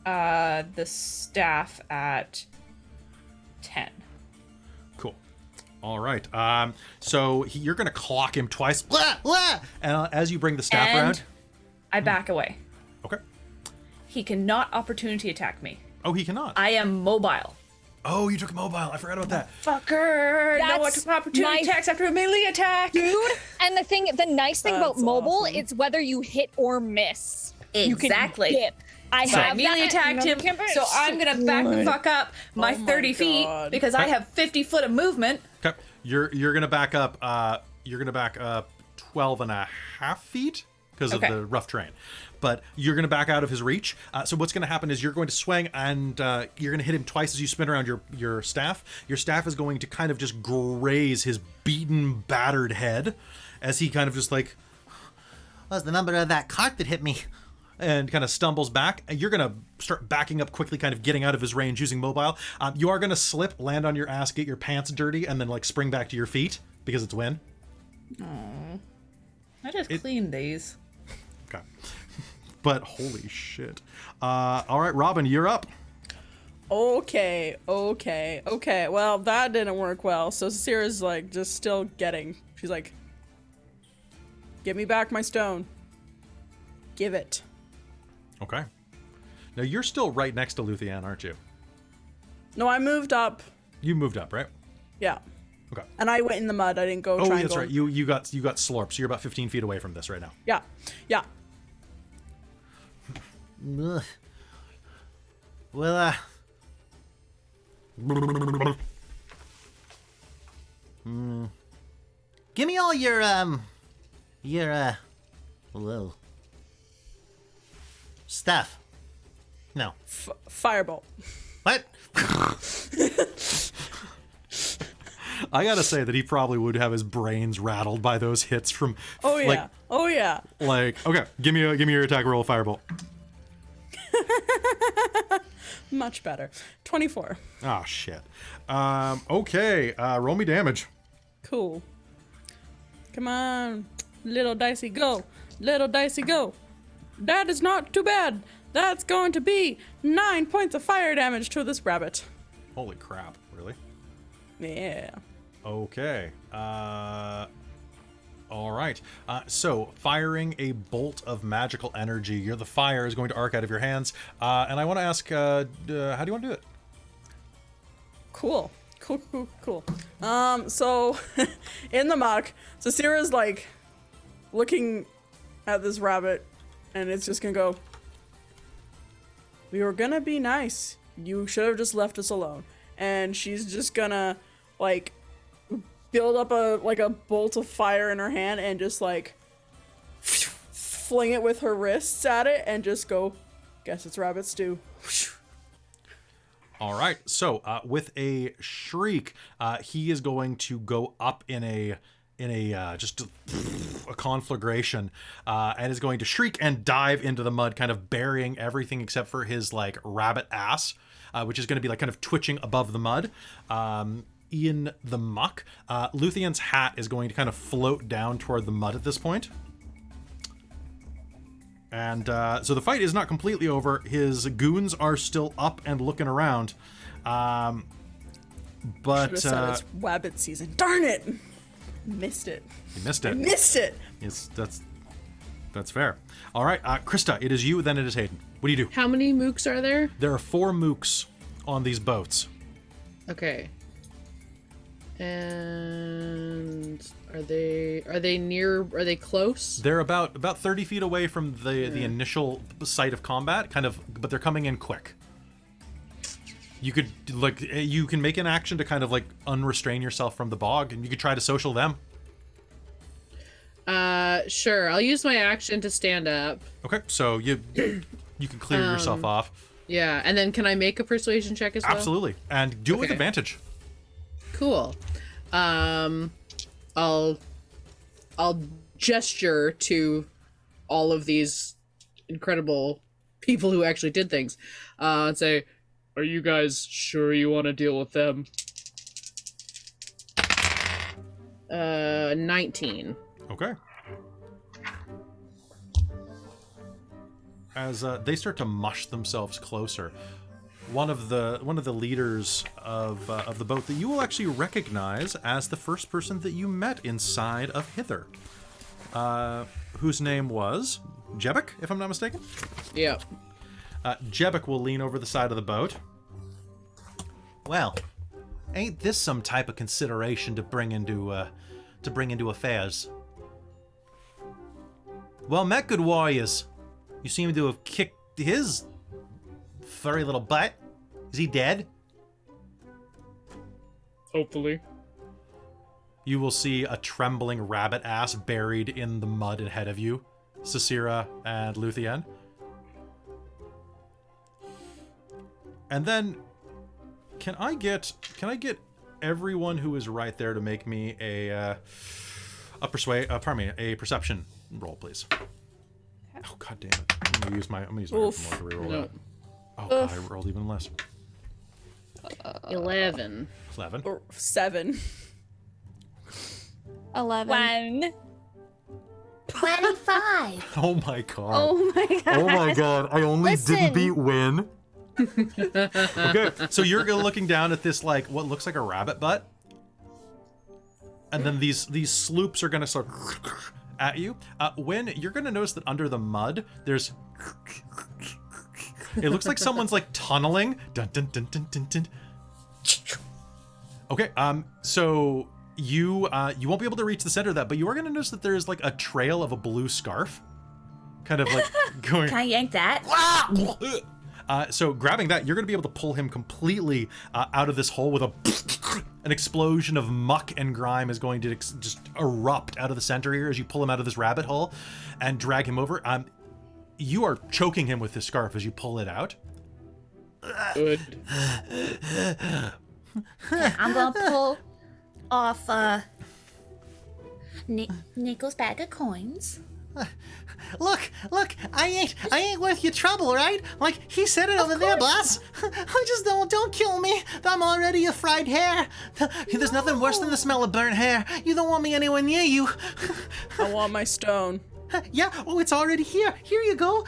The staff at 10. Cool. All right. So you're gonna clock him twice, blah, blah, and as you bring the staff And around. I back away. Okay. He cannot opportunity attack me. Oh, he cannot. I am mobile. Oh, you took mobile. I forgot about that. Fucker! No That's opportunity my- attacks after a melee attack! Dude, and the nice thing about That's mobile, awesome. it's whether you hit or miss. Exactly. You can dip. I So I have melee that attacked in him, another campaign. so I'm gonna back the fuck up my Oh my 30 feet God. because I have 50 foot of movement. Okay. You're gonna back up. You're gonna back up 12 and a half feet because of the rough terrain. But you're going to back out of his reach. So what's going to happen is you're going to swing and you're going to hit him twice as you spin around your staff. Your staff is going to kind of just graze his beaten, battered head as he kind of just like, What's the number of that cart that hit me? and kind of stumbles back. And you're going to start backing up quickly, kind of getting out of his range using mobile. You are going to slip, land on your ass, get your pants dirty, and then like spring back to your feet because it's wind. Aww. I just cleaned these. Okay. But holy shit. All right, Robin, you're up. Okay. Well, that didn't work well. So Sierra's like just still getting. She's like, "Give me back my stone. Give it." Okay. Now you're still right next to Luthien, aren't you? No, I moved up. You moved up, right? Yeah. Okay. And I went in the mud. I didn't go. Oh, triangle. that's right. You got slurp, so you're about 15 feet away from this right now. Yeah. Ugh. Well, give me all your whoa, stuff. No. Firebolt. What? I gotta say that he probably would have his brains rattled by those hits from. Oh yeah. Like, Oh yeah. Like, okay, give me your attack roll, firebolt. Much better. 24. Oh shit. Okay. Roll me damage. Cool. Come on. Little dicey go. Little dicey go. That is not too bad. That's going to be 9 points of fire damage to this rabbit. Holy crap! Really? Yeah. Okay. All right. So, firing a bolt of magical energy, the fire is going to arc out of your hands. And I want to ask, how do you want to do it? Cool. So, in the muck, so Sierra's like looking at this rabbit, and it's just gonna go, "We were gonna be nice. You should have just left us alone." And she's just gonna like build up a bolt of fire in her hand and just like fling it with her wrists at it and just go, "Guess it's rabbit stew." All right. So, with a shriek, he is going to go up in a just a conflagration, and is going to shriek and dive into the mud, kind of burying everything except for his like rabbit ass, which is going to be like kind of twitching above the mud. In the muck, Luthien's hat is going to kind of float down toward the mud at this point. And so the fight is not completely over. His goons are still up and looking around. But Should have said it's rabbit season. Darn it! Missed it. You missed it. Missed it. Yes, that's fair. All right, Krista, it is you. Then it is Hayden. What do you do? How many mooks are there? There are 4 mooks on these boats. Okay. And are they close? They're about 30 feet away from the initial site of combat, kind of, but they're coming in quick. You can make an action to kind of like unrestrain yourself from the bog, and you could try to social them. Sure. I'll use my action to stand up. Okay, so you can clear yourself off. Yeah, and then can I make a persuasion check as well? Absolutely, and do it with advantage. Cool. I'll gesture to all of these incredible people who actually did things, and say, "Are you guys sure you want to deal with them?" 19. Okay. As they start to mush themselves closer, one of the leaders of the boat that you will actually recognize as the first person that you met inside of Hither, whose name was Jebek, if I'm not mistaken. Yeah. Jebek will lean over the side of the boat. Well, ain't this some type of consideration to bring into affairs? Well met, good warriors. You seem to have kicked his furry little butt. Is he dead? Hopefully. you will see a trembling rabbit ass buried in the mud ahead of you, Sasira and Luthien. And then, can I get everyone who is right there to make me a perception roll, please? Oh god damn it! I'm gonna use my roll to reroll that. Oh god, I rolled even less. 11. 11. Or 7. 11. 1. 25. Oh my god. Oh my god. Oh my god, I only Listen. didn't beat Win. Okay, so you're looking down at this, like, what looks like a rabbit butt. And then these sloops are gonna start at you. Win, you're gonna notice that under the mud, there's... It looks like someone's, like, tunneling. Dun dun dun dun dun dun. Okay, so you won't be able to reach the center of that, but you are gonna notice that there's, like, a trail of a blue scarf. Kind of, like, going... Can I yank that? So grabbing that, you're going to be able to pull him completely out of this hole with an explosion of muck and grime is going to just erupt out of the center here as you pull him out of this rabbit hole and drag him over. You are choking him with this scarf as you pull it out. Good. I'm gonna pull off Nico's bag of coins. Look, I ain't worth your trouble, right? Like, he said it over there, boss. I just don't kill me. I'm already a fried hair. There's nothing worse than the smell of burnt hair. You don't want me anywhere near you. I want my stone. Yeah, oh, it's already here. Here you go.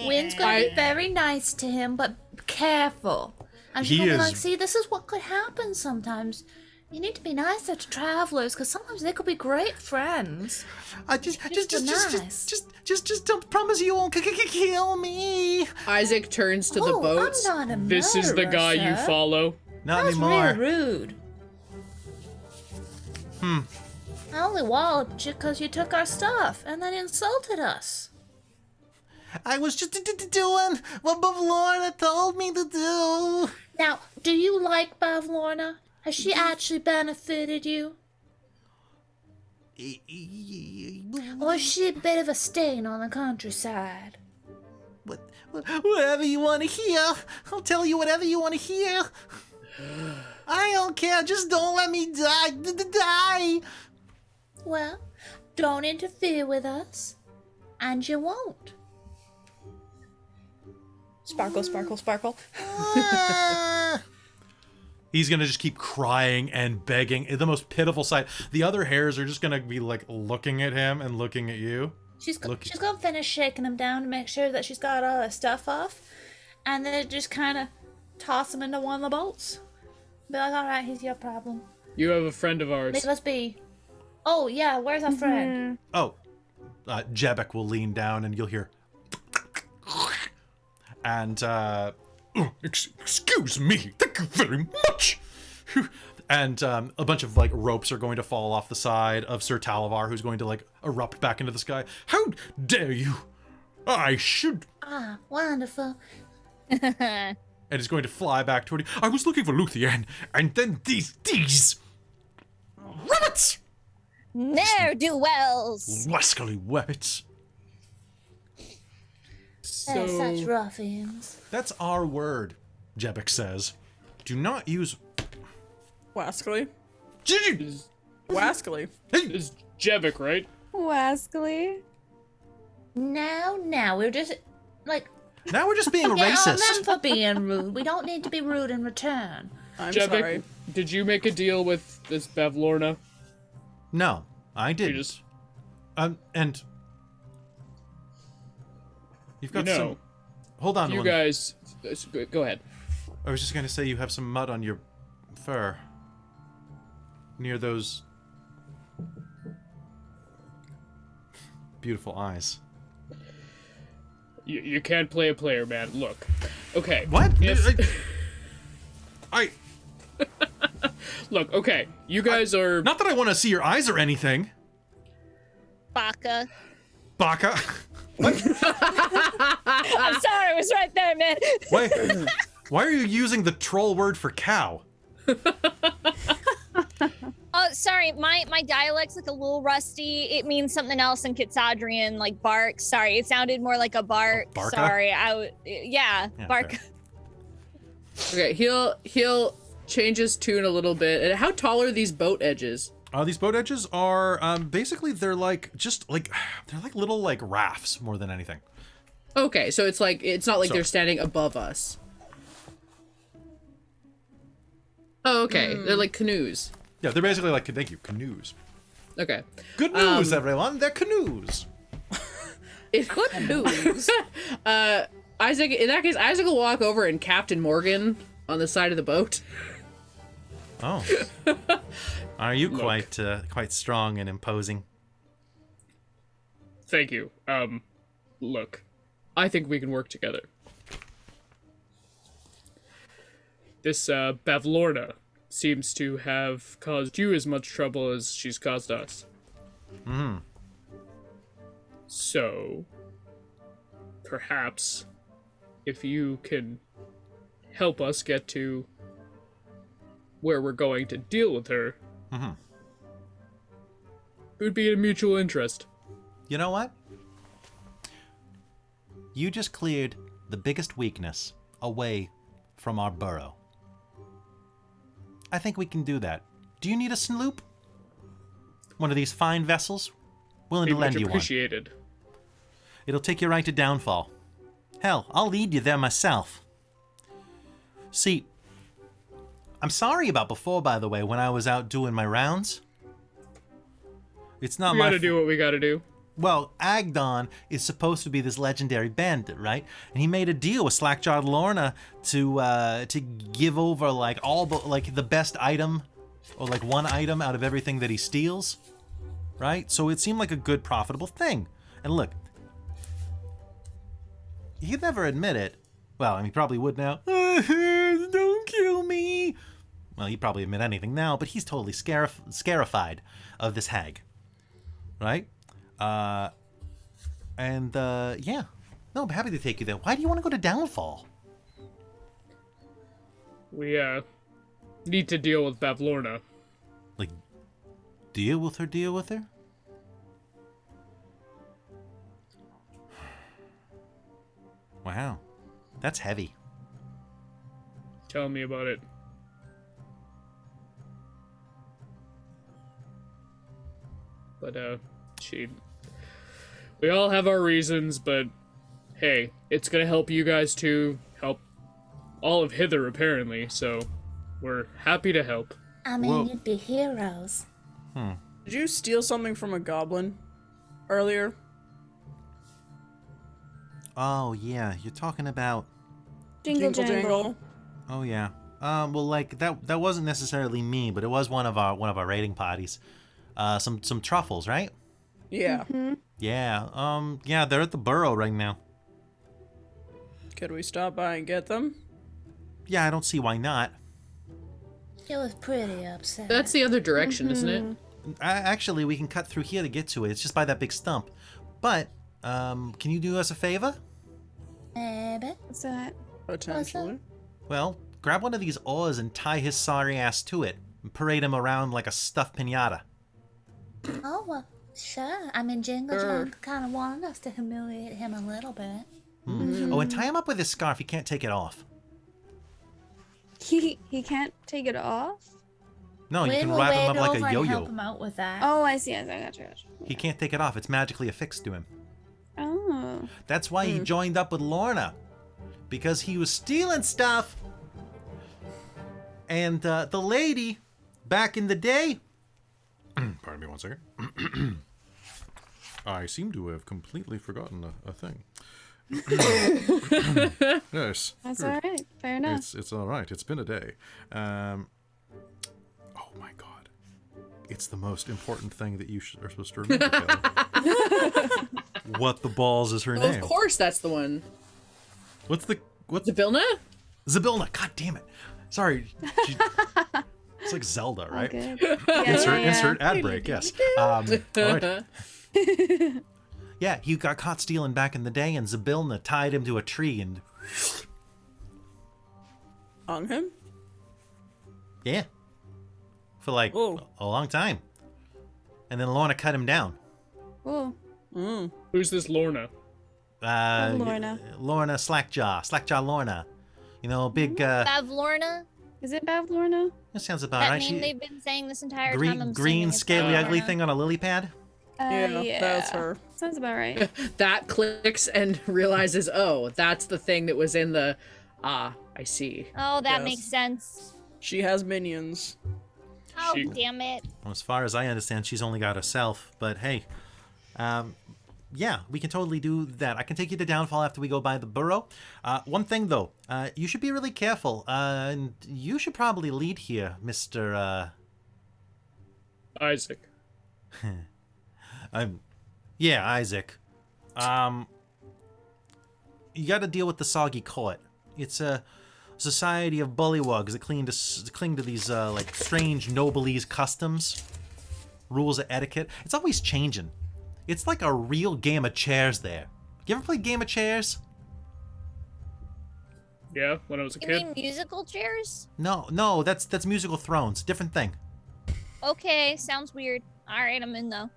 Wynn's gonna be very nice to him, but careful. And she's gonna be like, see, this is what could happen sometimes. You need to be nicer to travelers, because sometimes they could be great friends. Just don't promise you won't kill me. Isaac turns to the boats. I'm not a This is the guy you sir. follow. Not That's anymore. real rude. I only walloped you because you took our stuff and then insulted us. I was just doing what Bavlorna told me to do. Now, do you like Bavlorna? Has she actually benefited you? Or is she a bit of a stain on the countryside? Whatever you want to hear. I'll tell you whatever you want to hear. I don't care. Just don't let me die. Well, don't interfere with us, and you won't. Sparkle, sparkle, sparkle. He's gonna just keep crying and begging. The most pitiful sight. The other hares are just gonna be like looking at him and looking at you. She's gonna finish shaking him down to make sure that she's got all that stuff off, and then just kind of toss him into one of the boats. Be like, all right, he's your problem. You have a friend of ours. Leave us be. Oh yeah, where's our friend? Oh, Jebek will lean down and you'll hear. And excuse me, thank you very much. And a bunch of like ropes are going to fall off the side of Sir Talavar, who's going to like erupt back into the sky. How dare you? I should. Ah, wonderful. And it's going to fly back toward you. I was looking for Luthien, and then these rabbits. Ne'er-do-wells. Rascally rabbits. They're such ruffians. That's our word, Jebek says. Do not use. Wascally. Is Wascally. Jevik, right? Wascally. Now, we're just like Now we're just being get on racist. them for being rude. We don't need to be rude in return. I'm Jevik, sorry. did you make a deal with this Bavlorna? No, I didn't. just- And you've got You know, some. Hold on, You one. guys, go ahead. I was just gonna say you have some mud on your fur. Near those beautiful eyes. You can't play a player, man. Look. Okay. What? If- I Look, okay. You guys are... not that I want to see your eyes or anything, Baka. Baka. I'm sorry, it was right there, man. Why are you using the troll word for cow? Oh, sorry, my dialect's like a little rusty. It means something else in Kitsadrian, like bark. Sorry, it sounded more like a bark. Barka? Sorry, yeah, bark. Okay, he'll change his tune a little bit. And how tall are these boat edges? These boat edges are basically they're like little like rafts more than anything. Okay, so it's not like they're standing above us. Oh, okay. They're like canoes. Yeah, they're basically like canoes. Okay. Good news, everyone. They're canoes. Good news. Isaac, in that case, Isaac will walk over and Captain Morgan on the side of the boat. Oh. Are you quite strong and imposing? Thank you. Look, I think we can work together. This, Bavlorna seems to have caused you as much trouble as she's caused us. So, perhaps, if you can help us get to where we're going to deal with her, it would be in mutual interest. You know what? You just cleared the biggest weakness away from our burrow. I think we can do that. Do you need a sloop? One of these fine vessels? Willing to lend you one. Appreciated. It'll take you right to Downfall. Hell, I'll lead you there myself. See, I'm sorry about before, by the way, when I was out doing my rounds. It's not We gotta do what we gotta do. Well, Agdon is supposed to be this legendary bandit, right? And he made a deal with Slackjawed Lorna to give over like the best item, or like one item out of everything that he steals, right? So it seemed like a good, profitable thing. And look, he'd never admit it. Well, I mean, he probably would now. Don't kill me. Well, he'd probably admit anything now, but he's totally scarified of this hag, right? Yeah. No, I'm happy to take you there. Why do you want to go to Downfall? We, need to deal with Bavlorna. Like, deal with her? Wow. That's heavy. Tell me about it. But, we all have our reasons, but hey, it's gonna help you guys too, help all of Hither apparently, so we're happy to help. I mean, you'd be heroes. Did you steal something from a goblin earlier? Oh, yeah. You're talking about... Jingle jangle. Oh, yeah. Well, like, that wasn't necessarily me, but it was one of our raiding parties. Some truffles, right? Yeah. Yeah. Yeah, they're at the burrow right now. Could we stop by and get them? Yeah, I don't see why not. He was pretty upset. That's the other direction, isn't it? Actually, we can cut through here to get to it. It's just by that big stump. But, can you do us a favor? Maybe. What's that? Potentially. Well, grab one of these oars and tie his sorry ass to it, and parade him around like a stuffed pinata. Oh, well, sure. I mean, Jingle Jangle kind of wanted us to humiliate him a little bit. Oh, and tie him up with his scarf. He can't take it off. He can't take it off? No, you We can will wrap him wade up like over a and help yo-yo. him out with that. Oh, I see. I got you. He can't take it off. It's magically affixed to him. Oh. That's why he joined up with Lorna. Because he was stealing stuff. And the lady, back in the day... Pardon me 1 second. I seem to have completely forgotten a thing. Yes. That's all right. Fair enough. It's all right. It's been a day. Oh my god. It's the most important thing that you are supposed to remember, Kelly. What the balls is her Well, name? of course, that's the one. What's Zabilna? Zabilna. God damn it. Sorry. It's like Zelda, right? Okay. Insert ad break, yes. All right. Yeah, he got caught stealing back in the day, and Zabilna tied him to a tree and... On him? Yeah. For like Oh. a long time. And then Lorna cut him down. Oh, Who's this Lorna? Lorna. Lorna Slackjaw Lorna. You know, big Bavlorna? Is it Bav Lorna? that sounds about That right. name She, they've been saying this entire time. green I'm green assuming it's scaly ugly Bavlorna. thing on a lily pad. Yeah, that's her. Sounds about right. That clicks and realizes, oh, that's the thing that was in the. Ah, I see. Oh, that Yes. makes sense. She has minions. Oh, She- damn it. Well, as far as I understand, she's only got herself. But hey, yeah, we can totally do that. I can take you to Downfall after we go by the burrow. One thing though, you should be really careful. And you should probably lead here, Mister. Isaac. Yeah, Isaac. You got to deal with the Soggy Court. It's a society of bullywugs that cling to these like strange noblese customs, rules of etiquette. It's always changing. It's like a real game of chairs there. You ever play Game of Chairs? Yeah, when I was a You kid. mean musical chairs? No, that's Musical Thrones. Different thing. Okay, sounds weird. All right, I'm in though.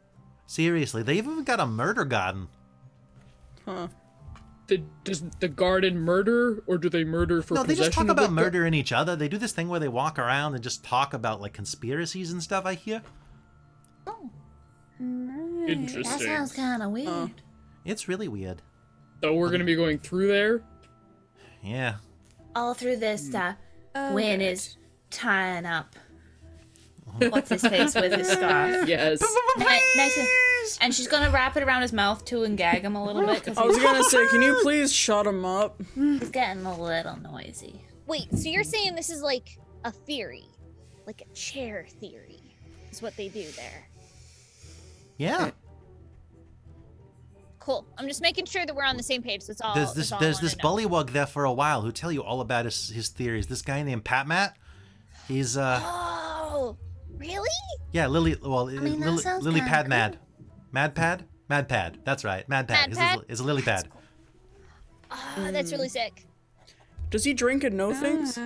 Seriously, they've even got a murder garden. Huh. Does the garden murder, or do they murder for No, they possession just talk of the about murdering each other. They do this thing where they walk around and just talk about like conspiracies and stuff, I hear. Interesting. That sounds kind of weird. It's really weird. So we're gonna be going through there. Yeah. All through this stuff, Oh, Win good. is tying up. What's his face with his scarf? Yes. And she's gonna wrap it around his mouth too and gag him a little bit because I was gonna say, can you please shut him up? He's getting a little noisy. Wait, so you're saying this is like a theory? Like a chair theory is what they do there. Yeah. Cool. I'm just making sure that we're on the same page. That's all. There's that's all I this wanna know. bullywug there for a while who tell you all about his theories. This guy named Pat Matt. He's Oh, really? yeah, Lily mean, that sounds Lily kinda Pad cool. Mad. Mad Pad? Mad Pad. That's right. Mad Pad. Mad Pad? Is a lily pad. Oh, that's really sick. Does he drink and know things?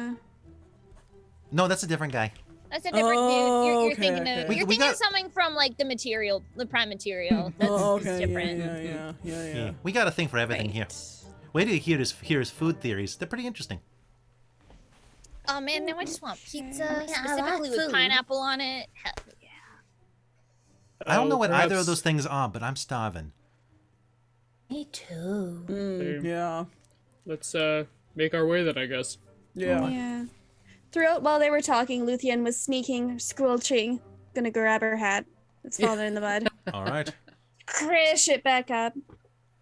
No, that's a different guy. That's a different Oh, dude. You're okay, thinking okay. of We you're thinking got- of something from like the material, the prime material. That's Oh, it's okay. different. Yeah. We got a thing for everything here. Wait till you hear his food theories. They're pretty interesting. Oh man, now I just want pizza, Yeah, I like specifically with food. pineapple on it. Hell yeah. I don't know what either of perhaps- those things are, but I'm starving. Me too. Yeah. Let's make our way then, I guess. Yeah. Yeah. Throughout while they were talking, Luthien was sneaking, squelching, gonna grab her hat. It's fallen in the mud. All right. Crash it back up.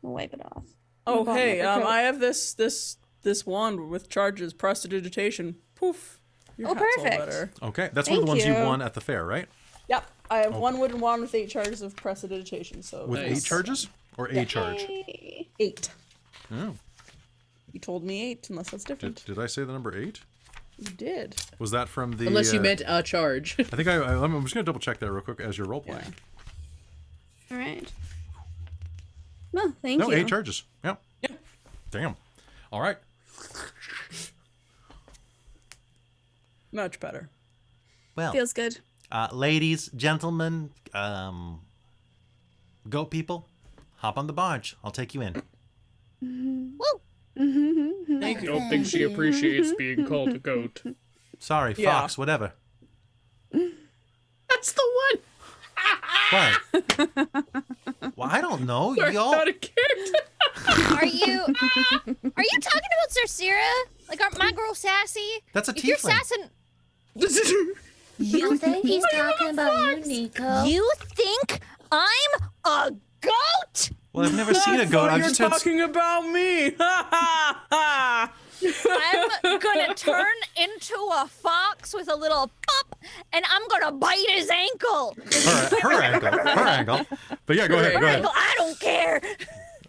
We'll wipe it off. Oh, Move on hey, with the coat. I have this wand with charges, prestidigitation. Poof. Your Oh, hat's all perfect. better. Okay, that's one of the Thank ones you you. won at the fair, right? Yep, I have one wooden wand with 8 charges of prestidigitation. So With Nice. 8 charges or a charge? 8. Oh. You told me 8, unless that's different. Did I say the number 8? You did. Was that from the? Unless you meant a charge. I think I'm just gonna double check that real quick as you're role playing. All right. No, thank No, you. 8 charges. Yep. Yeah. Damn. All right. Much better. Well, Feels good. ladies, gentlemen, goat people, hop on the barge. I'll take you in. Woo! Thank I you. don't think she appreciates being called a goat. Sorry, Yeah. fox, whatever. That's the one. What? Well, I don't know. Y'all. Not a character. Are you talking about Cersera? Like my girl Sassy? That's a If you're tiefling. sassing, You think he's talking about you, Nico? you think I'm a goat? Well, I've never seen a goat. I've You're just heard. talking about me. I'm gonna turn into a fox with a little pop, and I'm gonna bite his ankle. Her angle. But yeah, go ahead. Go ahead. Ankle, I don't care.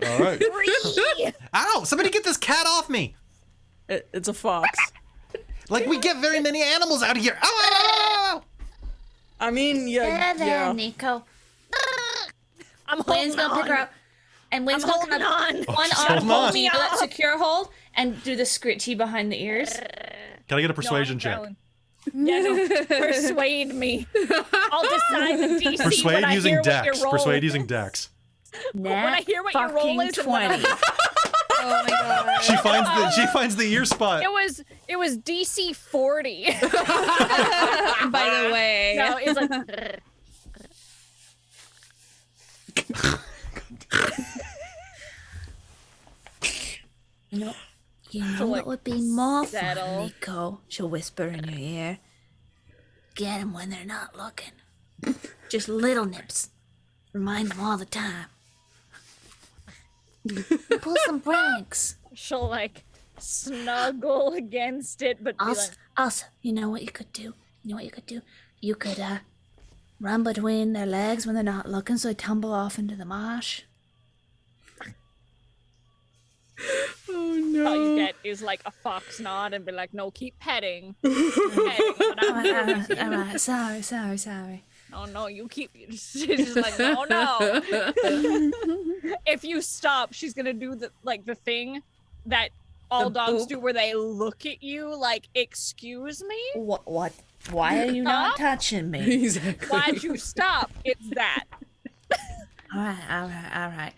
All right. Free. Ow! Somebody get this cat off me! It's a fox. Like we get very many animals out here. Ow! Ow, ow, ow, ow. I mean, Yeah, there, yeah. Nico. I'm Wynn's holding gonna pick her on. up, and Wynn's I'm gonna holding come on. one she's arm holding hold on. me Do up. that secure hold and do the scritchy behind the ears. Can I get a No, I'm persuasion check? growling. Yeah, no, persuade me. I'll decide the DC when Persuade I using hear what your Dex. roll Persuade is. using Dex. When I hear what your roll is, and what 20. Oh my god. She finds the ear spot. it was DC 40. By the way. No, it's like. You know what would be more settle. fun, Nico? She'll whisper in your ear. Get them when they're not looking. Just little nips. Remind them all the time. Pull some pranks. She'll like snuggle against it, but be like, Also, you know what you could do? You could run between their legs when they're not looking, so they tumble off into the marsh. Oh no. all you get is like a fox nod and be like, no, keep petting. Keep petting. But All right. Sorry. oh no, you keep. She's just like, no. If you stop, she's gonna do the thing that all dogs do, where they look at you like, excuse me. What? Why are you not touching me? Exactly. Why'd you stop? It's that. All right.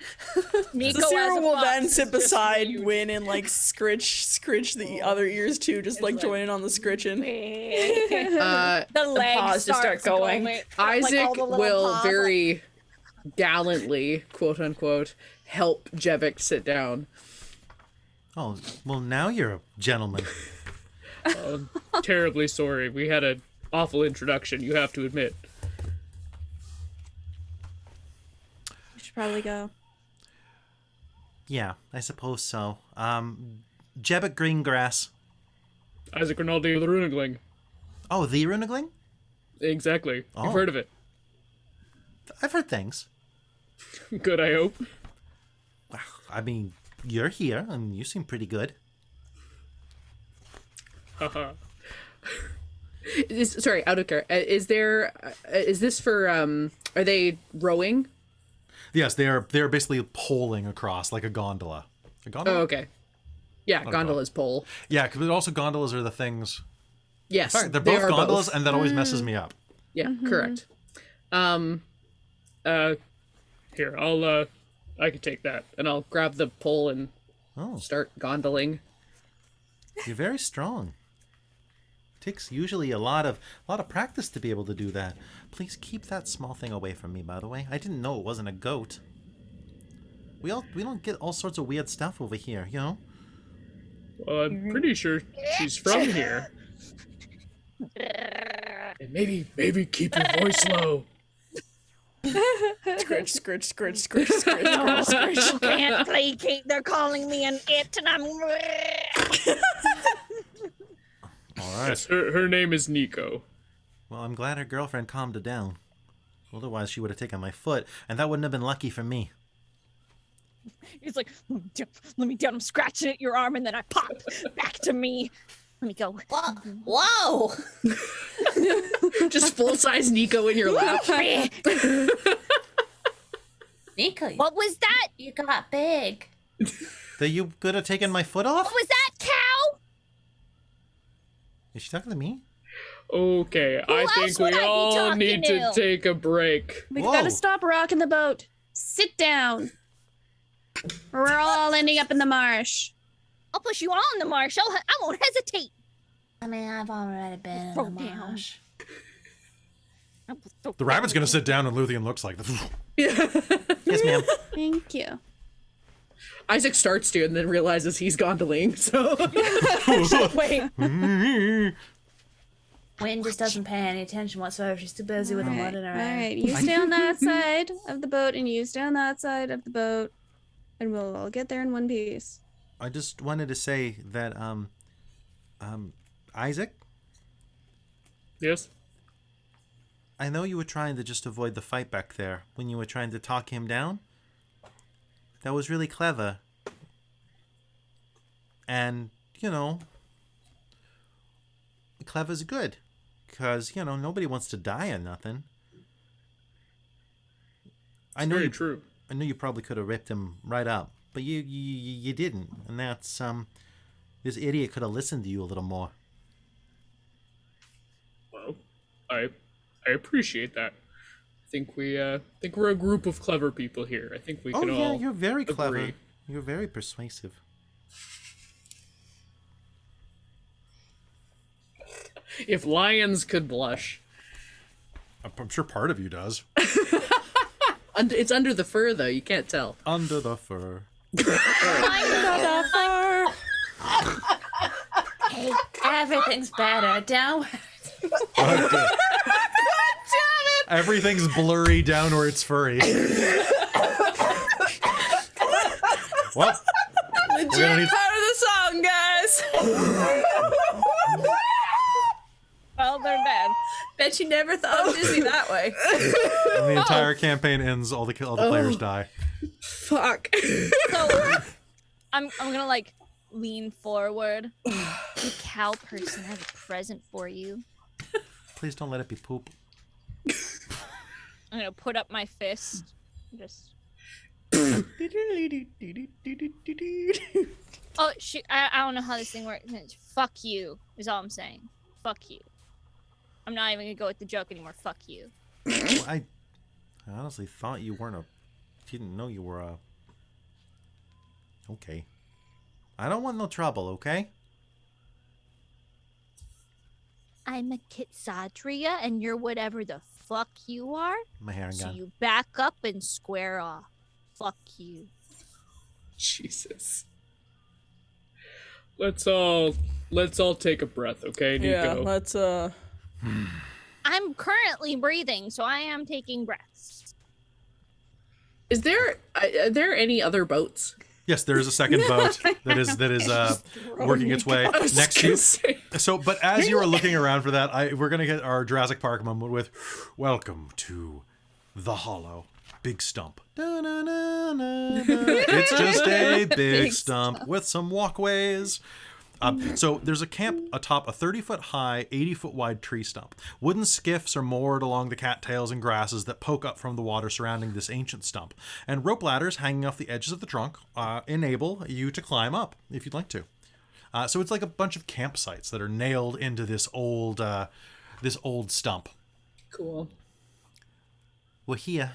Nico So Sarah as a will fox then is sit just beside huge. Win and like scritch the other ears too, just like joining on the scritching. The legs paws just start going. Isaac all the little will paws, very gallantly, quote unquote, help Jevik sit down. Oh, well, now you're a gentleman. Terribly sorry. We had an awful introduction, you have to admit. We should probably go. Yeah, I suppose so. Jebbet Greengrass. Isaac Rinaldi the Runigling. Oh, the Runigling? Exactly. Oh. You've heard of it. I've heard things. Good, I hope. I mean, you're here, and you seem pretty good. Haha. Sorry, out of care. Is this for, are they rowing? Yes, they are basically poling across like a gondola. A gondola? Oh, okay. Yeah, gondola's pole. Yeah, because also gondolas are the things. Yes, Sorry, they're they both are gondolas, both. and that always messes me up. Yeah, correct. Here, I'll, I can take that. And I'll grab the pole and Oh, start gondoling. you're very strong. Takes usually a lot of practice to be able to do that. Please keep that small thing away from me, by the way. I didn't know it wasn't a goat. We don't get all sorts of weird stuff over here, you know? Well, I'm pretty sure she's from here. And maybe keep your voice low. Scritch. Can't placate. They're calling me an it, and I'm. All right. Yes, her name is Nico. Well, I'm glad her girlfriend calmed her down. Otherwise, she would have taken my foot, and that wouldn't have been lucky for me. He's like, let me down. I'm scratching at your arm, and then I pop back to me. Let me go. Whoa! Just full-size Nico in your lap. Nico, What was that? you got big. That you could have taken my foot off? What was that, cow? Is she talking to me? Okay, I else think would we I be all talking need to to? take a break. We've Whoa. got to stop rocking the boat. Sit down. We're all ending up in the marsh. I'll push you on the marsh. I won't hesitate. I mean, I've already been in Throw the down. marsh. The rabbit's gonna sit down, and Luthien looks like this. Yes, ma'am. Thank you. Isaac starts to and then realizes he's gondoling, so... Wait. Wynn just doesn't pay any attention whatsoever. She's too busy with the mud in her All eye. right, you stay on that side of the boat, and you stay on that side of the boat, and we'll all get there in one piece. I just wanted to say that, Isaac, Yes? I know you were trying to just avoid the fight back there when you were trying to talk him down. That was really clever. And, you know, clever's good. Because, you know, nobody wants to die or nothing. I know Very you, true. I know you probably could have ripped him right up, but you didn't. And that's, this idiot could have listened to you a little more. I appreciate that. I think we're a group of clever people here. I think we can all. Oh yeah, you're very clever. agree. You're very persuasive. If lions could blush. I'm sure part of you does. It's under the fur, though. You can't tell. Under the fur. Hey, everything's better. Downward. Okay. Everything's blurry down where it's furry. Well, Legit part of the song, guys. Well, they're dead. Bet you never thought of Disney that way. when the entire campaign ends, all the players die. Fuck. So I'm gonna like lean forward. The cow person has a present for you. Please don't let it be poop. I'm gonna put up my fist. Just. Oh shoot! I don't know how this thing works. It's fuck you is all I'm saying. Fuck you. I'm not even gonna go with the joke anymore. Fuck you. Well, I honestly thought you weren't a. Didn't know you were a. Okay. I don't want no trouble, okay? I'm a Kitsadria, and you're whatever the fuck you are. My hair and So gun. you back up and square off. Fuck you. Jesus. Let's all take a breath, okay, Nico? Yeah, let's I'm currently breathing, so I am taking breaths. Are there any other boats? Yes, there is a second boat that is working its way next to you. So, but as you are looking around for that, we're gonna get our Jurassic Park moment with "Welcome to the Hollow, Big Stump." It's just a big stump with some walkways. So there's a camp atop a 30-foot high, 80-foot wide tree stump. Wooden skiffs are moored along the cattails and grasses that poke up from the water surrounding this ancient stump. And rope ladders hanging off the edges of the trunk enable you to climb up if you'd like to. So it's like a bunch of campsites that are nailed into this old stump. Cool. We're here.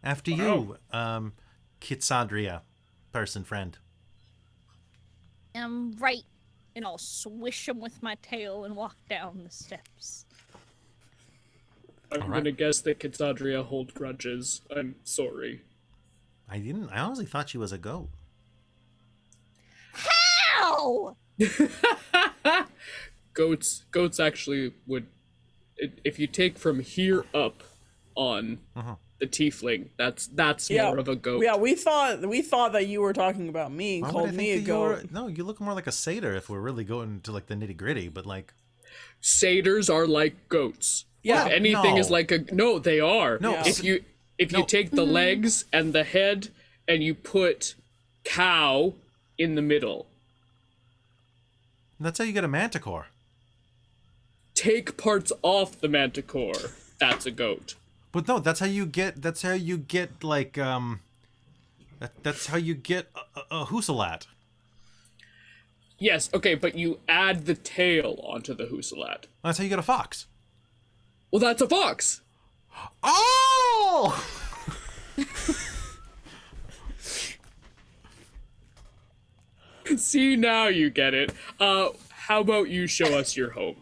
After you, Kitsadria, person friend. I'm right, and I'll swish him with my tail and walk down the steps. I'm gonna guess that Kitsadria hold grudges. I'm sorry. I honestly thought she was a goat. How? Goats actually would, if you take from here up on the tiefling, that's more of a goat. Yeah, we thought that you were talking about me and Why would I called think me a that goat. No, you look more like a satyr if we're really going to like the nitty gritty, but like Satyrs are like goats. Yeah, If anything is like no, they are. No, If you take the legs and the head and you put cow in the middle, that's how you get a manticore. take parts off the manticore, that's a goat. But no, that's how you get like that's how you get a husalat. Yes, okay, but you add the tail onto the husalat. That's how you get a fox. Well, that's a fox. Oh! See, now you get it. How about you show us your home?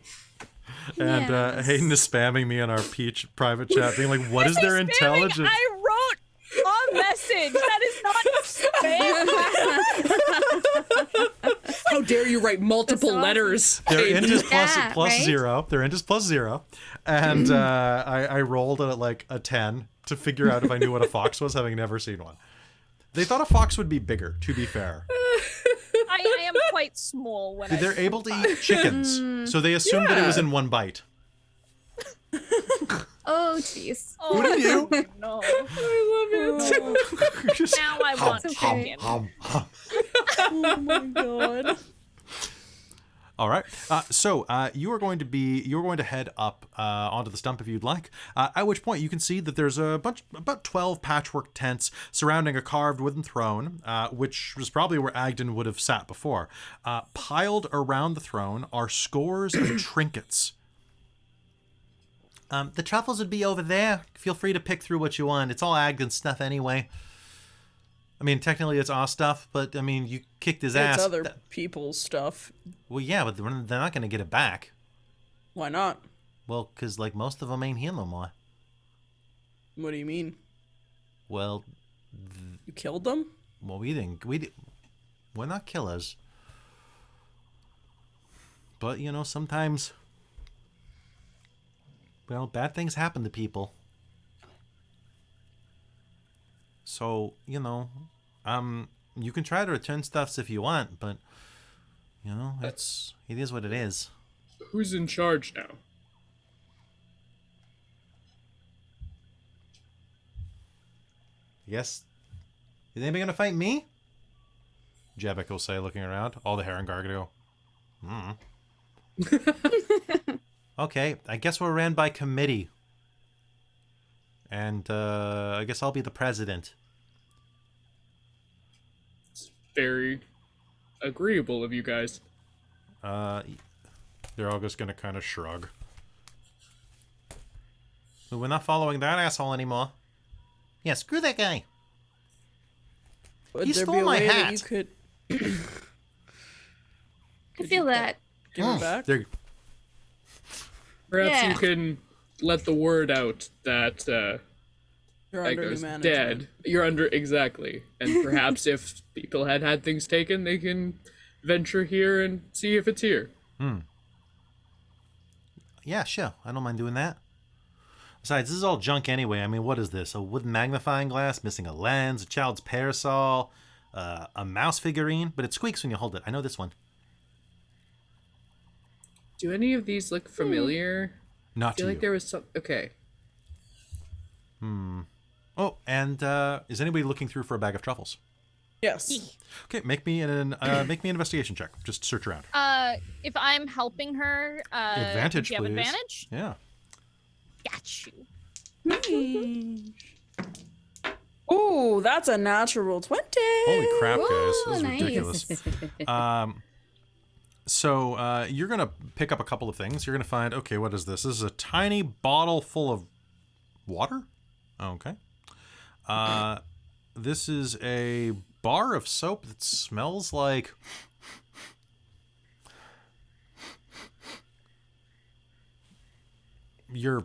And Hayden is spamming me on our Peach private chat, being like, "What is their intelligence?" I wrote a message. That is not spam. How dare you write multiple letters? Their int is plus right? 0. Their int is plus 0. And I rolled at like a 10 to figure out if I knew what a fox was, having never seen one. They thought a fox would be bigger, to be fair. I am quite small when They're able to eat chickens, so they assumed that it was in one bite. Oh, jeez. Oh, What are you? no. I love it. Just- Now I want chicken. Oh my god. All right. So you're going to head up onto the stump if you'd like. At which point you can see that there's about 12 patchwork tents surrounding a carved wooden throne, which was probably where Agdon would have sat before. Piled around the throne are scores of trinkets. The truffles would be over there. Feel free to pick through what you want. It's all Agdon stuff anyway. I mean, technically it's our stuff, but I mean, you kicked his ass. It's other people's stuff. Well, yeah, but they're not going to get it back. Why not? Well, because, like, most of them ain't here no more. What do you mean? Well... You killed them? Well, we're not killers. But, you know, sometimes... Well, bad things happen to people. So, you know... you can try to return stuffs if you want, but... You know, it is what it is. Who's in charge now? Yes. Is anybody gonna fight me? Jebek will say, looking around. All the Harengar go, Okay, I guess we're ran by committee. And, I guess I'll be the president. It's very agreeable of you guys. They're all just gonna kind of shrug. But we're not following that asshole anymore. Yeah, screw that guy. Would He there stole be a my way hat. that you could I feel that. give it back? Perhaps Yeah. you can let the word out that You're under new Echo's management. dead. You're under, exactly. And perhaps if people had things taken, they can venture here and see if it's here. Yeah, sure. I don't mind doing that. Besides, this is all junk anyway. I mean, what is this? A wooden magnifying glass, missing a lens, a child's parasol, a mouse figurine, but it squeaks when you hold it. I know this one. Do any of these look familiar? Not I to feel like you. there was some. Okay. Oh, and is anybody looking through for a bag of truffles? Yes. Okay, make me an investigation check. Just search around. If I'm helping her, Advantage, do you have please. advantage? Yeah. Got you. Ooh, that's a natural 20. Holy crap, guys! Ooh, This is nice. ridiculous. So you're gonna pick up a couple of things. You're gonna find, okay, what is this? This is a tiny bottle full of water. Okay. This is a bar of soap that smells like your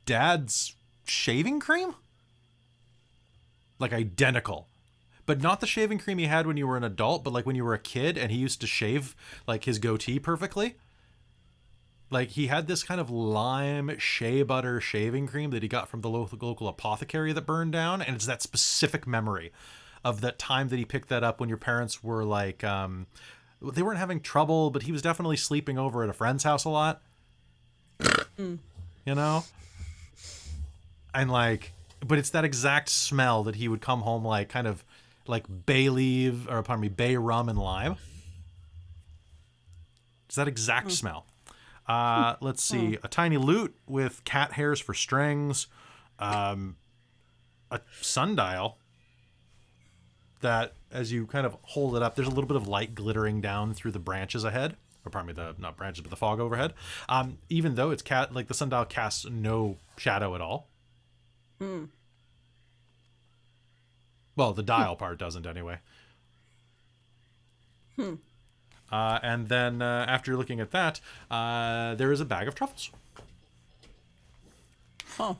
dad's shaving cream? Like identical. But not the shaving cream he had when you were an adult, but like when you were a kid and he used to shave like his goatee perfectly. Like he had this kind of lime shea butter shaving cream that he got from the local apothecary that burned down. And it's that specific memory of that time that he picked that up when your parents were like, they weren't having trouble, but he was definitely sleeping over at a friend's house a lot. You know? And like, but it's that exact smell that he would come home like kind of like bay rum and lime. It's that exact smell. Let's see. A tiny lute with cat hairs for strings. A sundial that, as you kind of hold it up, there's a little bit of light glittering down through the branches ahead. Or pardon me, not branches, but the fog overhead. Even though it's like the sundial casts no shadow at all. Well, the dial part doesn't anyway. And then after you're looking at that, there is a bag of truffles. Huh.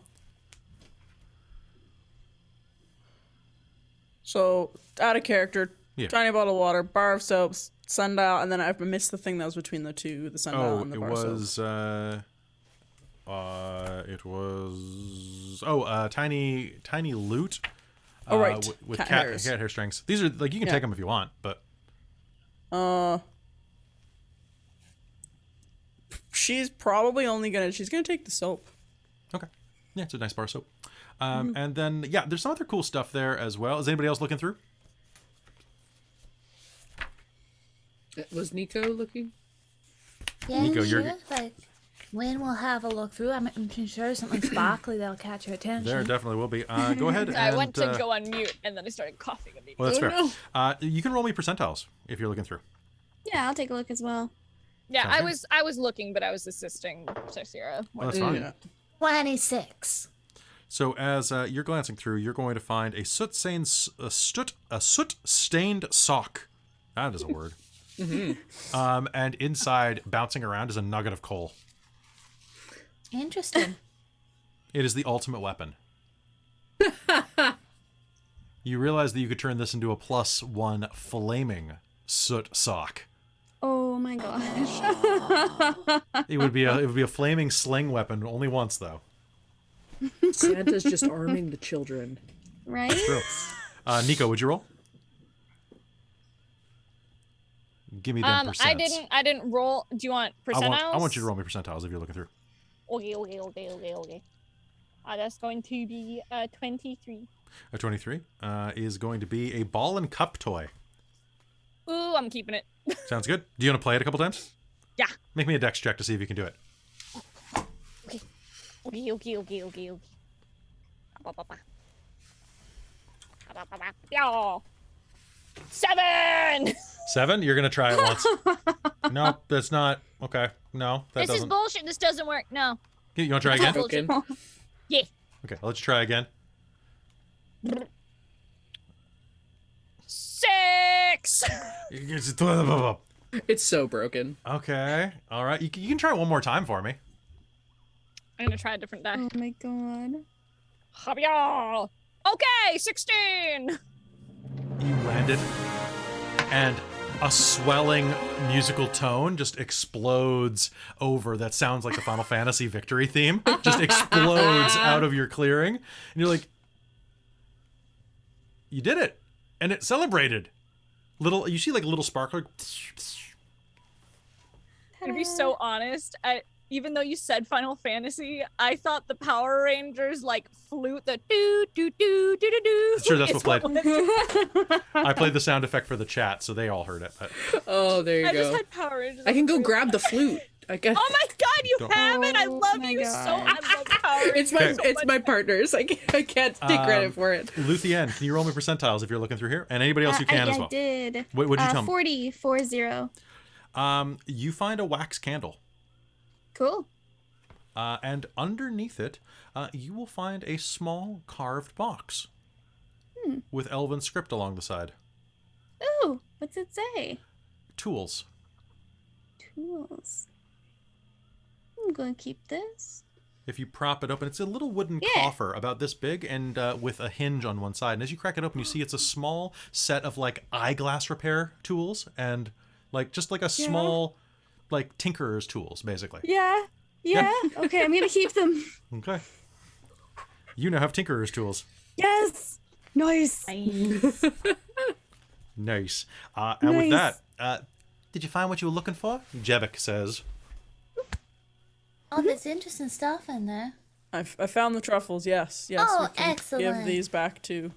So, out of character, Yeah. tiny bottle of water, bar of soaps, sundial, and then I've missed the thing that was between the two, the sundial Oh, and the it bar of soaps. was tiny lute. Oh, right. With Cat cat hairs. hair strings. These are like, you can take them if you want, but She's gonna take the soap. okay. Yeah, it's a nice bar of soap. And then yeah, there's some other cool stuff there as well. Is anybody else looking through? Was Nico looking? Yeah, Nico, sure. you're- Like, when we'll have a look through, I'm sure something sparkly that'll catch your attention. There definitely will be. Go ahead. I and, went to go on mute and then I started coughing immediately. Well, that's fair. You can roll me percentiles if you're looking through. Yeah, I'll take a look as well. Yeah, Sounds good. I was looking, but I was assisting Sarah. Well, that's fine. Yeah. 26. So as you're glancing through, you're going to find a soot-stained sock. That is a word. And inside, bouncing around, is a nugget of coal. Interesting. It is the ultimate weapon. You realize that you could turn this into a +1 flaming soot sock. Oh my gosh. It would be a flaming sling weapon, only once though. Santa's just arming the children. Right? True. Nico, would you roll? Give me them percents. I didn't roll. Do you want percentiles? I want you to roll me percentiles if you're looking through. Okay. That's going to be 23. A 23 is going to be a ball and cup toy. Ooh, I'm keeping it. Sounds good. Do you want to play it a couple times? Yeah. Make me a dex check to see if you can do it. Okay. Yo. 7! 7? You're going to try it once. No, that's not. Okay. No, that This doesn't. is bullshit. This doesn't work. No. You want to try again? Broken. Yeah. Okay, I'll let you try again. 6! It's so broken. Okay. All right. You can try it one more time for me. I'm gonna try a different die. Oh my god. Javier! Okay, 16! You landed, and a swelling musical tone just explodes over that sounds like the Final Fantasy victory theme. Just explodes out of your clearing. And you're like, you did it. And it celebrated. You see like a little sparkler. To be so honest, even though you said Final Fantasy, I thought the Power Rangers like flute the do do do do do do. Sure, that's what played. I played the sound effect for the chat, so they all heard it. But... Oh, there you I go. just had Power Rangers. I can go grab the flute. I guess. Oh my god, you Don't- have it! I Oh love my you God. so. I love Power Rangers. It's my partners. I can't take credit for it. Luthien, can you roll me percentiles if you're looking through here? And anybody else who can as well. I did. What'd you tell me? 40. You find a wax candle. Cool. And underneath it, you will find a small carved box with elven script along the side. Ooh, what's it say? Tools. Tools. I'm gonna keep this. If you prop it open, it's a little wooden coffer about this big and with a hinge on one side. And as you crack it open, you see it's a small set of like eyeglass repair tools and like just like a small like tinkerer's tools, basically. Yeah. Okay, I'm gonna keep them. Okay. You now have tinkerer's tools. Yes. Nice. Nice. And with that, did you find what you were looking for? Jebek says. Oh, there's interesting stuff in there. I found the truffles. Yes. Oh, we can excellent. give these back to.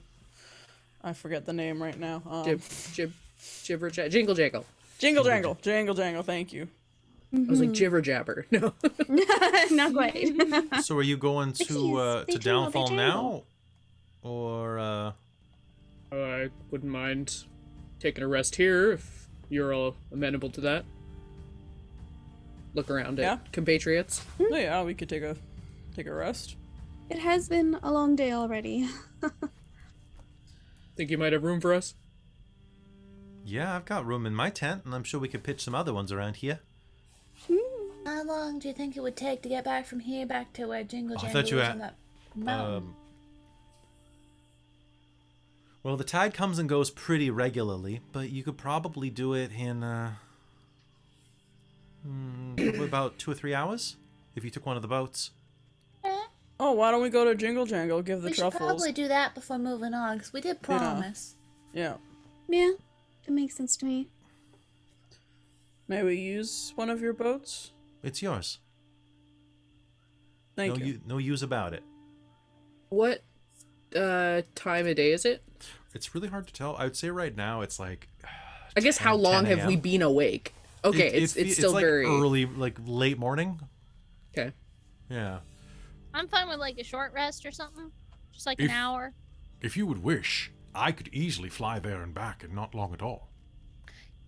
I forget the name right now. Jingle jangle. Jingle jangle. Thank you. I was like jibber jabber. No. Not quite. So are you going to Downfall now? Or I wouldn't mind taking a rest here if you're all amenable to that. Look around Yeah. at compatriots. Oh yeah, we could take a rest. It has been a long day already. Think you might have room for us? yeah, I've got room in my tent, and I'm sure we could pitch some other ones around here. How long do you think it would take to get back from here back to where Jingle I Jangle thought you is had- on that mountain? Well, the tide comes and goes pretty regularly, but you could probably do it in about 2 or 3 hours if you took one of the boats. Oh, why don't we go to Jingle Jangle? Give the We should truffles. probably do that before moving on, because we did promise. Yeah. Yeah, it makes sense to me. May we use one of your boats? It's yours. Thank you. No use about it. What time of day is it? It's really hard to tell. I would say right now it's like. I guess how 10 long have 10 we a.m. been awake? Okay, it's still like very early, like late morning. okay. Yeah. I'm fine with like a short rest or something. Just like an hour. If you would wish, I could easily fly there and back in not long at all.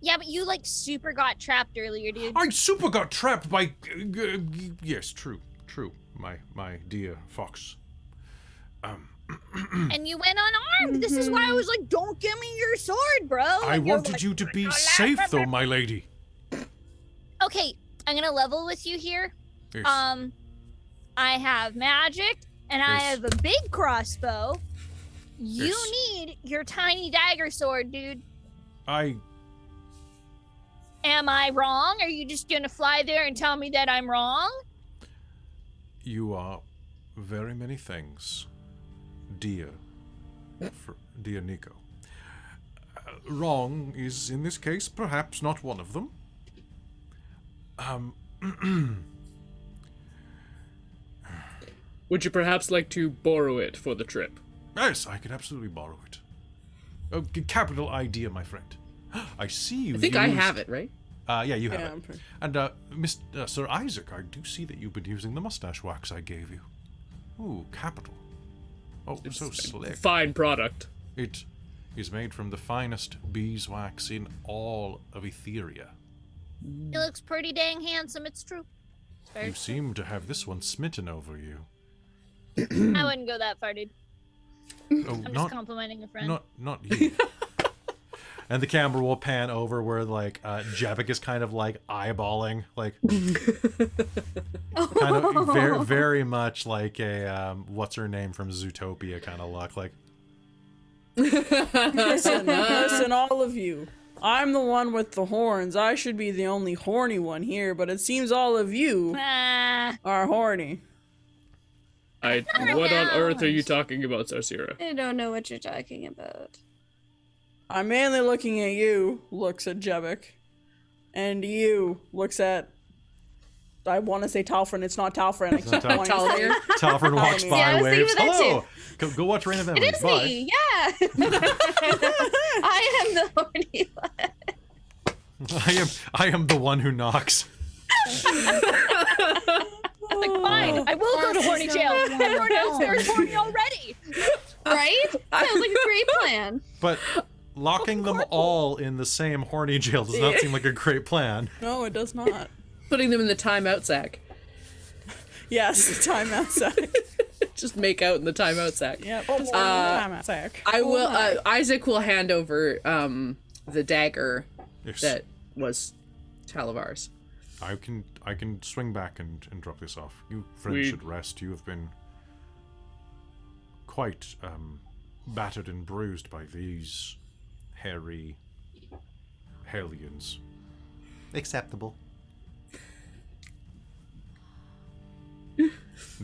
Yeah, but you like super got trapped earlier, dude. I super got trapped by. Yes, true. my dear fox. And you went unarmed. This is why I was like, don't give me your sword, bro. I And you're wanted like, you to be safe, though, my lady. Okay, I'm gonna level with you here. Yes. I have magic, and I Yes. have a big crossbow. You Yes. need your tiny dagger sword, dude. I Am I wrong? Are you just gonna fly there and tell me that I'm wrong? You are very many things, dear Nico. Wrong is, in this case, perhaps not one of them. Would you perhaps like to borrow it for the trip? Yes, I could absolutely borrow it. Capital idea, my friend. I see you. I think I have it, right? Yeah, you have Yeah, it. I'm pretty- And Sir Isaac, I do see that you've been using the mustache wax I gave you. Ooh, capital. Oh, so slick. Fine product. It is made from the finest beeswax in all of Etheria. It looks pretty dang handsome. It's true. It's very You seem to have this one smitten over you. I wouldn't go that far, dude. Oh, I'm just complimenting a friend. not you. And the camera will pan over where like Jebek is kind of like eyeballing, like kind of very, very much like a what's her name from Zootopia kind of look. Like, Listen, all of you. I'm the one with the horns. I should be the only horny one here, but it seems all of you Ah, are horny. What on earth are you talking about, Sarsira? I don't know what you're talking about. I'm mainly looking at you, looks at Jebek, and you, looks at, I want to say Talfrin, it's not Talfrin. I keep wanting to say Talfrin walks by, Yeah, I was thinking waves. of that Hello, go watch Rain of Memories. It is Bye. me, yeah. I am the horny one. I am the one who knocks. like, fine, I will go to horny jail. Everyone else there is horny already. Right? Sounds like a great plan. But locking them all in the same horny jail does not seem like a great plan. No, it does not. Putting them in the timeout sack. Yes, timeout sack. Just make out in the timeout sack. Yep, timeout sack. I will. Isaac will hand over the dagger Yes. that was Talavar's. I can swing back and drop this off. You friends We- should rest. You have been quite battered and bruised by these hairy hellions. Acceptable.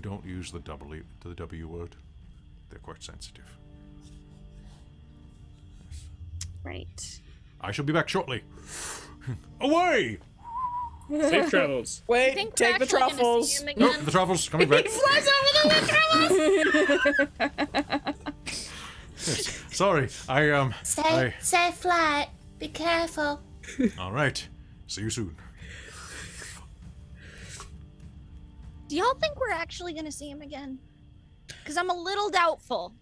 Don't use the W word. They're quite sensitive. Right. I shall be back shortly. Away! Safe travels. I Wait, think take we're the actually gonna truffles. see him No, again. the truffles coming back. Yes. Sorry, Safe flight. Be careful. All right. See you soon. Do y'all think we're actually gonna see him again? Because I'm a little doubtful.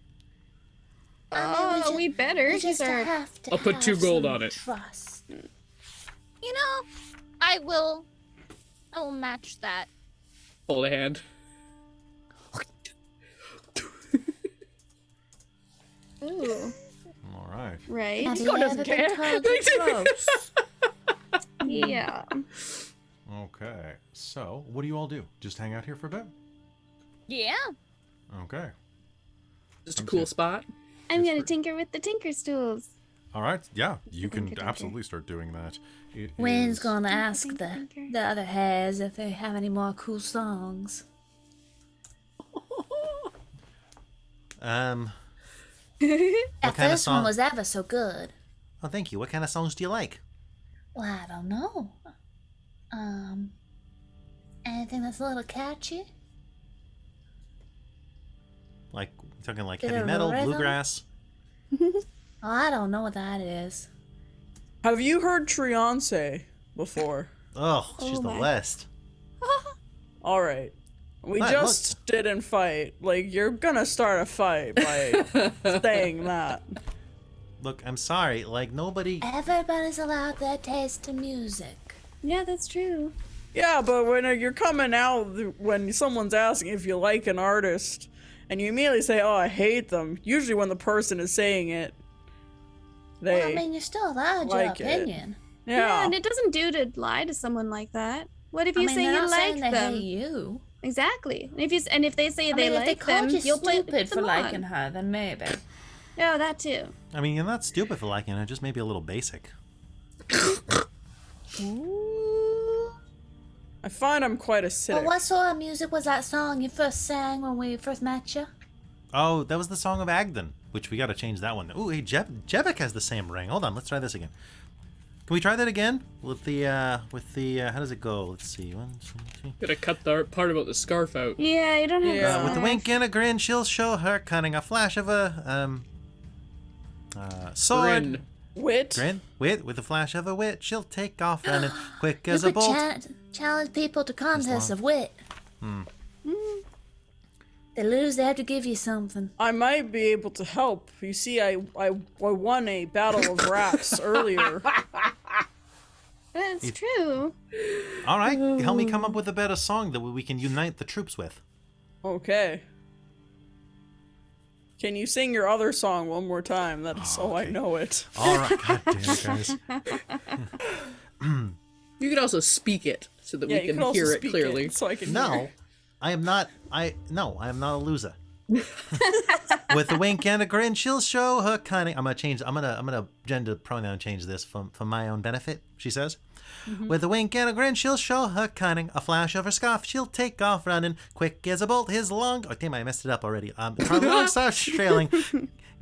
Oh, we better. We just These are- have to I'll put have 2 gold some on it. Trust. You know, I will match that. Hold a hand. Ooh. All right. Right. Have you ever been told it's gross? Yeah. Okay. So, what do you all do? Just hang out here for a bit? Yeah. Okay. Just a cool spot. I'm gonna tinker with the tinker stools. All right. Yeah, you can tinker. absolutely start doing that. It Wynn's is- gonna ask Tinker. the other hares if they have any more cool songs. What That kind of first one song? was ever so good. Oh, thank you. What kind of songs do you like? Well, I don't know. Anything that's a little catchy? Like, talking like Bit heavy of metal, rhythm? bluegrass? Oh, I don't know what that is. Have you heard Trionce before? Oh, she's the my. worst. All right. We But just didn't fight. Like, you're gonna start a fight by saying that. Look, I'm sorry. Like, nobody. Everybody's allowed their taste in music. Yeah, that's true. Yeah, but when you're coming out, when someone's asking if you like an artist, and you immediately say, "Oh, I hate them," usually when the person is saying it, they. Well, I mean, you're still allowed like your opinion. Yeah, and it doesn't do to lie to someone like that. What if you say they're you not like saying they them? hate you. Exactly. And if they say they if like they called them, you you'll play stupid for them liking on. her, then maybe. Oh, that too. I mean, you're not stupid for liking her, just maybe a little basic. I find I'm quite acidic. Well, what sort of music was that song you first sang when we first met you? Oh, that was the Song of Agdon, which we got to change that one. Ooh, hey, Jevik has the same ring. Hold on, let's try this again. Can we try that again with the how does it go? Let's see. 1, 2, 3. Gotta cut the part about the scarf out. Yeah, you don't have to. With a wink and a grin, she'll show her cunning. A flash of a sword. Grin. Wit. Wit. With a flash of a wit, she'll take off running quick You as a could bolt. challenge people to contests long. of wit. They lose, they have to give you something. I might be able to help. You see, I won a battle of raps earlier. That's true. All right, help me come up with a better song that we can unite the troops with. Okay. Can you sing your other song one more time? That's so I know it. All right, God damn it, guys. You could also speak it so that Yeah, we you can can also hear it speak clearly. so I can hear. No, I am not. I am not a loser. With a wink and a grin, she'll show her cunning. I'm gonna gender pronoun change this for my own benefit. She says. With a wink and a grin, she'll show her cunning. A flash of her scarf, she'll take off running. Quick as a bolt, his long. Oh damn, I messed it up already. Her long starts trailing.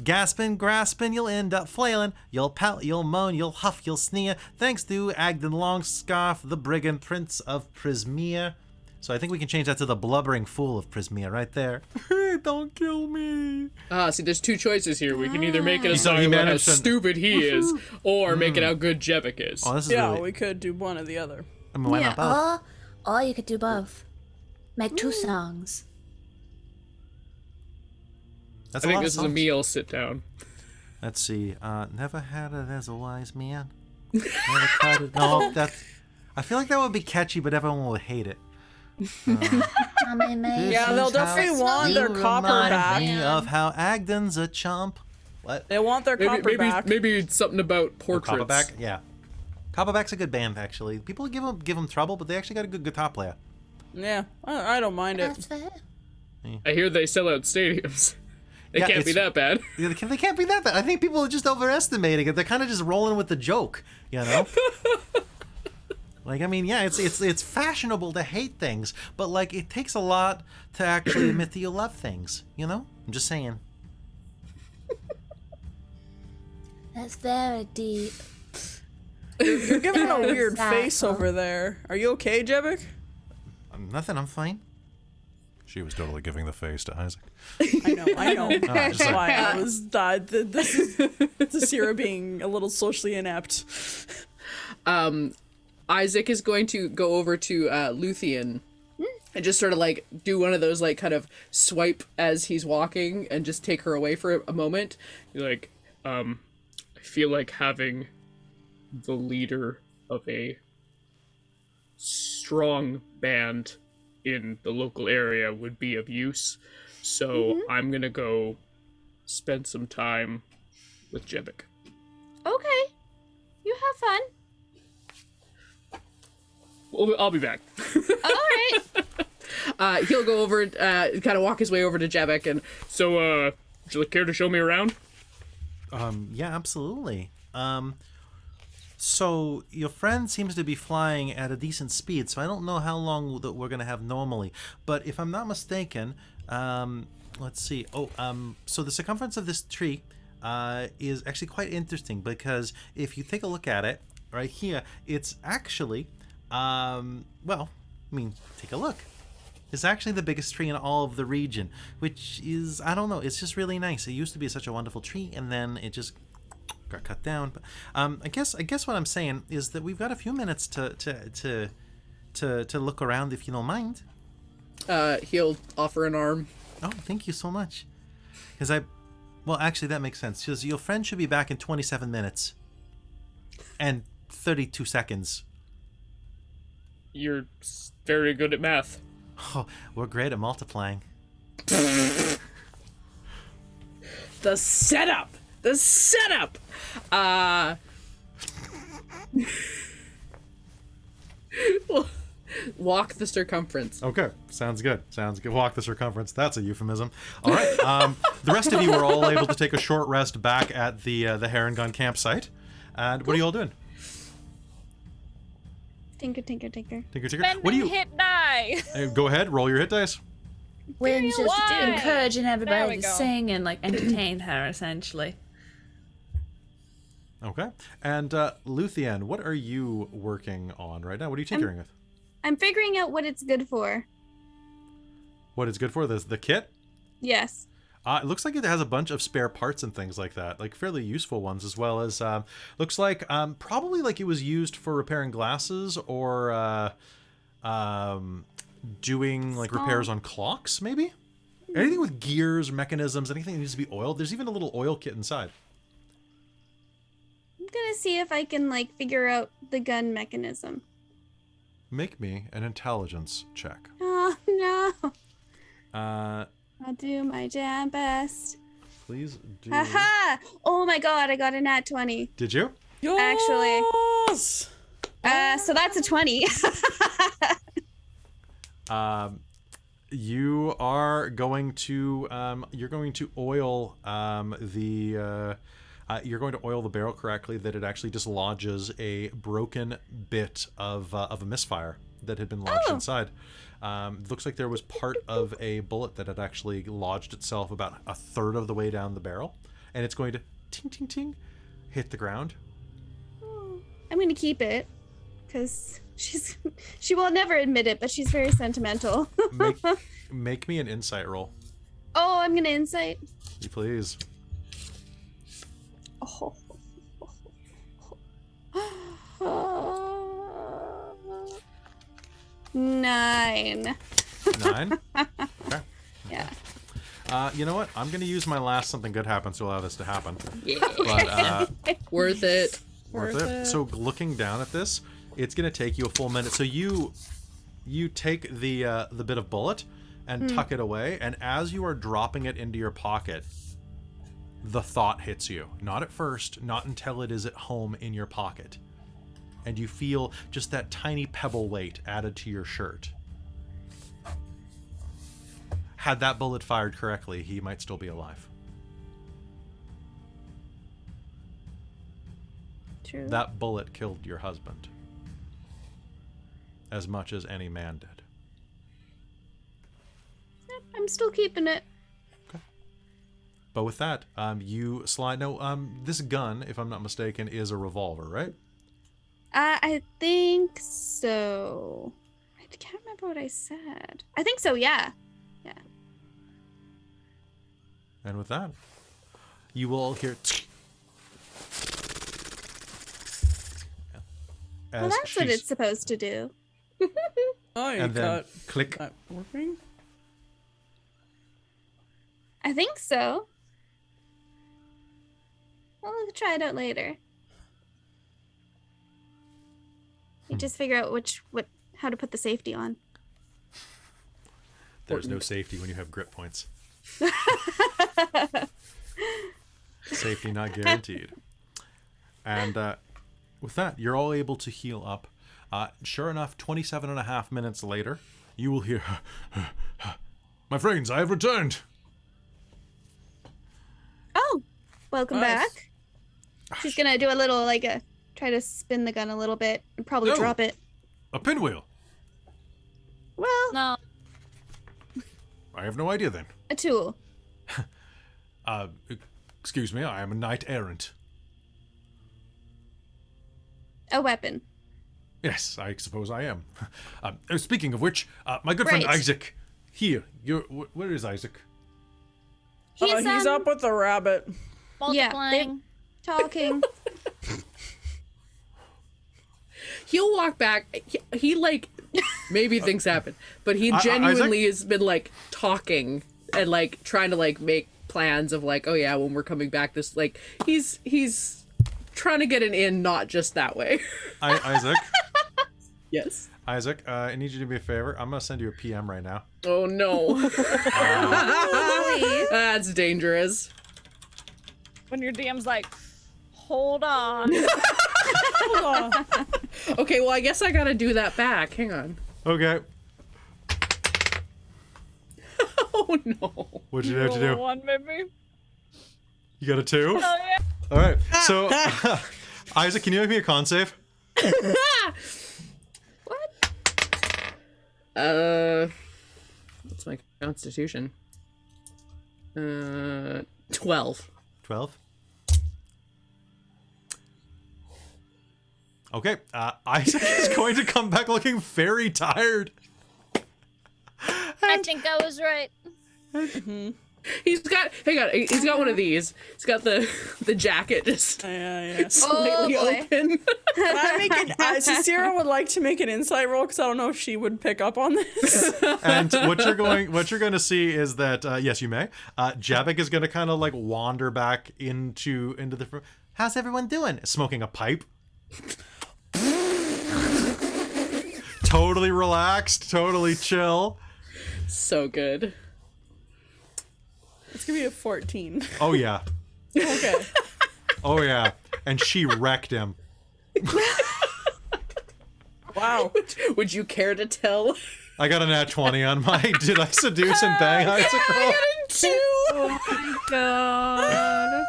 Gasping, grasping, you'll end up flailing. You'll pout, you'll moan, you'll huff, you'll sneer. Thanks to Agdon Longscarf, the Brigand Prince of Prismea. So I think we can change that to the blubbering fool of Prismea right there. Don't kill me. See, there's two choices here. We can either make it a So song he about how managed to- stupid he is, or make it how good Jevik is. Oh, this is Yeah, really. we could do one or the other. I mean, why not both? Or you could do both. Make 2 songs. That's I a think lot this of is a songs. meal sit down. Let's see. Never had it as a wise man. Never tried it. No, that's. I feel like that would be catchy, but everyone would hate it. I mean, maybe. Yeah, they'll definitely want their copper back. Me of how Agdon's a chump. What? They want their copper back. Maybe it's something about portraits. Copperback? Yeah. Copperback's a good band, actually. People give them trouble, but they actually got a good guitar player. Yeah, I don't mind it. That's fair. I hear they sell out stadiums. They Yeah, can't be it's- that bad. Yeah, they can't be that bad. I think people are just overestimating it. They're kind of just rolling with the joke, you know? Like, I mean, yeah, it's fashionable to hate things, but, like, it takes a lot to actually admit that you love things, you know? I'm just saying. That's very deep. You're giving a weird Exactly. face over there. Are you okay, Jevik? Nothing, I'm fine. She was totally giving the face to Isaac. I know. That's just why I was. This is Zasira being a little socially inept. Isaac is going to go over to Luthien and just sort of like do one of those like kind of swipe as he's walking and just take her away for a moment. You're like, I feel like having the leader of a strong band in the local area would be of use. So I'm gonna go spend some time with Jevik. Okay. You have fun. Well, I'll be back. All right. He'll go over, kind of walk his way over to Jevik and So, would you care to show me around? Yeah, absolutely. So your friend seems to be flying at a decent speed, so I don't know how long that we're gonna have normally. But if I'm not mistaken, let's see. So the circumference of this tree is actually quite interesting because if you take a look at it right here, it's actually, well, I mean, take a look. It's actually the biggest tree in all of the region, which is, I don't know, it's just really nice. It used to be such a wonderful tree, and then it just got cut down. But I guess what I'm saying is that we've got a few minutes to look around, if you don't mind. he'll offer an arm. Oh, thank you so much. Because well, actually, that makes sense. Because your friend should be back in 27 minutes and 32 seconds. You're very good at math. Oh, we're great at multiplying. The setup. Walk the circumference. Okay, sounds good. Walk the circumference. That's a euphemism. All right. The rest of you were all able to take a short rest back at the Heron Gun campsite. And what are you all doing? Tinker. Tinker. Spend What do you? hit die. Go ahead. Roll your hit dice. Wynn's just Why? encouraging There everybody we to go. sing and like entertain her, essentially. Okay. And Luthien, what are you working on right now? What are you tinkering with? I'm figuring out what it's good for. What it's good for? The kit? Yes. It looks like it has a bunch of spare parts and things like that, like fairly useful ones, as well as looks like probably like it was used for repairing glasses or doing like repairs on clocks, maybe. Anything with gears, mechanisms, anything that needs to be oiled. There's even a little oil kit inside. I'm gonna see if I can like figure out the gun mechanism. Make me an intelligence check. Oh no. I'll do my damn best. Please do. Haha! Oh my god, I got a nat 20. Did you? Actually. Yes! So that's a 20. You are going to oil you're going to oil the barrel correctly, that it actually dislodges a broken bit of a misfire that had been lodged inside. Looks like there was part of a bullet that had actually lodged itself about a third of the way down the barrel, and it's going to ting ting ting hit the ground. I'm gonna keep it because she will never admit it, but she's very sentimental. Make me an insight roll. Oh, I'm gonna insight. You please. Oh. 9. 9? Okay. Yeah. You know what? I'm going to use my last something good happens to allow this to happen. Yeah. But, Worth it. Worth it. So looking down at this, it's going to take you a full minute. So you take the bit of bullet and tuck it away, and as you are dropping it into your pocket, the thought hits you. Not at first, not until it is at home in your pocket. And you feel just that tiny pebble weight added to your shirt. Had that bullet fired correctly, he might still be alive. True. That bullet killed your husband. As much as any man did. Yep, I'm still keeping it. But with that, you slide... No, this gun, if I'm not mistaken, is a revolver, right? I think so. I can't remember what I said. I think so, yeah. Yeah. And with that, you will all hear... Well, that's what it's supposed to do. Oh, you and then got click. that working? I think so. Well, we'll try it out later. You just figure out how to put the safety on. There's no safety when you have grip points. Safety not guaranteed. And with that, you're all able to heal up. Sure enough, 27.5 minutes later, you will hear, "My friends, I have returned." Oh, welcome back. She's gonna do a little, try to spin the gun a little bit and probably drop it. A pinwheel. Well, No. I have no idea then. a tool. Excuse me, I am a knight errant. A weapon. Yes, I suppose I am. Speaking of which, my good friend Right. Isaac, here. Where is Isaac? He's up with the rabbit. Multiplying. Talking. He'll walk back. He maybe things happen, but he genuinely has been talking and trying to make plans of oh yeah, when we're coming back, this he's trying to get an in, not just that way. Isaac. Yes. Isaac, I need you to do me a favor. I'm gonna send you a PM right now. Oh no. That's dangerous. When your DM's like, hold on. Okay, well, I guess I gotta do that back. Hang on. Okay. Oh no. What'd you have to do? One, baby. You got a 2? Oh, yeah. All right. So, Isaac, can you make me a con save? What's my constitution? 12. 12. Okay. Isaac is going to come back looking very tired. I think I was right. He's got one of these. He's got the jacket just slightly open. Sarah would like to make an insight roll because I don't know if she would pick up on this. And what you're going to see is that yes, you may. Jabek is going to kind of like wander back into the. How's everyone doing? Smoking a pipe. Totally relaxed, totally chill. So good. It's gonna be a 14. Oh yeah. Okay. Oh yeah. And she wrecked him. Wow. Would you care to tell? I got a nat 20 on my did I seduce and bang Isaac roll? Oh my god.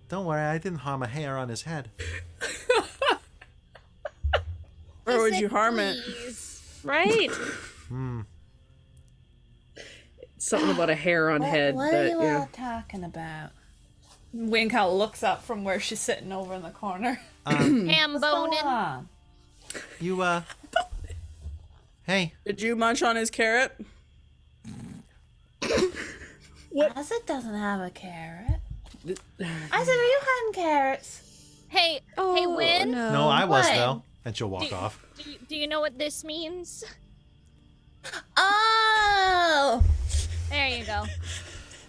Don't worry, I didn't harm a hair on his head. Where would you harm it? Right? Something about a hair on head. What but, are you yeah. all talking about? Wayne kind of looks up from where she's sitting over in the corner. Ham boning. You, hey. Did you munch on his carrot? Isaac doesn't have a carrot. Isaac, are you hiding carrots? Hey, Win. No, I was, What? though. And she'll walk off. Do you know what this means? Oh! There you go.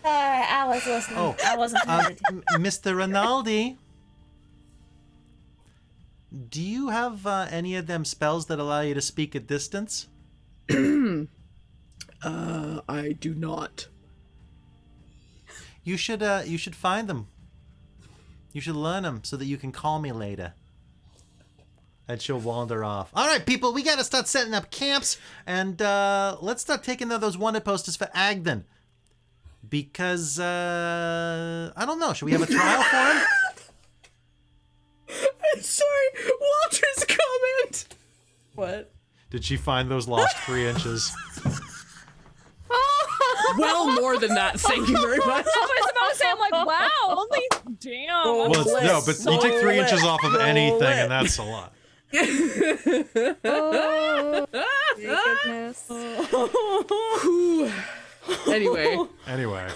Sorry, I was listening. Oh, I wasn't paying attention. Mr. Rinaldi. Do you have any of them spells that allow you to speak at distance? I do not. You should find them. You should learn them so that you can call me later. And she'll wander off. All right, people, we gotta start setting up camps, and let's start taking those wanted posters for Agdon. Because I don't know. Should we have a trial for him? I'm sorry, Walter's comment. What? Did she find those lost 3 inches? Well, more than that. Thank you very much. I was about to say, I'm like, wow, only damn. Oh, Well, no, but you take 3 inches off of anything, Lit. and that's a lot. Oh, goodness. Anyway.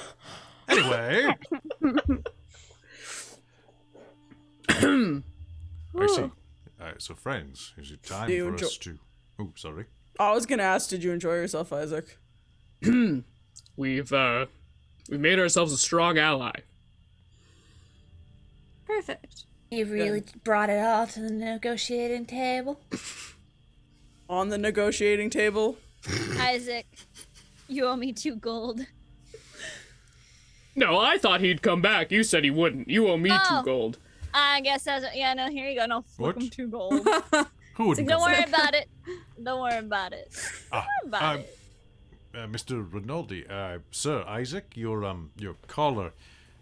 I see. So, friends, is it time You for us to... Oh, sorry. I was gonna ask, did you enjoy yourself, Isaac? We've made ourselves a strong ally. Perfect. You really brought it all to the negotiating table? On the negotiating table? Isaac, you owe me 2 gold. No, I thought he'd come back. You said he wouldn't. You owe me 2 gold. I guess that's yeah. No, here you go. No, flip What? him 2 gold. Who wouldn't Don't come worry back? about it. Don't worry about it. Don't worry about it. Mr. Rinaldi, Sir Isaac, your collar,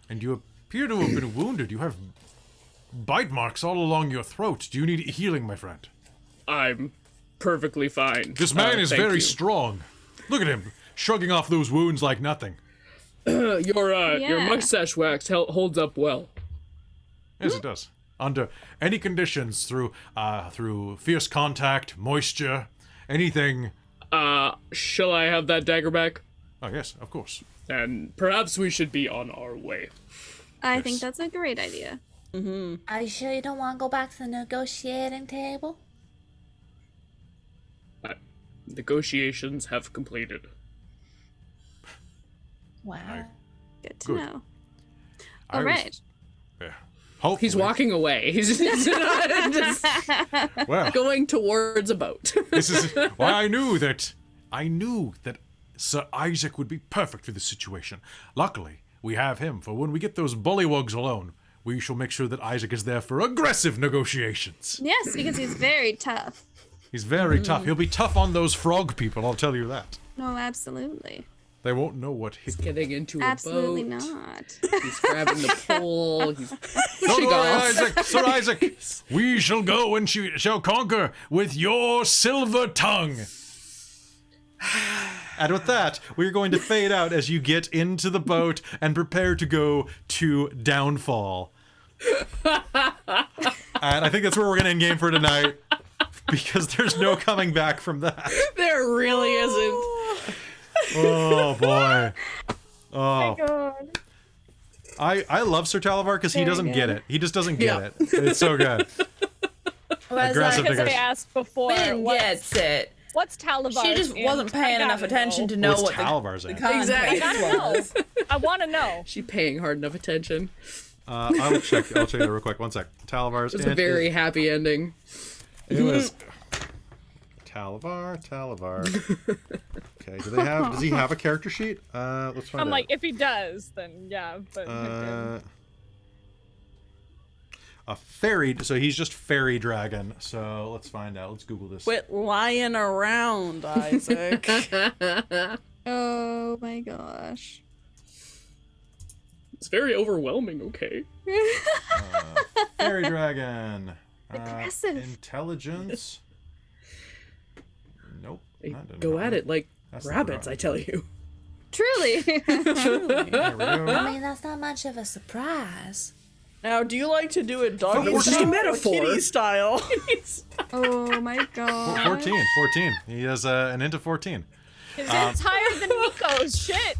and you appear to have been wounded. You have bite marks all along your throat. Do you need healing, my friend? I'm perfectly fine. This man is thank very you. strong. Look at him, shrugging off those wounds like nothing. Your mustache wax holds up well. Yes, it does. Under any conditions, through fierce contact, moisture, anything. Shall I have that dagger back? Oh yes, of course. Then perhaps we should be on our way. I think that's a great idea. Are you sure you don't want to go back to the negotiating table? Negotiations have completed. Wow. Good to Good. know. I All was- right. Yeah. Hopefully. He's walking away. He's just Well, going towards a boat. this is why I knew that Sir Isaac would be perfect for this situation. Luckily, we have him for when we get those bullywugs alone. We shall make sure that Isaac is there for aggressive negotiations. Yes, because he's very tough. He's very tough. He'll be tough on those frog people, I'll tell you that. No, absolutely. They won't know what hit them. Getting into a Absolutely boat. not. He's grabbing the pole. He's Don't worry, Isaac, Sir Isaac. We shall go and shall conquer with your silver tongue. And with that, we're going to fade out as you get into the boat and prepare to go to Downfall. And I think that's where we're going to end game for tonight, because there's no coming back from that. There really isn't. Oh, boy. Oh. God. I love Sir Talavar because he doesn't get it. He just doesn't get it. It's so good. Aggressive Because I negotiation. asked before. Win gets it. What's Talavar? She just wasn't paying enough attention to know What's what Talavar's the in? context I gotta know. was. I want to know. She paying hard enough attention. I'll check that real quick. One sec. Talavar's. It's a very happy ending. It was Talavar. Okay. Does he have a character sheet? Let's find out. I'm like, if he does, then yeah. But A fairy. So he's just fairy dragon. So let's find out. Let's Google this. Quit lying around, Isaac. Oh my gosh. It's very overwhelming, okay? Fairy dragon. Aggressive. Intelligence. Nope. They that didn't go happen. at it like That's not rabbits, right. I tell you. Truly. There we go. I mean, that's not much of a surprise. Now, do you like to do it doggy It's just a style or metaphor. kitty style? Oh my god. 14. He has an int of 14. it's higher than Nico's. Shit.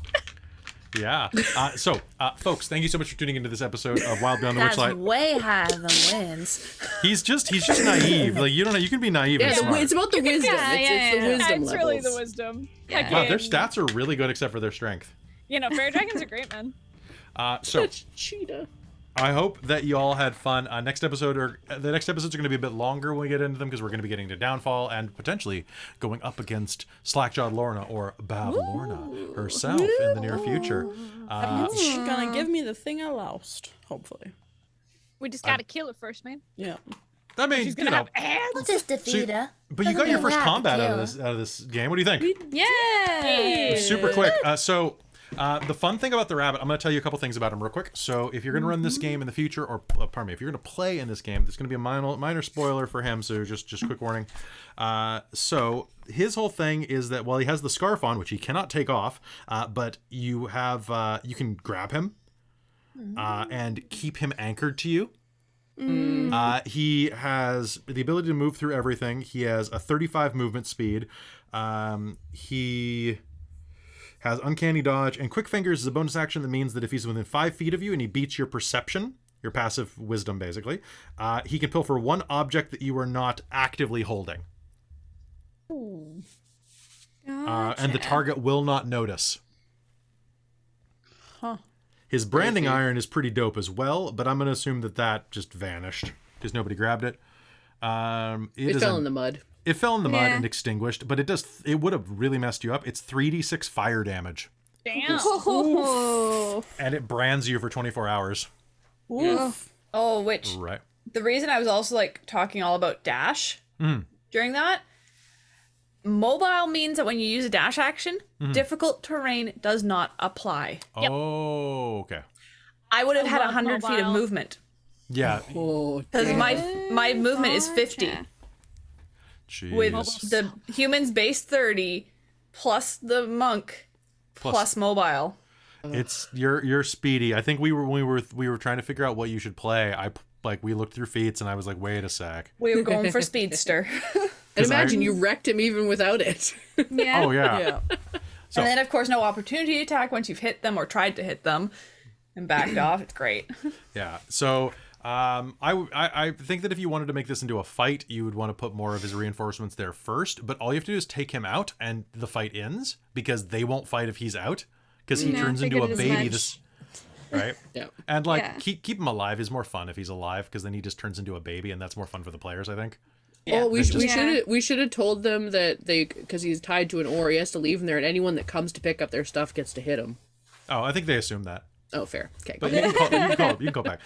Yeah. So, folks, thank you so much for tuning into this episode of Wild Beyond the That's Witchlight. way higher than Wins. He's just naive. Like, you don't know. You can be naive and Yeah, smart. it's about the wisdom. It's the wisdom It's levels. really the wisdom. Yeah. Wow, their stats are really good except for their strength. You know, fairy dragons are great, man. So Cheetah. I hope that you all had fun. The next episodes are going to be a bit longer when we get into them, because we're going to be getting to Downfall and potentially going up against Slackjawed Lorna or Bav Lorna herself in the near future. She's gonna give me the thing I lost, hopefully. We just gotta kill it first, man. Yeah. I mean, She's gonna have hands. We'll just defeat her. but you got your first combat out of this game. What do you think? Yeah. Super quick. The fun thing about the rabbit, I'm going to tell you a couple things about him real quick. So if you're going to run this game in the future, or pardon me, if you're going to play in this game, there's going to be a minor spoiler for him. So just quick warning. So his whole thing is that while he has the scarf on, which he cannot take off, but you can grab him and keep him anchored to you. He has the ability to move through everything. He has a 35 movement speed. He has uncanny dodge, and quick fingers is a bonus action that means that if he's within 5 feet of you and he beats your perception, your passive wisdom basically, he can pilfer one object that you are not actively holding. And the target will not notice. Huh. His branding iron is pretty dope as well, but I'm going to assume that just vanished because nobody grabbed it. It fell in the mud. It fell in the mud and extinguished, but it would have really messed you up. It's 3d6 fire damage. Damn. Oh. And it brands you for 24 hours. Oof. Oh, which Right. the reason I was also like talking all about dash during that, mobile means that when you use a dash action, difficult terrain does not apply. Oh, okay. I would have had love 100 feet of mobile. movement Oh, because my movement is 50 Jeez. with the human's base 30 plus the monk plus mobile. It's you're speedy. I think we were trying to figure out what you should play. We looked through feats and I was like, wait a sec. We were going for speedster. and imagine you wrecked him even without it. Yeah. Oh yeah. Yeah. So- And then of course no opportunity attack once you've hit them or tried to hit them and backed off. It's great. Yeah. So I think that if you wanted to make this into a fight, you would want to put more of his reinforcements there first. But all you have to do is take him out, and the fight ends because they won't fight if he's out because he turns into a figured as baby. much. right? Yeah. And like Yeah. keep him alive is more fun if he's alive, because then he just turns into a baby, and that's more fun for the players, I think. Yeah. Well, Yeah. we should have told them that because he's tied to an oar, he has to leave him there, and anyone that comes to pick up their stuff gets to hit him. Oh, I think they assume that. Oh, fair. Okay. But you can call back.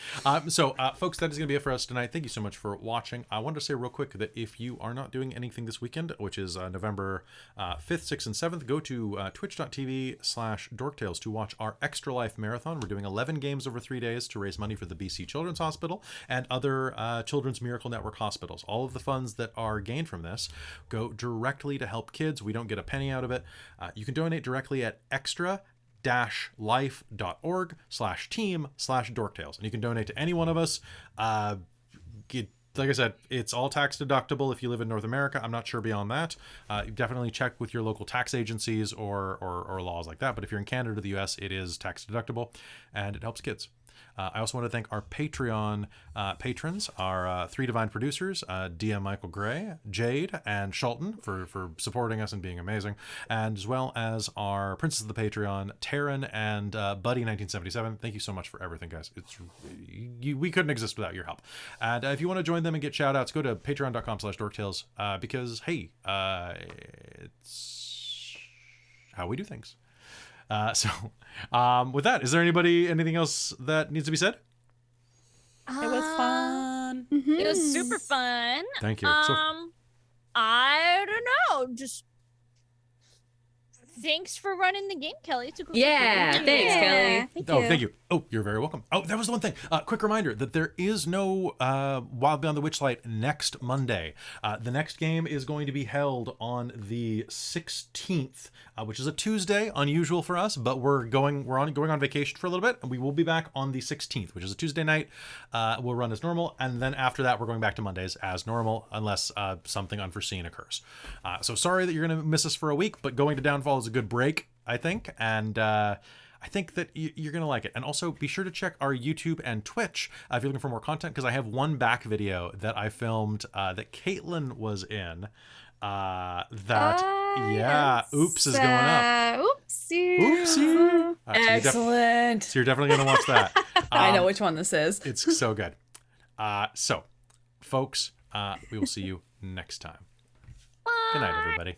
So, folks, that is going to be it for us tonight. Thank you so much for watching. I wanted to say real quick that if you are not doing anything this weekend, which is November 5th, 6th, and 7th, go to twitch.tv/dorktales to watch our Extra Life Marathon. We're doing 11 games over 3 days to raise money for the BC Children's Hospital and other Children's Miracle Network hospitals. All of the funds that are gained from this go directly to help kids. We don't get a penny out of it. You can donate directly at extra-life.org/team/dorktales, and you can donate to any one of us. Like I said, it's all tax deductible if you live in North America. I'm not sure beyond that. Definitely check with your local tax agencies or laws like that. But if you're in Canada or the US, it is tax deductible, and it helps kids. I also want to thank our Patreon patrons, our 3 divine producers, DM Michael Gray, Jade, and Shelton for supporting us and being amazing, and as well as our Princess of the Patreon, Taryn and Buddy1977. Thank you so much for everything, guys. We couldn't exist without your help. And if you want to join them and get shout outs, go to patreon.com/dorktales because, hey, it's how we do things. With that, is there anything else that needs to be said? It was fun. It was super fun. Thank you. I don't know. Just thanks for running the game, Kelly. It's a cool Yeah, game. thanks, Kelly. Thank you. Oh, you're very welcome. Oh, that was the one thing. Quick reminder that there is no Wild Beyond the Witchlight next Monday. The next game is going to be held on the 16th, which is a Tuesday, unusual for us, but we're going on vacation for a little bit, and we will be back on the 16th, which is a Tuesday night. We'll run as normal, and then after that, we're going back to Mondays as normal, unless something unforeseen occurs. So sorry that you're going to miss us for a week, but going to Downfall is a good break, I think, and I think that you're going to like it. And also be sure to check our YouTube and Twitch if you're looking for more content, because I have one back video that I filmed that Caitlan was in. Oops is going up. Oopsie. Excellent. So you're definitely going to watch that. I know which one this is. It's so good. So, folks, we will see you next time. Good night, everybody.